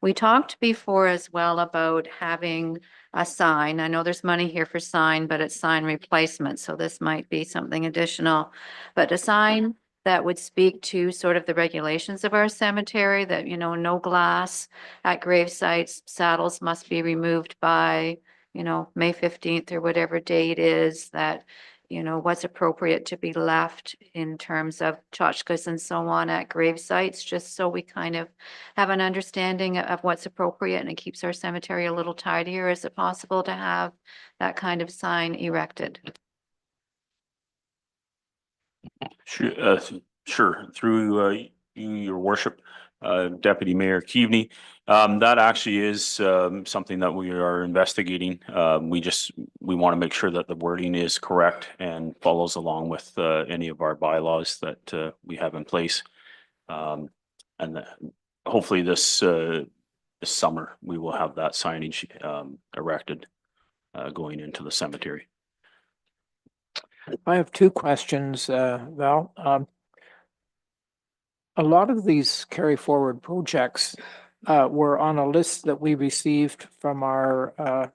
S5: we talked before as well about having a sign. I know there's money here for sign, but it's sign replacement, so this might be something additional. But a sign that would speak to sort of the regulations of our cemetery, that, you know, no glass at grave sites, saddles must be removed by, you know, May 15th or whatever date is, that, you know, what's appropriate to be left in terms of tchotchkes and so on at grave sites, just so we kind of have an understanding of what's appropriate and it keeps our cemetery a little tidier. Is it possible to have that kind of sign erected?
S15: Sure, through you, your worship, Deputy Mayor Keaveney. That actually is something that we are investigating. We want to make sure that the wording is correct and follows along with any of our bylaws that we have in place. Hopefully this summer, we will have that signage erected going into the cemetery.
S1: I have two questions, Val. A lot of these carry forward projects were on a list that we received from our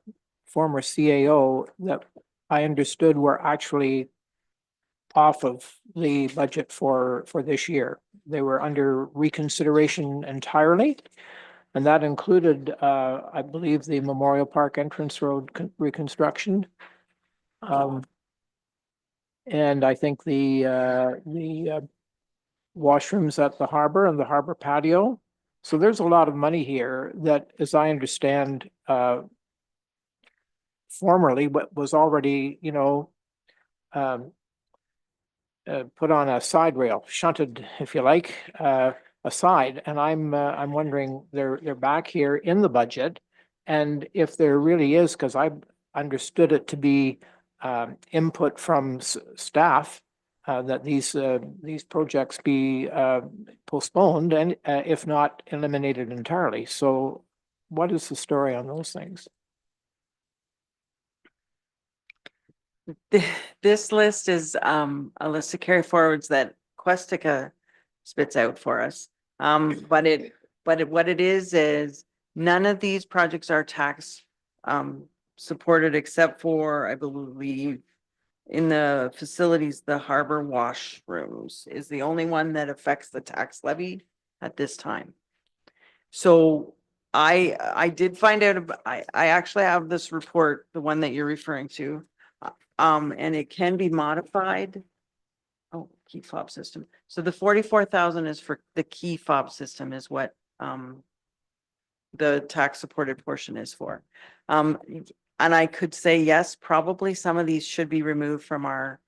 S1: former CAO that I understood were actually off of the budget for this year. They were under reconsideration entirely. And that included, I believe, the Memorial Park entrance road reconstruction. And I think the washrooms at the harbor and the harbor patio. So there's a lot of money here that, as I understand, formerly what was already, you know, put on a side rail, shunted, if you like, aside. And I'm wondering, they're back here in the budget, and if there really is, because I understood it to be input from staff, that these projects be postponed and if not eliminated entirely. So what is the story on those things?
S3: This list is a list of carry forwards that Questica spits out for us. What it is none of these projects are tax supported, except for, I believe, in the facilities, the harbor washrooms is the only one that affects the tax levy at this time. So I did find out, I actually have this report, the one that you're referring to, and it can be modified. Oh, key fob system. So the 44,000 is for the key fob system is what the tax supported portion is for. And I could say, yes, probably some of these should be removed from our,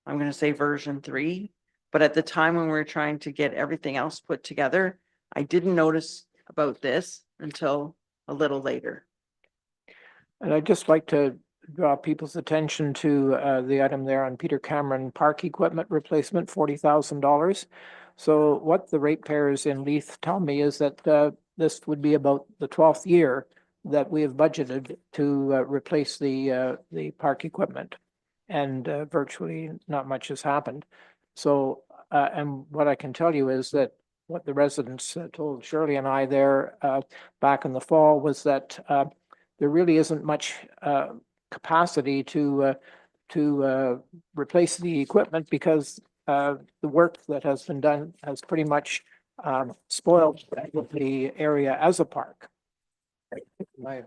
S3: I'm going to say version 3. But at the time when we were trying to get everything else put together, I didn't notice about this until a little later.
S1: And I'd just like to draw people's attention to the item there on Peter Cameron Park equipment replacement, $40,000. So what the ratepayers in Leith tell me is that this would be about the 12th year that we have budgeted to replace the park equipment, and virtually not much has happened. So, and what I can tell you is that what the residents told Shirley and I there back in the fall was that there really isn't much capacity to replace the equipment because the work that has been done has pretty much spoiled the area as a park. Am I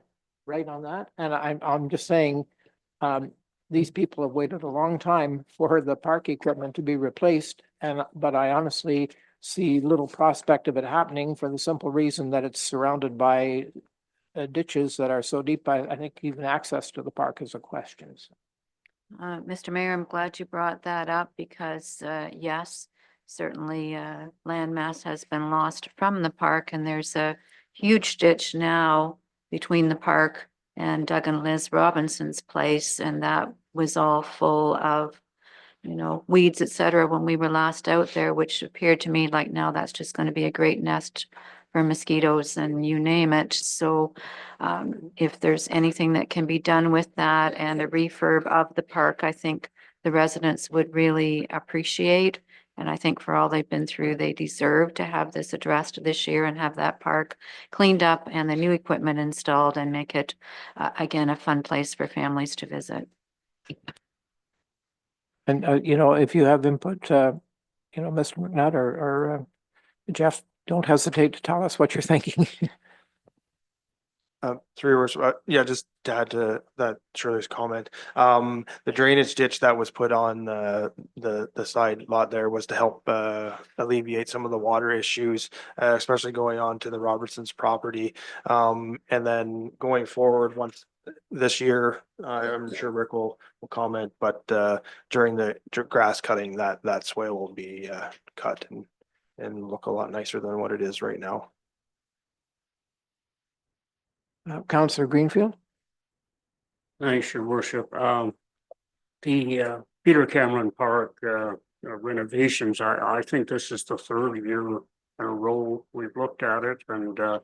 S1: right on that? And I'm just saying, these people have waited a long time for the park equipment to be replaced, but I honestly see little prospect of it happening for the simple reason that it's surrounded by ditches that are so deep, I think even access to the park is a question.
S5: Mr. Mayor, I'm glad you brought that up because, yes, certainly, land mass has been lost from the park and there's a huge ditch now between the park and Doug and Liz Robinson's place, and that was all full of, you know, weeds, et cetera, when we were last out there, which appeared to me like now that's just going to be a great nest for mosquitoes and you name it. So if there's anything that can be done with that and a refurb of the park, I think the residents would really appreciate. And I think for all they've been through, they deserve to have this addressed this year and have that park cleaned up and the new equipment installed and make it, again, a fun place for families to visit.
S1: And, you know, if you have input, you know, Mr. McNutt or Jeff, don't hesitate to tell us what you're thinking.
S4: Through your worship, yeah, just to add to that Shirley's comment, the drainage ditch that was put on the side lot there was to help alleviate some of the water issues, especially going on to the Robertson's property. And then going forward, once this year, I'm sure Rick will comment, but during the grass cutting, that swale will be cut and look a lot nicer than what it is right now.
S1: Councillor Greenfield?
S7: Thanks, your worship. The Peter Cameron Park renovations, I think this is the third year in a row we've looked at it, and the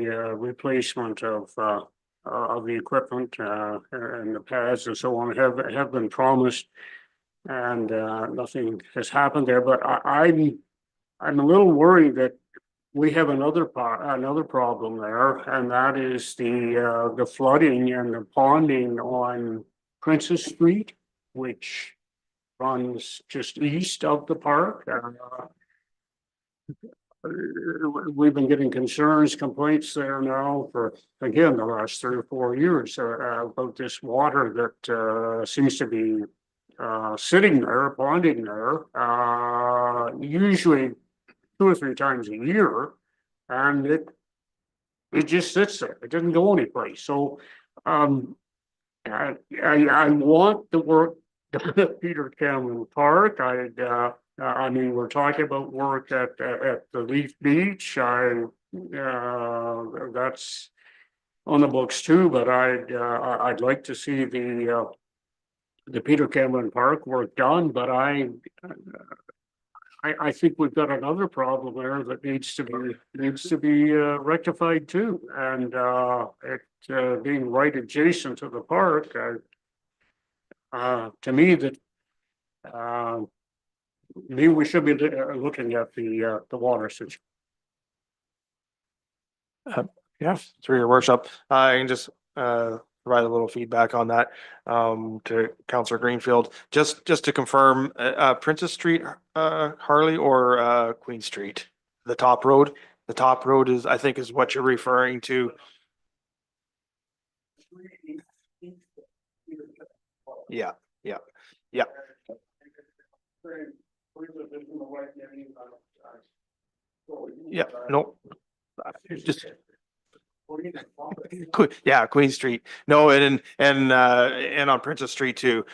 S7: replacement of the equipment and the pads and so on have been promised, and nothing has happened there. But I'm a little worried that we have another problem there, and that is the flooding and the ponding on Princess Street, which runs just east of the park. We've been getting complaints there now for, again, the last 3 or 4 years about this water that seems to be sitting there, ponding there, usually 2 or 3 times a year, and it just sits there. It doesn't go anyplace. So I want the work done at Peter Cameron Park. I mean, we're talking about work at the Leaf Beach. That's on the books too, but I'd like to see the Peter Cameron Park work done, but I think we've got another problem there that needs to be rectified too, and it being right adjacent to the park, to me that maybe we should be looking at the water situation.
S4: Yes, through your worship, I can just provide a little feedback on that to Councillor Greenfield. Just to confirm, Princess Street, Harley, or Queen Street, the top road. The top road is, I think, is what you're referring to. Yeah. Yeah, no. Just. Yeah, Queen Street. No, and on Princess Street too.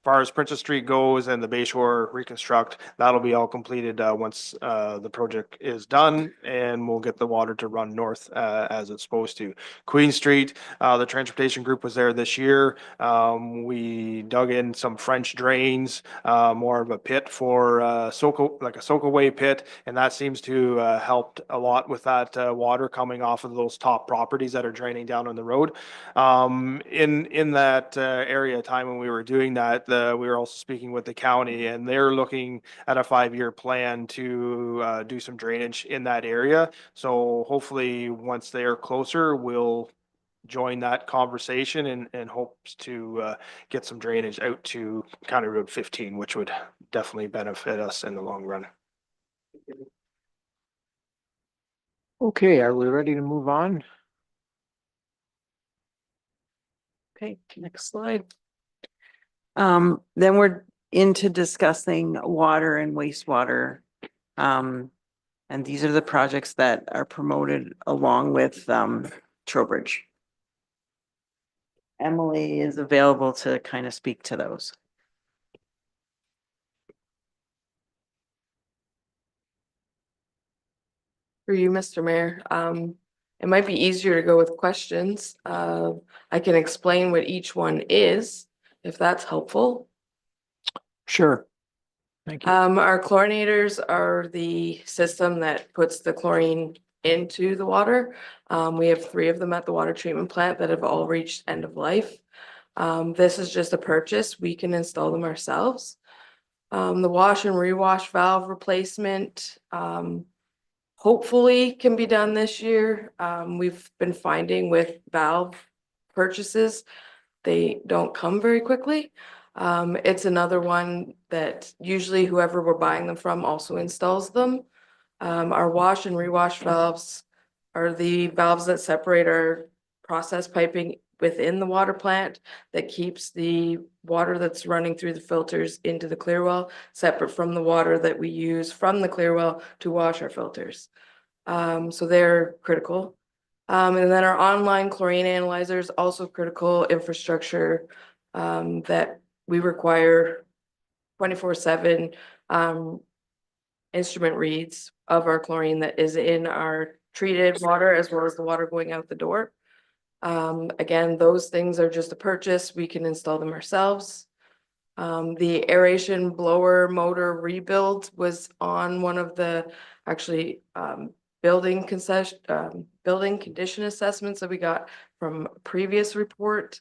S4: Far as Princess Street goes and the Bayshore reconstruct, that'll be all completed once the project is done, and we'll get the water to run north as it's supposed to. Queen Street, the transportation group was there this year. We dug in some French drains, more of a pit for like a soakaway pit, and that seems to helped a lot with that water coming off of those top properties that are draining down on the road. In that area of time when we were doing that, we were also speaking with the county, and they're looking at a 5-year plan to do some drainage in that area. So hopefully once they are closer, we'll join that conversation and hopes to get some drainage out to County Road 15, which would definitely benefit us in the long run.
S1: Okay, are we ready to move on?
S3: Okay, next slide. Then we're into discussing water and wastewater. And these are the projects that are promoted along with, Trowbridge. Emily is available to kind of speak to those.
S14: For you, Mr. Mayor, it might be easier to go with questions. I can explain what each one is, if that's helpful.
S1: Sure. Thank you.
S14: Our chlorinators are the system that puts the chlorine into the water. We have 3 of them at the water treatment plant that have all reached end of life. This is just a purchase. We can install them ourselves. The wash and rewash valve replacement, hopefully can be done this year. We've been finding with valve purchases, they don't come very quickly. It's another one that usually whoever we're buying them from also installs them. Our wash and rewash valves are the valves that separate our process piping within the water plant that keeps the water that's running through the filters into the clear well, separate from the water that we use from the clear well to wash our filters. So they're critical. And then our online chlorine analyzers, also critical infrastructure, that we require 24/7, instrument reads of our chlorine that is in our treated water as well as the water going out the door. Again, those things are just a purchase. We can install them ourselves. The aeration blower motor rebuild was on one of the actually, building condition assessments that we got from a previous report.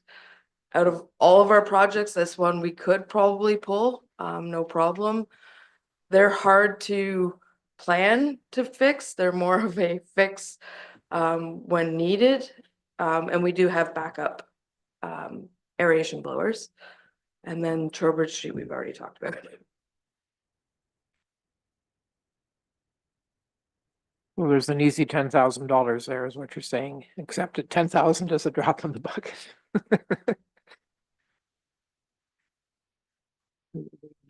S14: Out of all of our projects, this one we could probably pull, no problem. They're hard to plan to fix. They're more of a fix when needed. And we do have backup aeration blowers. And then Trowbridge Street, we've already talked about.
S1: Well, there's an easy $10,000 there is what you're saying, except that 10,000 is a drop in the bucket.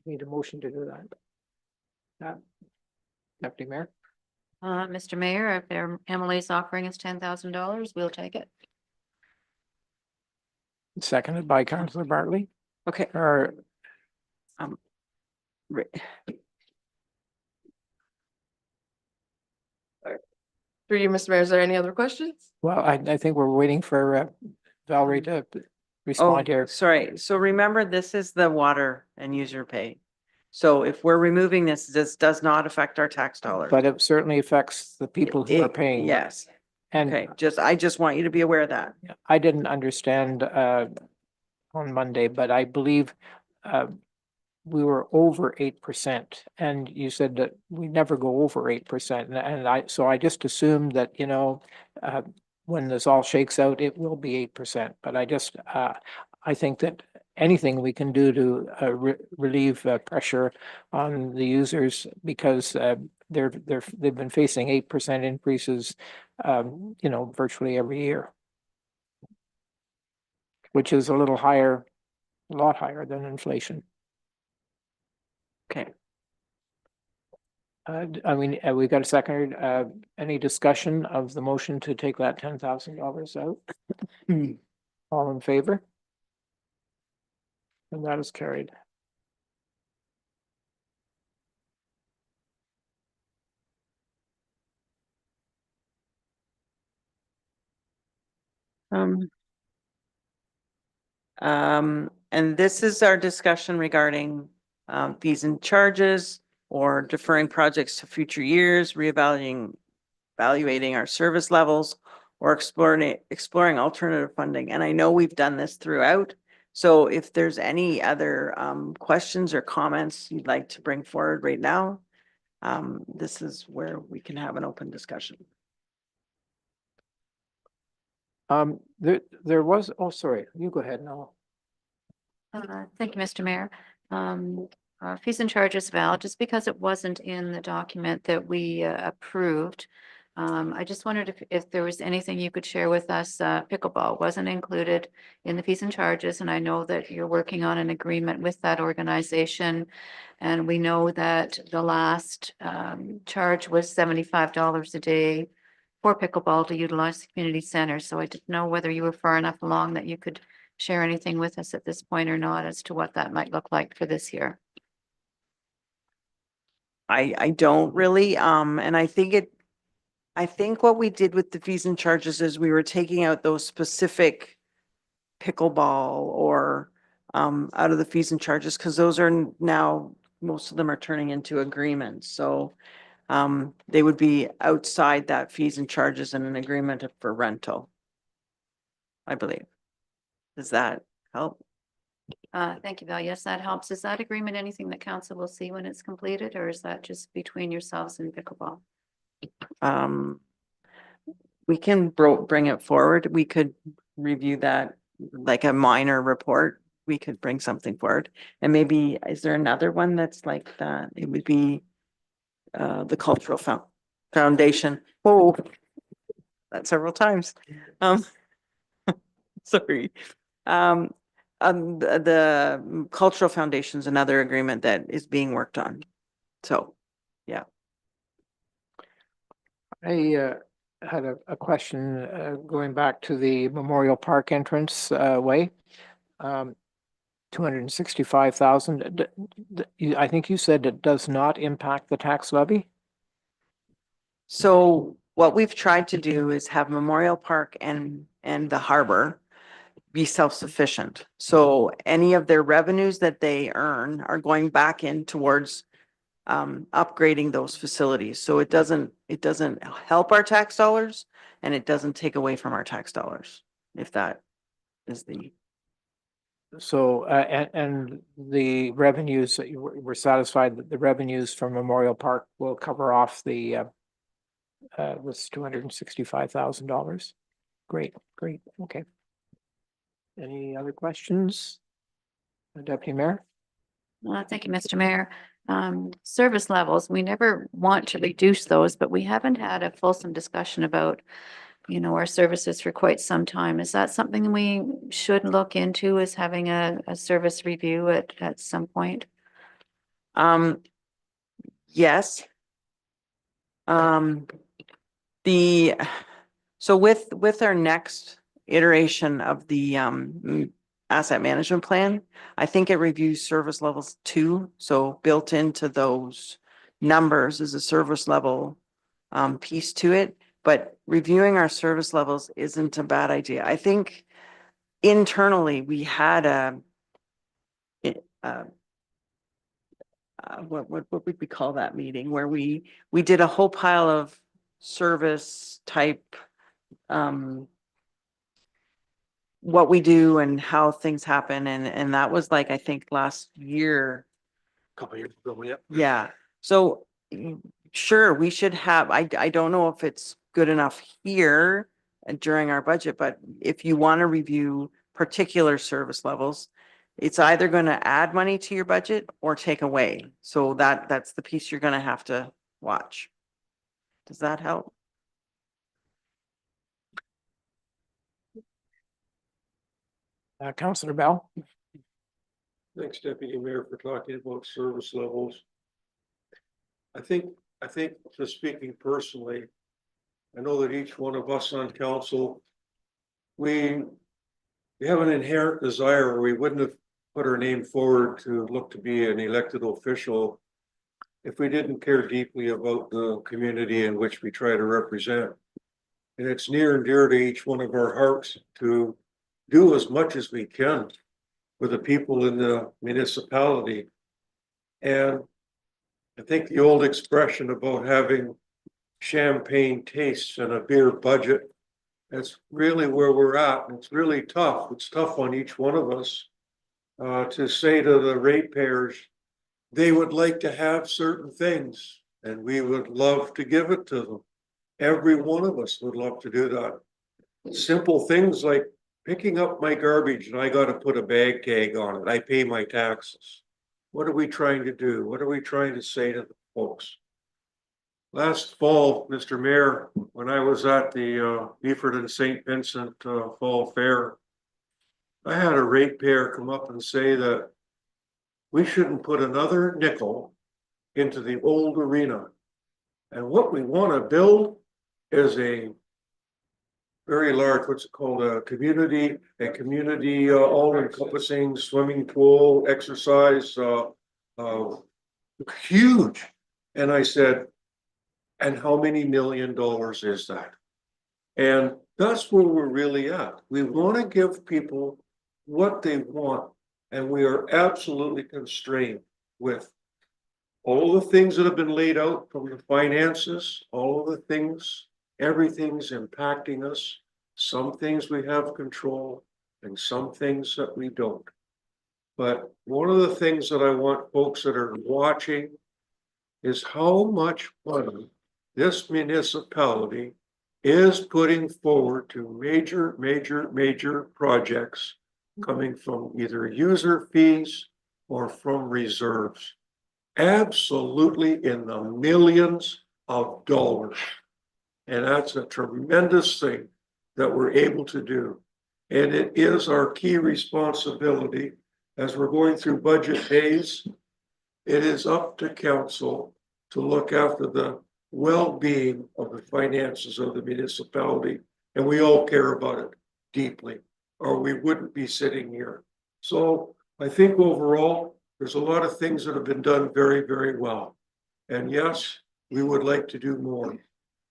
S1: Need a motion to do that. Deputy Mayor,
S5: Mr. Mayor, if Emily's offering us $10,000, we'll take it.
S1: seconded by Councillor Bartley,
S3: Okay.
S1: or
S3: Right.
S14: Through you, Mr. Mayor, is there any other questions?
S1: well, I think we're waiting for Valerie to
S3: Oh,
S1: respond here.
S3: sorry. So remember, this is the water and user pay. So if we're removing this does not affect our tax dollars.
S1: But it certainly affects the people who are paying.
S3: Yes.
S1: And
S3: Okay, I just want you to be aware of that.
S1: I didn't understand on Monday, but I believe we were over 8%, and you said that we never go over 8%, and so I just assumed that, when this all shakes out, it will be 8%, but I think that anything we can do to relieve pressure on the users, because they've been facing 8% increases, virtually every year, which is a lot higher than inflation.
S3: Okay.
S1: We got a second, any discussion of the motion to take that $10,000 out? All in favor? And that is carried.
S3: And this is our discussion regarding fees and charges or deferring projects to future years, evaluating our service levels, or exploring alternative funding. And I know we've done this throughout. So if there's any other questions or comments you'd like to bring forward right now, this is where we can have an open discussion.
S1: There was, oh, sorry, you go ahead now.
S5: Thank you, Mr. Mayor. Fees and charges, Val, just because it wasn't in the document that we approved, I just wondered if there was anything you could share with us. Pickleball wasn't included in the fees and charges, and I know that you're working on an agreement with that organization. And we know that the last charge was $75 a day for pickleball to utilize the community center. So I didn't know whether you were far enough along that you could share anything with us at this point or not as to what that might look like for this year.
S3: I don't really, and I think what we did with the fees and charges is we were taking out those specific pickleball or out of the fees and charges, because those are now, most of them are turning into agreements. So they would be outside that fees and charges and an agreement for rental, I believe. Does that help?
S5: Thank you, Val. Yes, that helps. Is that agreement anything that council will see when it's completed, or is that just between yourselves and pickleball?
S3: We can bring it forward. We could review that like a minor report. We could bring something forward. And maybe, is there another one that's like that? It would be the cultural foundation. Oh, that's several times. Sorry. The cultural foundation's another agreement that is being worked on. So, yeah.
S1: I had a question going back to the Memorial Park entrance way. 265,000. I think you said it does not impact the tax levy?
S3: So what we've tried to do is have Memorial Park and the harbor be self-sufficient. So any of their revenues that they earn are going back in towards upgrading those facilities. So it doesn't help our tax dollars and it doesn't take away from our tax dollars, if that is the.
S1: So, and the revenues, that we're satisfied that the revenues from Memorial Park will cover off the this $265,000. Great, great, okay. Any other questions? Deputy Mayor?
S5: Thank you, Mr. Mayor. Service levels, we never want to reduce those, but we haven't had a fulsome discussion about, you know, our services for quite some time. Is that something we should look into, is having a service review at some point?
S3: Yes. So with our next iteration of the asset management plan, I think it reviews service levels too. So built into those numbers is a service level piece to it. But reviewing our service levels isn't a bad idea. I think internally we had what would we call that meeting where we did a whole pile of service type what we do and how things happen, and that was like, I think last year.
S4: Couple years ago, yeah.
S3: Yeah, so sure, we should have, I don't know if it's good enough here and during our budget, but if you want to review particular service levels, it's either going to add money to your budget or take away. So that's the piece you're going to have to watch. Does that help?
S1: Councillor Bell?
S10: Thanks, Deputy Mayor, for talking about service levels. I think just speaking personally, I know that each one of us on council, we have an inherent desire, or we wouldn't have put our name forward to look to be an elected official if we didn't care deeply about the community in which we try to represent. And it's near and dear to each one of our hearts to do as much as we can for the people in the municipality. And I think the old expression about having champagne tastes and a beer budget, that's really where we're at. And it's really tough. It's tough on each one of us to say to the ratepayers, they would like to have certain things and we would love to give it to them. Every one of us would love to do that. Simple things like picking up my garbage and I got to put a bag tag on it. I pay my taxes. What are we trying to do? What are we trying to say to the folks? Last fall, Mr. Mayor, when I was at the Meaford and St. Vincent Fall Fair, I had a ratepayer come up and say that we shouldn't put another nickel into the old arena. And what we want to build is a very large, what's it called, a community all encompassing swimming pool, exercise, huge. And I said, and how many $1 million is that? And that's where we're really at. We want to give people what they want, and we are absolutely constrained with all the things that have been laid out from the finances, all of the things, everything's impacting us. Some things we have control and some things that we don't. But one of the things that I want folks that are watching is how much money this municipality is putting forward to major projects coming from either user fees or from reserves. Absolutely in the millions of dollars. And that's a tremendous thing that we're able to do. And it is our key responsibility as we're going through budget days. It is up to council to look after the well-being of the finances of the municipality. And we all care about it deeply, or we wouldn't be sitting here. So I think overall, there's a lot of things that have been done very, very well. And yes, we would like to do more.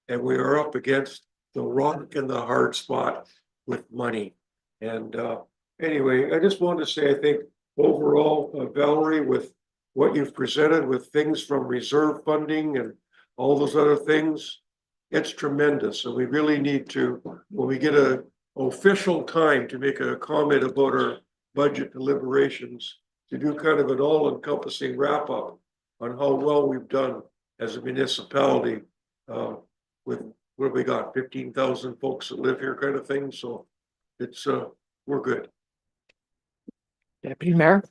S10: And we are up against the rock and the hard spot with money. And anyway, I just wanted to say, I think overall, Valerie, with what you've presented with things from reserve funding and all those other things, it's tremendous. And we really need to, when we get an official time to make a comment about our budget deliberations, to do kind of an all-encompassing wrap-up on how well we've done as a municipality with what have we got, 15,000 folks that live here kind of thing. So it's we're good.
S1: Deputy Mayor?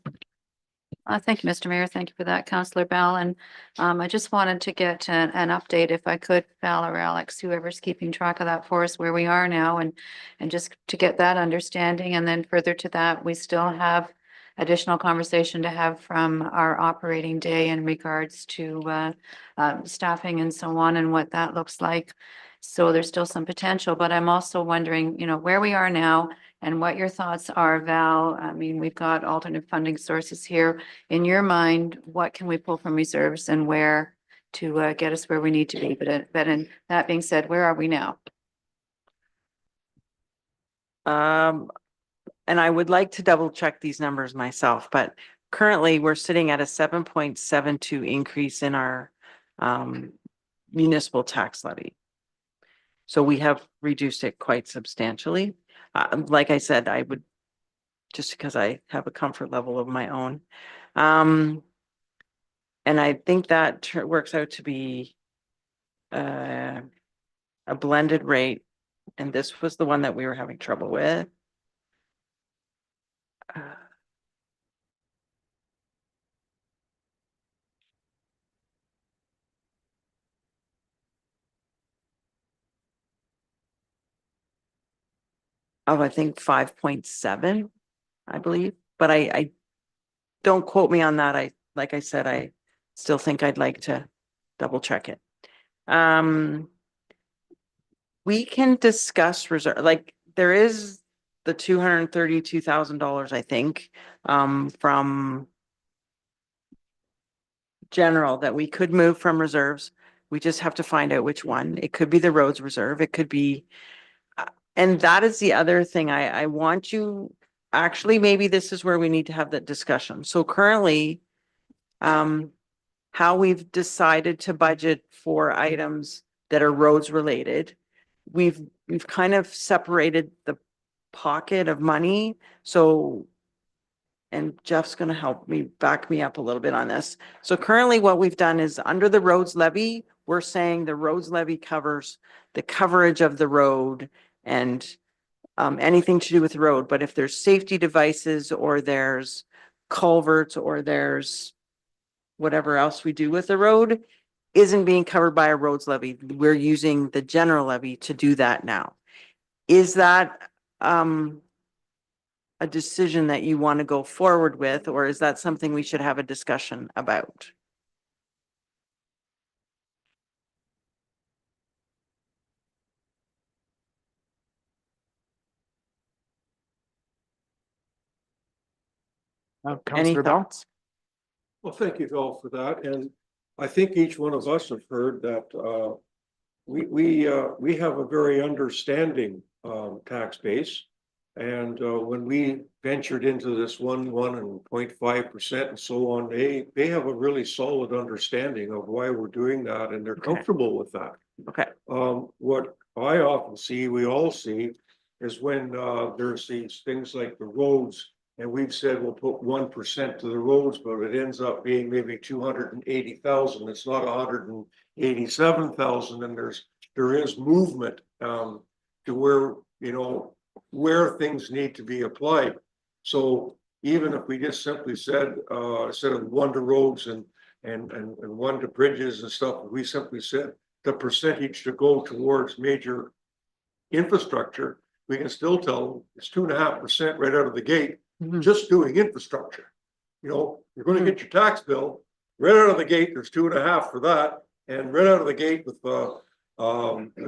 S5: Thank you, Mr. Mayor. Thank you for that, Councillor Bell. And I just wanted to get an update, if I could, Val or Alex, whoever's keeping track of that for us, where we are now, and just to get that understanding. And then further to that, we still have additional conversation to have from our operating day in regards to staffing and so on, and what that looks like. So there's still some potential, but I'm also wondering, where we are now and what your thoughts are, Val. I mean, we've got alternate funding sources here. In your mind, what can we pull from reserves and where to get us where we need to be? But in that being said, where are we now?
S3: And I would like to double check these numbers myself, but currently we're sitting at a 7.72 increase in our municipal tax levy. So we have reduced it quite substantially. Like I said, I would, just because I have a comfort level of my own. And I think that works out to be a blended rate. And this was the one that we were having trouble with. Of I think 5.7, I believe, but I don't quote me on that. Like I said, I still think I'd like to double check it. We can discuss reserve, like there is the $232,000, I think, from general that we could move from reserves. We just have to find out which one. It could be the roads reserve. It could be, and that is the other thing I want you, actually, maybe this is where we need to have that discussion. So currently, how we've decided to budget for items that are roads related, we've kind of separated the pocket of money. So, and Jeff's going to help me back me up a little bit on this. So currently what we've done is under the roads levy, we're saying the roads levy covers the coverage of the road and anything to do with the road. But if there's safety devices or there's culverts or there's whatever else we do with the road, isn't being covered by a roads levy. We're using the general levy to do that now. Is that, a decision that you want to go forward with, or is that something we should have a discussion about? Any
S2: Councillor Bell?
S3: thoughts?
S10: Well, thank you all for that, and I think each one of us have heard that, we have a very understanding, tax base. And, when we ventured into this 1 and 0.5% and so on, they have a really solid understanding of why we're doing that, and they're
S3: Okay.
S10: comfortable with that.
S3: Okay,
S10: What I often see, we all see, is when, there's these things like the roads. And we've said we'll put 1% to the roads, but it ends up being maybe 280,000. It's not 187,000, and there is movement, to where, where things need to be applied. So even if we just simply said, instead of 1 to roads and 1 to bridges and stuff, we simply said the percentage to go towards major infrastructure, we can still tell them it's 2.5% right out of the gate. Just doing infrastructure. You're gonna get your tax bill, right out of the gate, there's 2.5 for that, and right out of the gate with the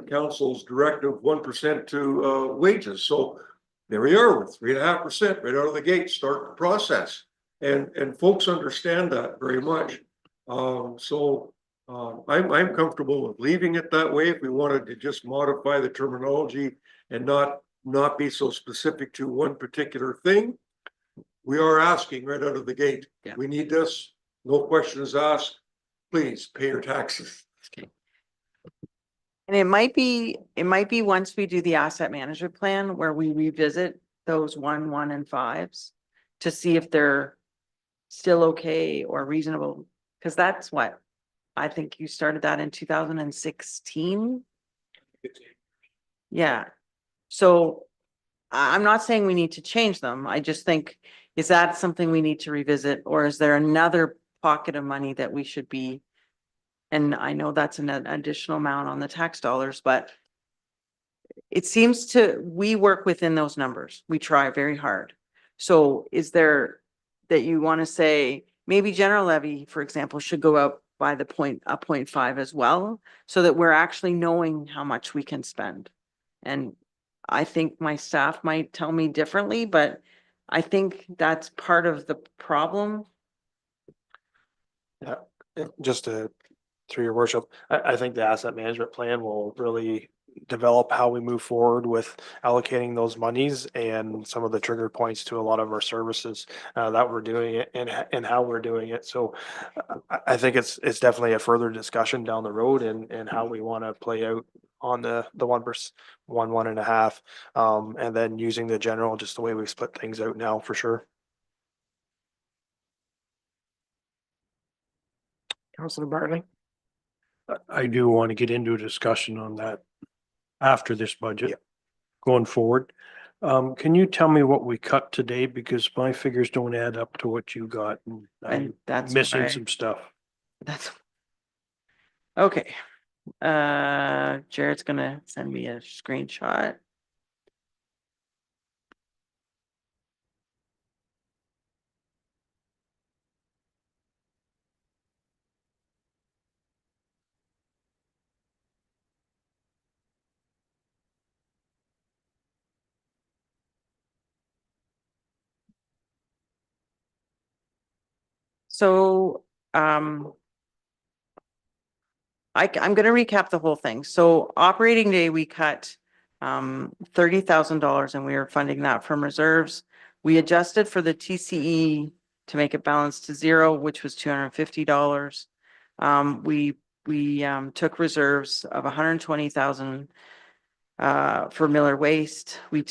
S10: council's directive, 1% to wages. So there we are with 3.5% right out of the gate, start the process. And folks understand that very much. I'm comfortable with leaving it that way. If we wanted to just modify the terminology and not be so specific to one particular thing. We are asking right out of the gate.
S3: Yeah.
S10: We need this, no questions asked. Please pay your taxes.
S3: and it might be once we do the asset management plan where we revisit those 1, 1 and 5s to see if they're still okay or reasonable, because that's what, I think you started that in 2016. Yeah, so I'm not saying we need to change them. I just think, is that something we need to revisit, or is there another pocket of money that we should be? And I know that's an additional amount on the tax dollars, but it seems we work within those numbers. We try very hard. So is there that you want to say, maybe general levy, for example, should go up by the 0.5 as well, so that we're actually knowing how much we can spend? And I think my staff might tell me differently, but I think that's part of the problem.
S4: Yeah, just through your worship, I think the asset management plan will really develop how we move forward with allocating those monies and some of the trigger points to a lot of our services that we're doing it and how we're doing it. So I think it's definitely a further discussion down the road and how we want to play out on the 1%, 1.5, and then using the general, just the way we split things out now for sure.
S2: Councillor Bartley?
S10: I do want to get into a discussion on that after this budget going forward. Can you tell me what we cut today? Because my figures don't add up to what you got. And I'm
S3: And that's
S10: missing
S3: why-
S10: some stuff.
S3: That's okay. Jared's gonna send me a screenshot. So, I'm gonna recap the whole thing. So operating day, we cut $30,000 and we are funding that from reserves. We adjusted for the TCE to make it balance to 0, which was $250. We took reserves of 120,000 for Miller Waste. We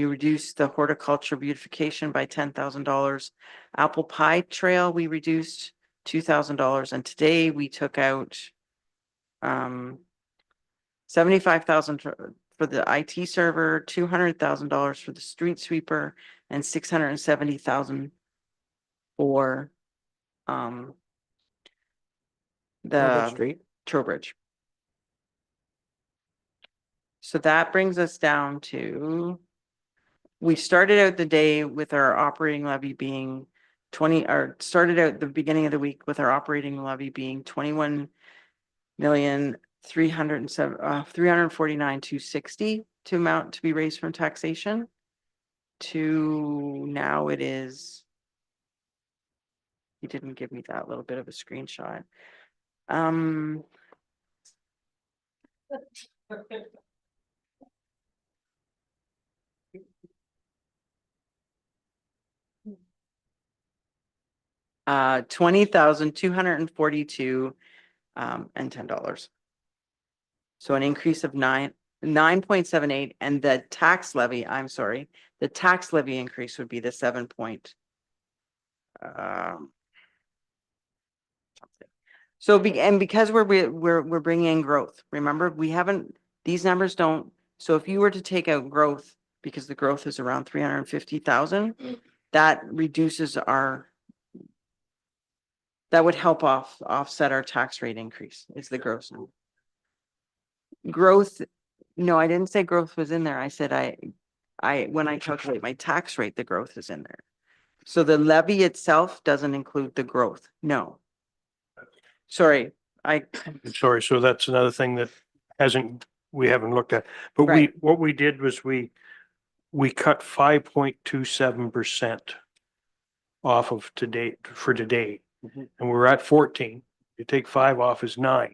S3: reduced the horticulture beautification by $10,000. Apple Pie Trail, we reduced $2,000, and today we took out 75,000 for the IT server, $200,000 for the street sweeper, and 670,000 for the
S1: Street.
S3: Trowbridge. So that brings us down to, we started out the day with our operating levy being 20, or started out the beginning of the week with our operating levy being 21,349,260 to amount to be raised from taxation. To now it is, he didn't give me that little bit of a screenshot. 20,242 and $10. So an increase of 9.78, and the tax levy, I'm sorry, the tax levy increase would be the 7 point. So because we're bringing in growth, remember, we haven't, these numbers don't, so if you were to take out growth, because the growth is around 350,000, that reduces that would help offset our tax rate increase, is the gross number. Growth, no, I didn't say growth was in there. I said when I calculate my tax rate, the growth is in there. So the levy itself doesn't include the growth. No. Sorry,
S10: Sorry, so that's another thing that we haven't looked at, but
S3: Right.
S10: what we did was we cut 5.27% off of today, for today,
S3: Mhm.
S10: and we're at 14. You take 5 off is 9.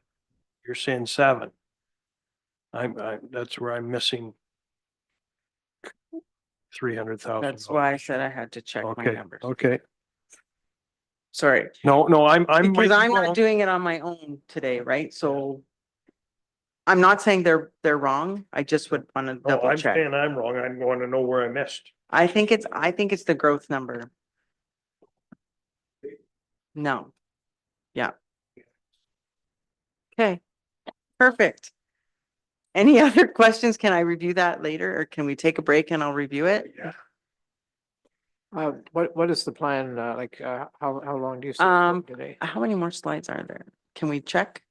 S10: You're saying 7. That's where I'm missing 300,000.
S3: that's why I said I had to check my
S10: Okay,
S3: numbers.
S10: okay.
S3: Sorry.
S10: No, I'm.
S3: Because I'm
S10: wrong.
S3: not doing it on my own today, right? So I'm not saying they're wrong. I just would want to
S10: No,
S3: double
S10: I'm
S3: check.
S10: saying I'm wrong. I want to know where I missed.
S3: I think it's the growth number. No. Yeah. Okay. Perfect. Any other questions? Can I review that later, or can we take a break and I'll review it?
S10: Yeah.
S1: What is the plan, how long do you? see today?
S3: How many more slides are there? Can we check?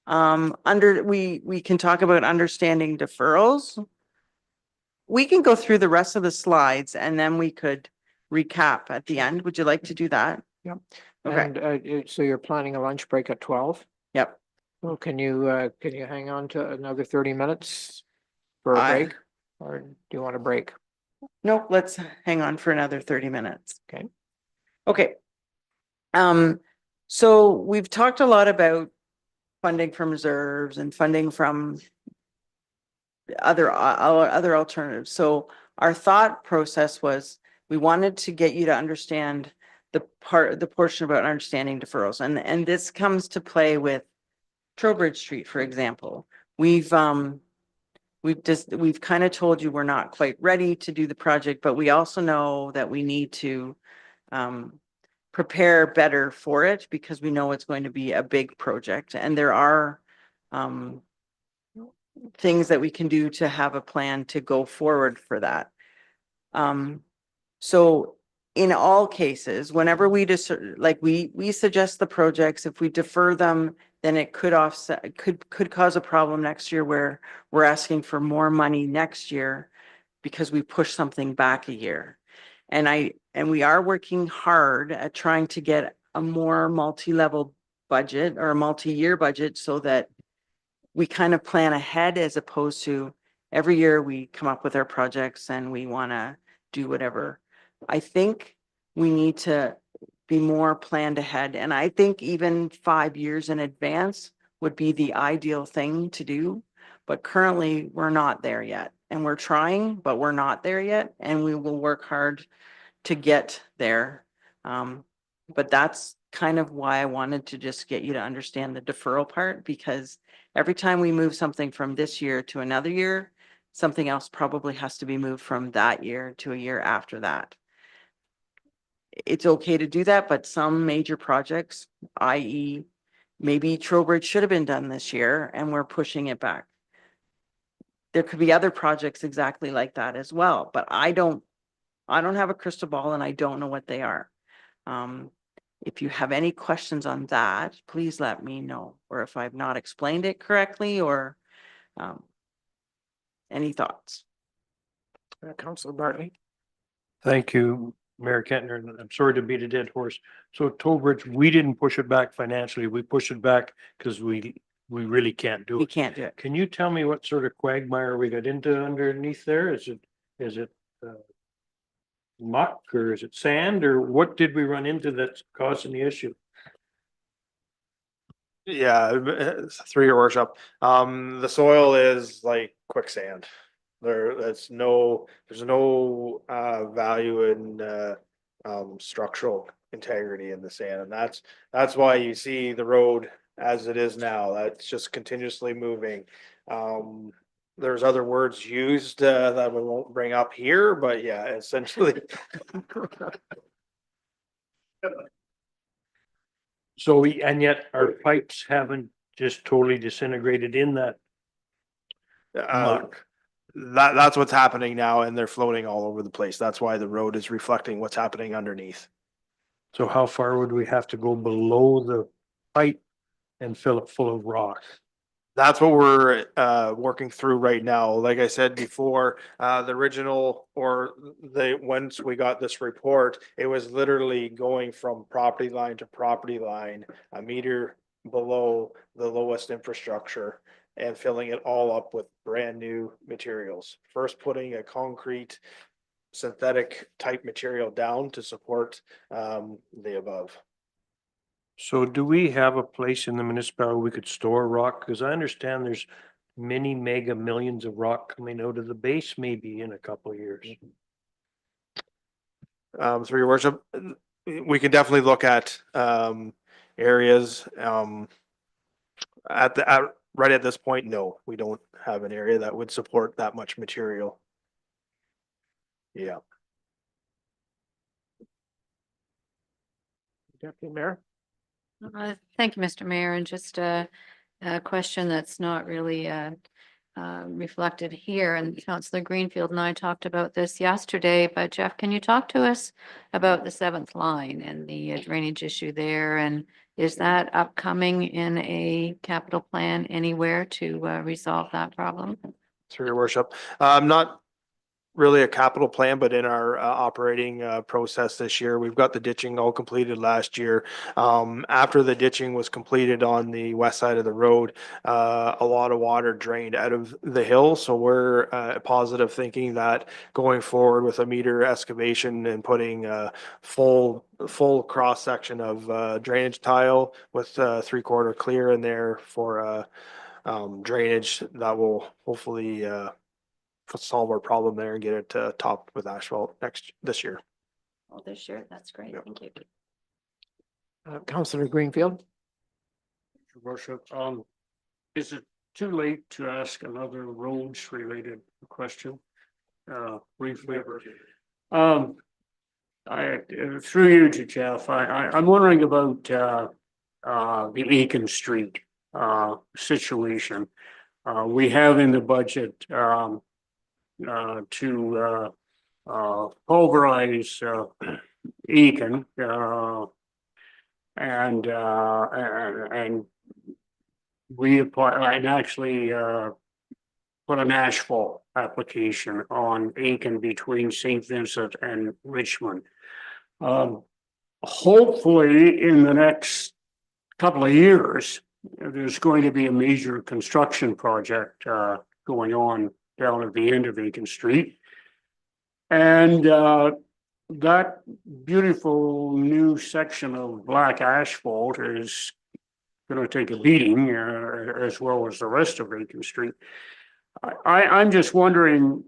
S3: We can talk about understanding deferrals. We can go through the rest of the slides and then we could recap at the end. Would you like to do that?
S1: Yep.
S3: Okay.
S1: And so you're planning a lunch break at 12?
S3: Yep.
S1: Well, can you hang on to another 30 minutes for a break? Or do you want a break?
S3: Nope, let's hang on for another 30 minutes.
S1: Okay.
S3: Okay. So we've talked a lot about funding from reserves and funding from other alternatives. So our thought process was we wanted to get you to understand the portion about understanding deferrals. And this comes to play with Trowbridge Street, for example. We've kind of told you we're not quite ready to do the project, but we also know that we need to prepare better for it because we know it's going to be a big project, and there are things that we can do to have a plan to go forward for that. So in all cases, whenever we just we suggest the projects, if we defer them, then it could could cause a problem next year where we're asking for more money next year because we push something back a year. And we are working hard at trying to get a more multi-level budget or a multi-year budget so that we kind of plan ahead, as opposed to every year we come up with our projects and we want to do whatever. I think we need to be more planned ahead. And I think even 5 years in advance would be the ideal thing to do. But currently we're not there yet, and we're trying, but we're not there yet. And we will work hard to get there. But that's kind of why I wanted to just get you to understand the deferral part, because every time we move something from this year to another year, something else probably has to be moved from that year to a year after that. It's okay to do that, but some major projects, i.e. maybe Trowbridge should have been done this year and we're pushing it back. There could be other projects exactly like that as well, but I don't have a crystal ball and I don't know what they are. If you have any questions on that, please let me know, or if I've not explained it correctly, or any thoughts?
S1: Councillor Bartley.
S10: Thank you, Mayor Kentner, and I'm sorry to beat a dead horse. So Toll Bridge, we didn't push it back financially. We pushed it back because we really can't do
S3: We
S10: it.
S3: can't do it.
S10: Can you tell me what sort of quagmire we got into underneath there? Is it muck or is it sand or what did we run into that's causing the issue?
S4: Yeah, through your worship, the soil is like quicksand. There's no value in structural integrity in the sand, and that's why you see the road as it is now. That's just continuously moving. There's other words used that we won't bring up here, but yeah, essentially.
S10: So and yet our pipes haven't just totally disintegrated in that muck.
S4: That's what's happening now, and they're floating all over the place. That's why the road is reflecting what's happening underneath.
S10: So how far would we have to go below the pipe and fill it full of rock?
S4: That's what we're working through right now. Like I said before, the original once we got this report, it was literally going from property line to property line, a meter below the lowest infrastructure, and filling it all up with brand new materials. First putting a concrete synthetic type material down to support the above.
S10: So do we have a place in the municipality we could store rock? Because I understand there's many mega millions of rock coming out of the base maybe in a couple of years.
S4: Through your worship, we can definitely look at areas right at this point. No, we don't have an area that would support that much material. Yeah.
S1: Deputy Mayor.
S5: Thank you, Mr. Mayor, and just a question that's not really reflected here, and Councillor Greenfield and I talked about this yesterday, but Jeff, can you talk to us about the 7th line and the drainage issue there? And is that upcoming in a capital plan anywhere to resolve that problem?
S4: Through your worship, not really a capital plan, but in our operating process this year, we've got the ditching all completed last year. After the ditching was completed on the west side of the road, a lot of water drained out of the hill. So we're positive thinking that going forward with a meter excavation and putting full cross section of drainage tile with 3/4 clear in there for drainage, that will hopefully solve our problem there and get it topped with asphalt this year.
S5: Oh, this year, that's great,
S4: Yep.
S5: thank you.
S1: Councillor Greenfield.
S7: Your worship, is it too late to ask another roads related question? Briefly. I, through you to Jeff, I'm wondering about, the Eakin Street, situation. We have in the budget, to pulverize Eakin, and we apply and actually put an asphalt application on Aiken between St. Vincent and Richmond. Hopefully in the next couple of years, there's going to be a major construction project going on down at the end of Aiken Street. And that beautiful new section of black asphalt is going to take a beating as well as the rest of Aiken Street. I'm just wondering,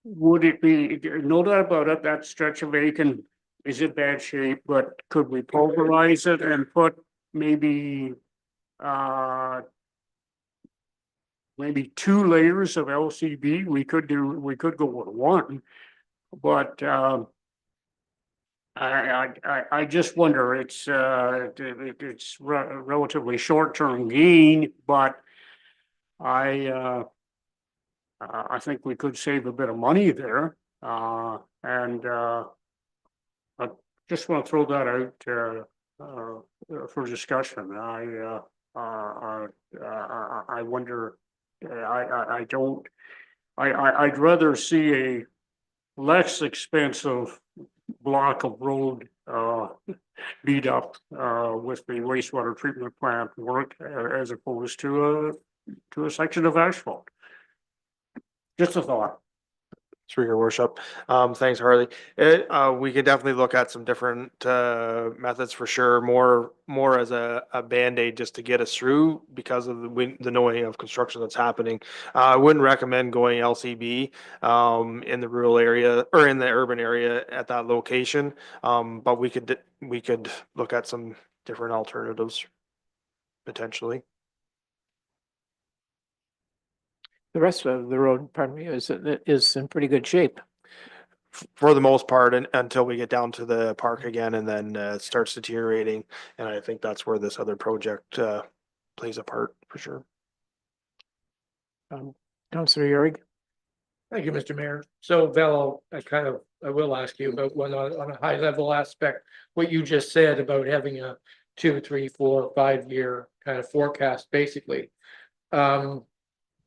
S7: would it be, no doubt about it, that stretch of Aiken is in bad shape, but could we pulverize it and put maybe 2 layers of LCB? We could go with 1, but I just wonder, it's relatively short-term gain, but I think we could save a bit of money there, and just want to throw that out, for discussion. I wonder, I don't, I'd rather see a less expensive block of road, beat up, with the wastewater treatment plant work as opposed to a section of asphalt. Just a thought.
S4: Through your worship. Thanks, Harley. We could definitely look at some different, methods for sure, more as a Band-Aid just to get us through because of the knowing of construction that's happening. I wouldn't recommend going LCB, in the rural area or in the urban area at that location. But we could look at some different alternatives potentially.
S1: The rest of the road, pardon me, is in pretty good shape.
S4: For the most part, until we get down to the park again and then it starts deteriorating. And I think that's where this other project plays a part for sure.
S1: Councillor Yuri.
S8: Thank you, Mr. Mayor. So Val, I will ask you about one on a high level aspect, what you just said about having a 2, 3, 4, 5 year kind of forecast, basically.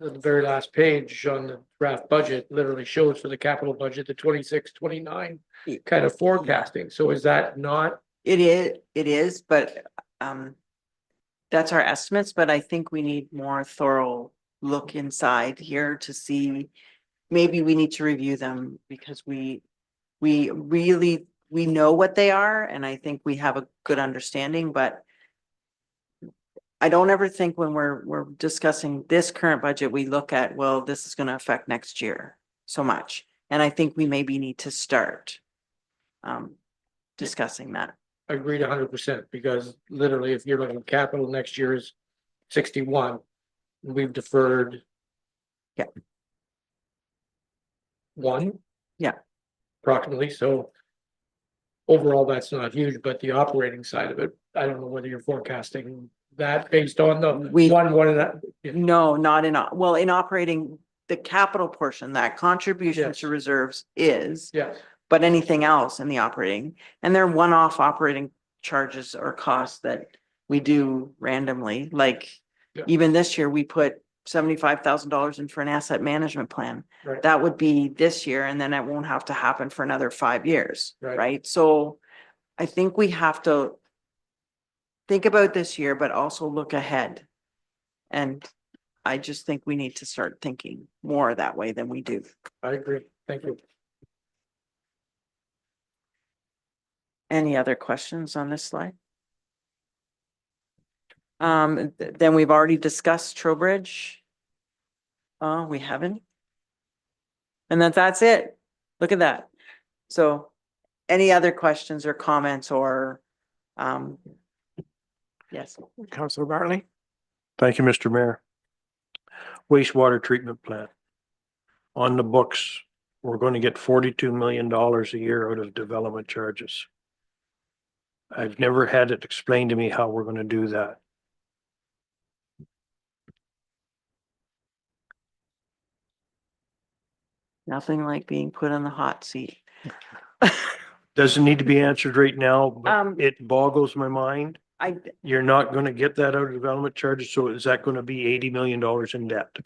S8: The very last page on the draft budget literally shows for the capital budget, the 26, 29 kind of forecasting. So is that not?
S3: It is, but, that's our estimates, but I think we need more thorough look inside here to see. Maybe we need to review them because we really, we know what they are, and I think we have a good understanding, but I don't ever think when we're discussing this current budget, we look at, well, this is gonna affect next year so much. And I think we maybe need to start discussing that.
S8: I agree 100% because literally if you're looking at capital next year is 61. We've deferred.
S3: Yeah.
S8: 1.
S3: Yeah.
S8: Approximately. So overall, that's not huge, but the operating side of it, I don't know whether you're forecasting that based on the one of that.
S3: No, not in, well, in operating the capital portion, that contribution
S8: Yes.
S3: to reserves is.
S8: Yes.
S3: But anything else in the operating, and they're one-off operating charges or costs that we do randomly, like
S8: Yeah.
S3: even this year, we put $75,000 in for an asset management plan.
S8: Right.
S3: That would be this year, and then it won't have to happen for another 5 years,
S8: Right.
S3: right? So I think we have to think about this year, but also look ahead. And I just think we need to start thinking more that way than we do.
S8: I agree. Thank you.
S3: Any other questions on this slide? Then we've already discussed Trowbridge. We haven't. And that's it. Look at that. So any other questions or comments or, yes.
S1: Councillor Bartley.
S10: Thank you, Mr. Mayor. Wastewater treatment plant. On the books, we're going to get $42 million a year out of development charges. I've never had it explained to me how we're going to do that.
S3: Nothing like being put on the hot seat.
S10: Doesn't need to be answered right now, but
S3: Um,
S10: it boggles my mind.
S3: I,
S10: You're not going to get that out of development charges, so is that going to be $80 million in debt?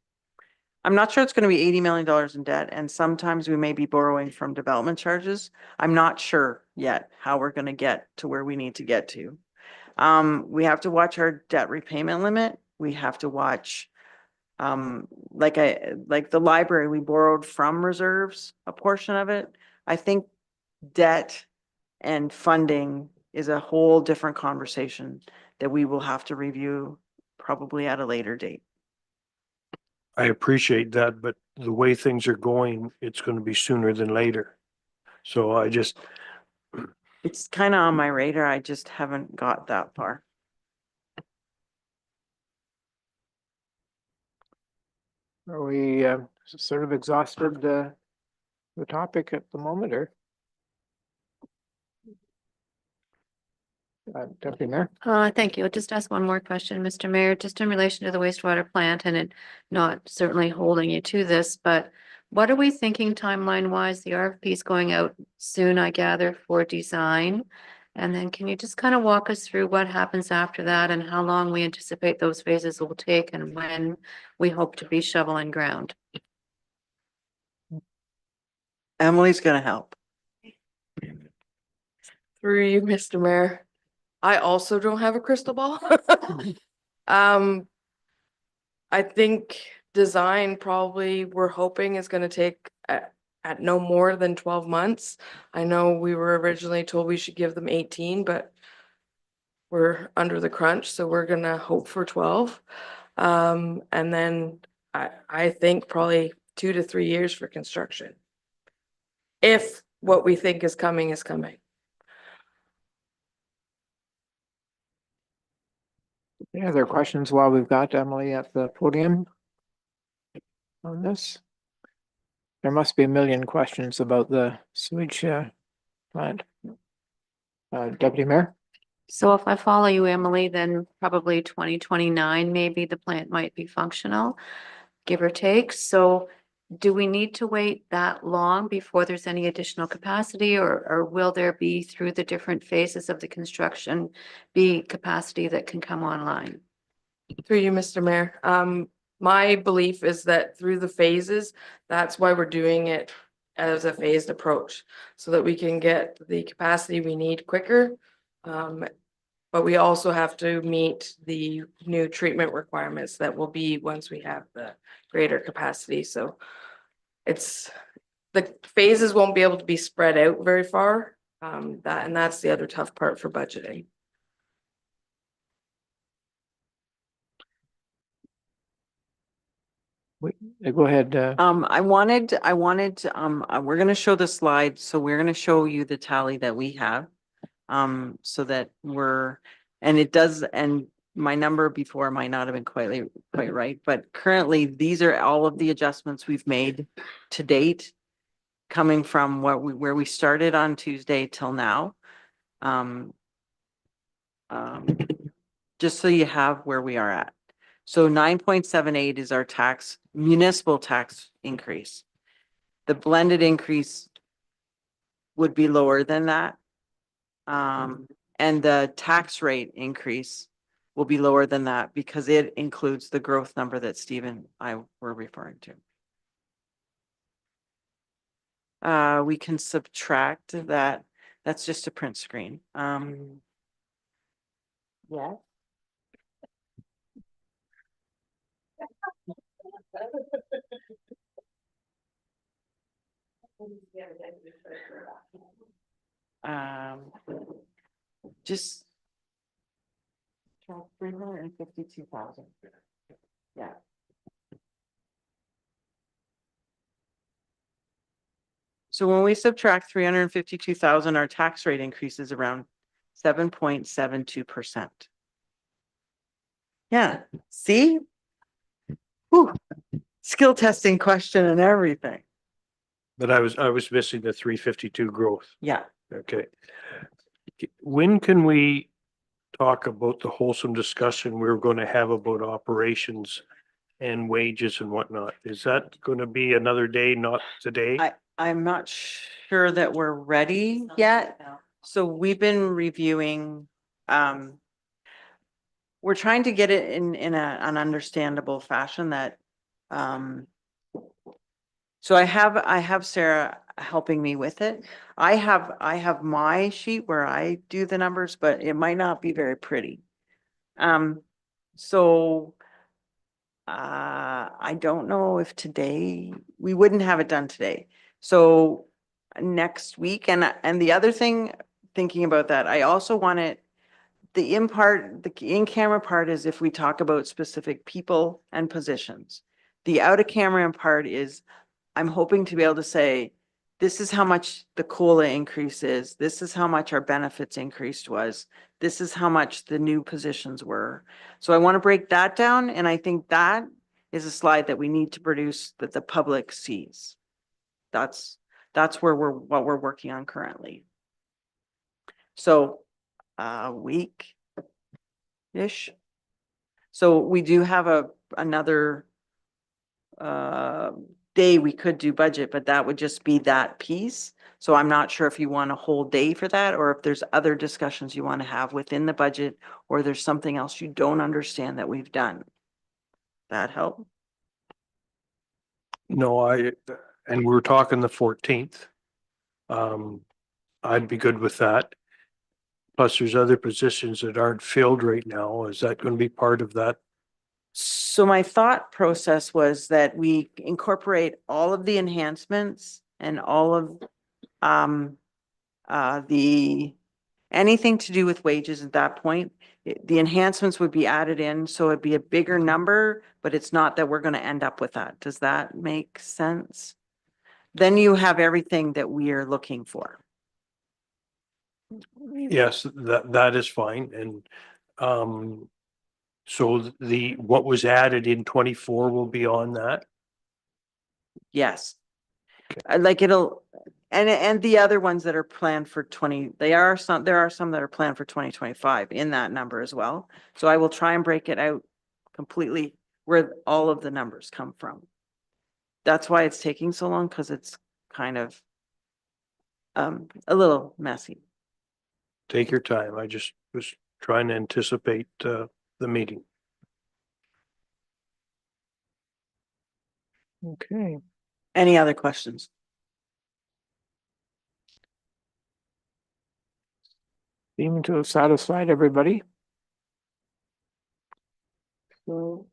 S3: I'm not sure it's gonna be $80 million in debt, and sometimes we may be borrowing from development charges. I'm not sure yet how we're gonna get to where we need to get to. We have to watch our debt repayment limit. We have to watch, like the library, we borrowed from reserves, a portion of it. I think debt and funding is a whole different conversation that we will have to review probably at a later date.
S10: I appreciate that, but the way things are going, it's going to be sooner than later. So I just,
S3: It's kind of on my radar. I just haven't got that far.
S1: Are we sort of exhausted the topic at the moment, or? Deputy Mayor.
S5: Thank you. I'll just ask one more question, Mr. Mayor, just in relation to the wastewater plant and it not certainly holding you to this, but what are we thinking timeline wise? The RFP is going out soon, I gather, for design. And then can you just kind of walk us through what happens after that and how long we anticipate those phases will take and when we hope to be shoveling ground?
S3: Emily's gonna help.
S14: Through you, Mr. Mayor. I also don't have a crystal ball. I think design probably we're hoping is gonna take at no more than 12 months. I know we were originally told we should give them 18, but we're under the crunch, so we're gonna hope for 12. And then I think probably 2 to 3 years for construction. If what we think is coming is coming.
S1: Any other questions while we've got Emily at the podium on this? There must be a million questions about the sewage plant. Deputy Mayor?
S5: So if I follow you, Emily, then probably 2029, maybe the plant might be functional, give or take. So do we need to wait that long before there's any additional capacity, or will there be, through the different phases of the construction, be capacity that can come online?
S14: Through you, Mr. Mayor. My belief is that through the phases, that's why we're doing it as a phased approach, so that we can get the capacity we need quicker. But we also have to meet the new treatment requirements that will be once we have the greater capacity. So it's, the phases won't be able to be spread out very far. That's the other tough part for budgeting.
S1: Go ahead.
S3: I wanted, we're gonna show the slide, so we're gonna show you the tally that we have. So that and it does, and my number before might not have been quite right, but currently these are all of the adjustments we've made to date, coming from where we started on Tuesday till now. Just so you have where we are at. So 9.78 is our municipal tax increase. The blended increase would be lower than that. And the tax rate increase will be lower than that because it includes the growth number that Steve and I were referring to. We can subtract that. That's just a print screen. Yeah. Just 352,000. Yeah. So when we subtract 352,000, our tax rate increases around 7.72%. Yeah, see? Whew. Skill testing question and everything.
S10: But I was missing the 352 growth.
S3: Yeah.
S10: Okay. When can we talk about the wholesome discussion we're going to have about operations and wages and whatnot? Is that going to be another day, not today?
S3: I'm not sure that we're ready yet. So we've been reviewing, we're trying to get it in an understandable fashion that, so I have Sarah helping me with it. I have my sheet where I do the numbers, but it might not be very pretty. So I don't know if today, we wouldn't have it done today. So next week, and the other thing, thinking about that, I also want it, the in-camera part is if we talk about specific people and positions. The out-of-camera part is, I'm hoping to be able to say, this is how much the COLA increase is. This is how much our benefits increased was. This is how much the new positions were. So I want to break that down. And I think that is a slide that we need to produce that the public sees. That's what we're working on currently. So a week-ish. So we do have another day we could do budget, but that would just be that piece. So I'm not sure if you want a whole day for that, or if there's other discussions you want to have within the budget, or there's something else you don't understand that we've done. That help?
S10: No, and we were talking the 14th. I'd be good with that. Plus, there's other positions that aren't filled right now. Is that going to be part of that?
S3: So my thought process was that we incorporate all of the enhancements and all of the anything to do with wages at that point. The enhancements would be added in, so it'd be a bigger number, but it's not that we're gonna end up with that. Does that make sense? Then you have everything that we are looking for.
S10: Yes, that is fine. And so what was added in 24 will be on that.
S3: Yes. Like it'll, and the other ones that are planned for 20, there are some that are planned for 2025 in that number as well. So I will try and break it out completely where all of the numbers come from. That's why it's taking so long, because it's kind of a little messy.
S10: Take your time. I just was trying to anticipate the meeting.
S1: Okay.
S3: Any other questions?
S1: Seem to have satisfied everybody. So,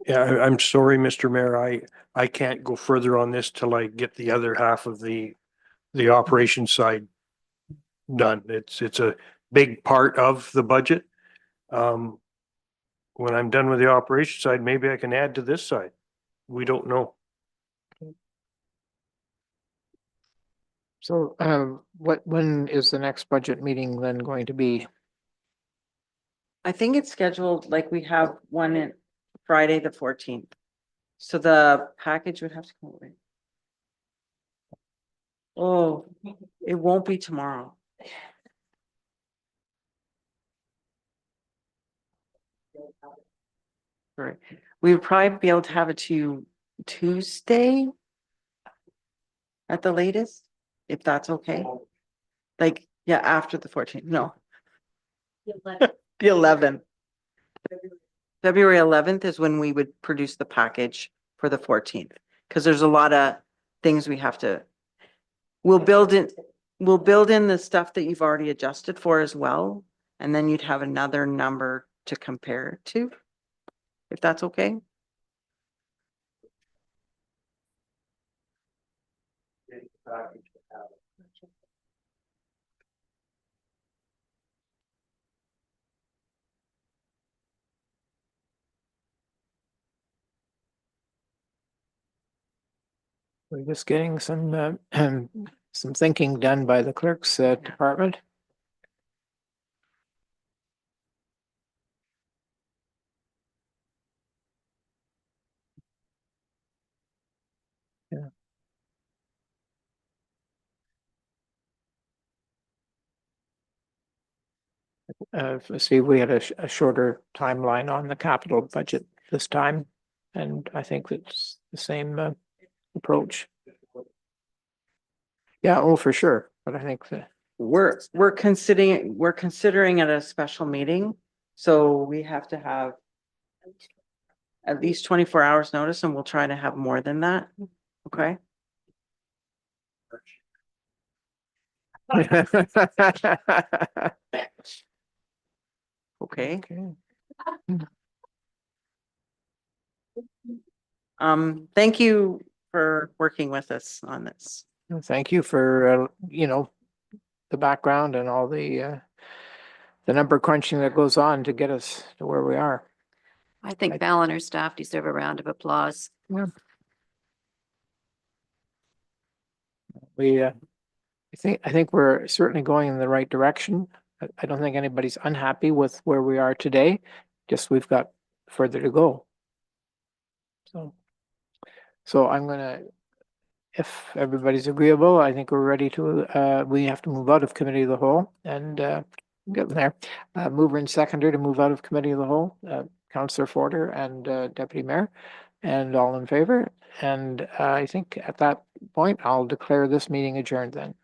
S10: Yeah, I'm sorry, Mr. Mayor. I can't go further on this till I get the other half of the operation side done. It's a big part of the budget. When I'm done with the operation side, maybe I can add to this side. We don't know.
S1: so when is the next budget meeting then going to be?
S3: I think it's scheduled like we have one in Friday, the 14th. So the package would have to come away. Oh, it won't be tomorrow. Right. We would probably be able to have it to Tuesday at the latest, if that's okay. Like, yeah, after the 14th, no. The 11th. February 11th is when we would produce the package for the 14th, because there's a lot of things we have to. We'll build in the stuff that you've already adjusted for as well, and then you'd have another number to compare it to, if that's okay.
S1: We're just getting some some thinking done by the clerk's department. Yeah. See, we had a shorter timeline on the capital budget this time, and I think it's the same approach. Yeah, oh, for sure, but I think that
S3: We're considering it a special meeting, so we have to have at least 24 hours notice, and we'll try to have more than that. Okay? Okay.
S1: Okay.
S3: Thank you for working with us on this.
S1: Thank you for, the background and all the number crunching that goes on to get us to where we are.
S5: I think Val and her staff deserve a round of applause.
S1: Yeah. I think we're certainly going in the right direction. I don't think anybody's unhappy with where we are today, just we've got further to go. So I'm gonna, if everybody's agreeable, I think we're ready to, we have to move out of committee of the whole and get there. Mover and seconder to move out of committee of the whole. Councillor Forder and Deputy Mayor, and all in favor. And I think at that point, I'll declare this meeting adjourned then.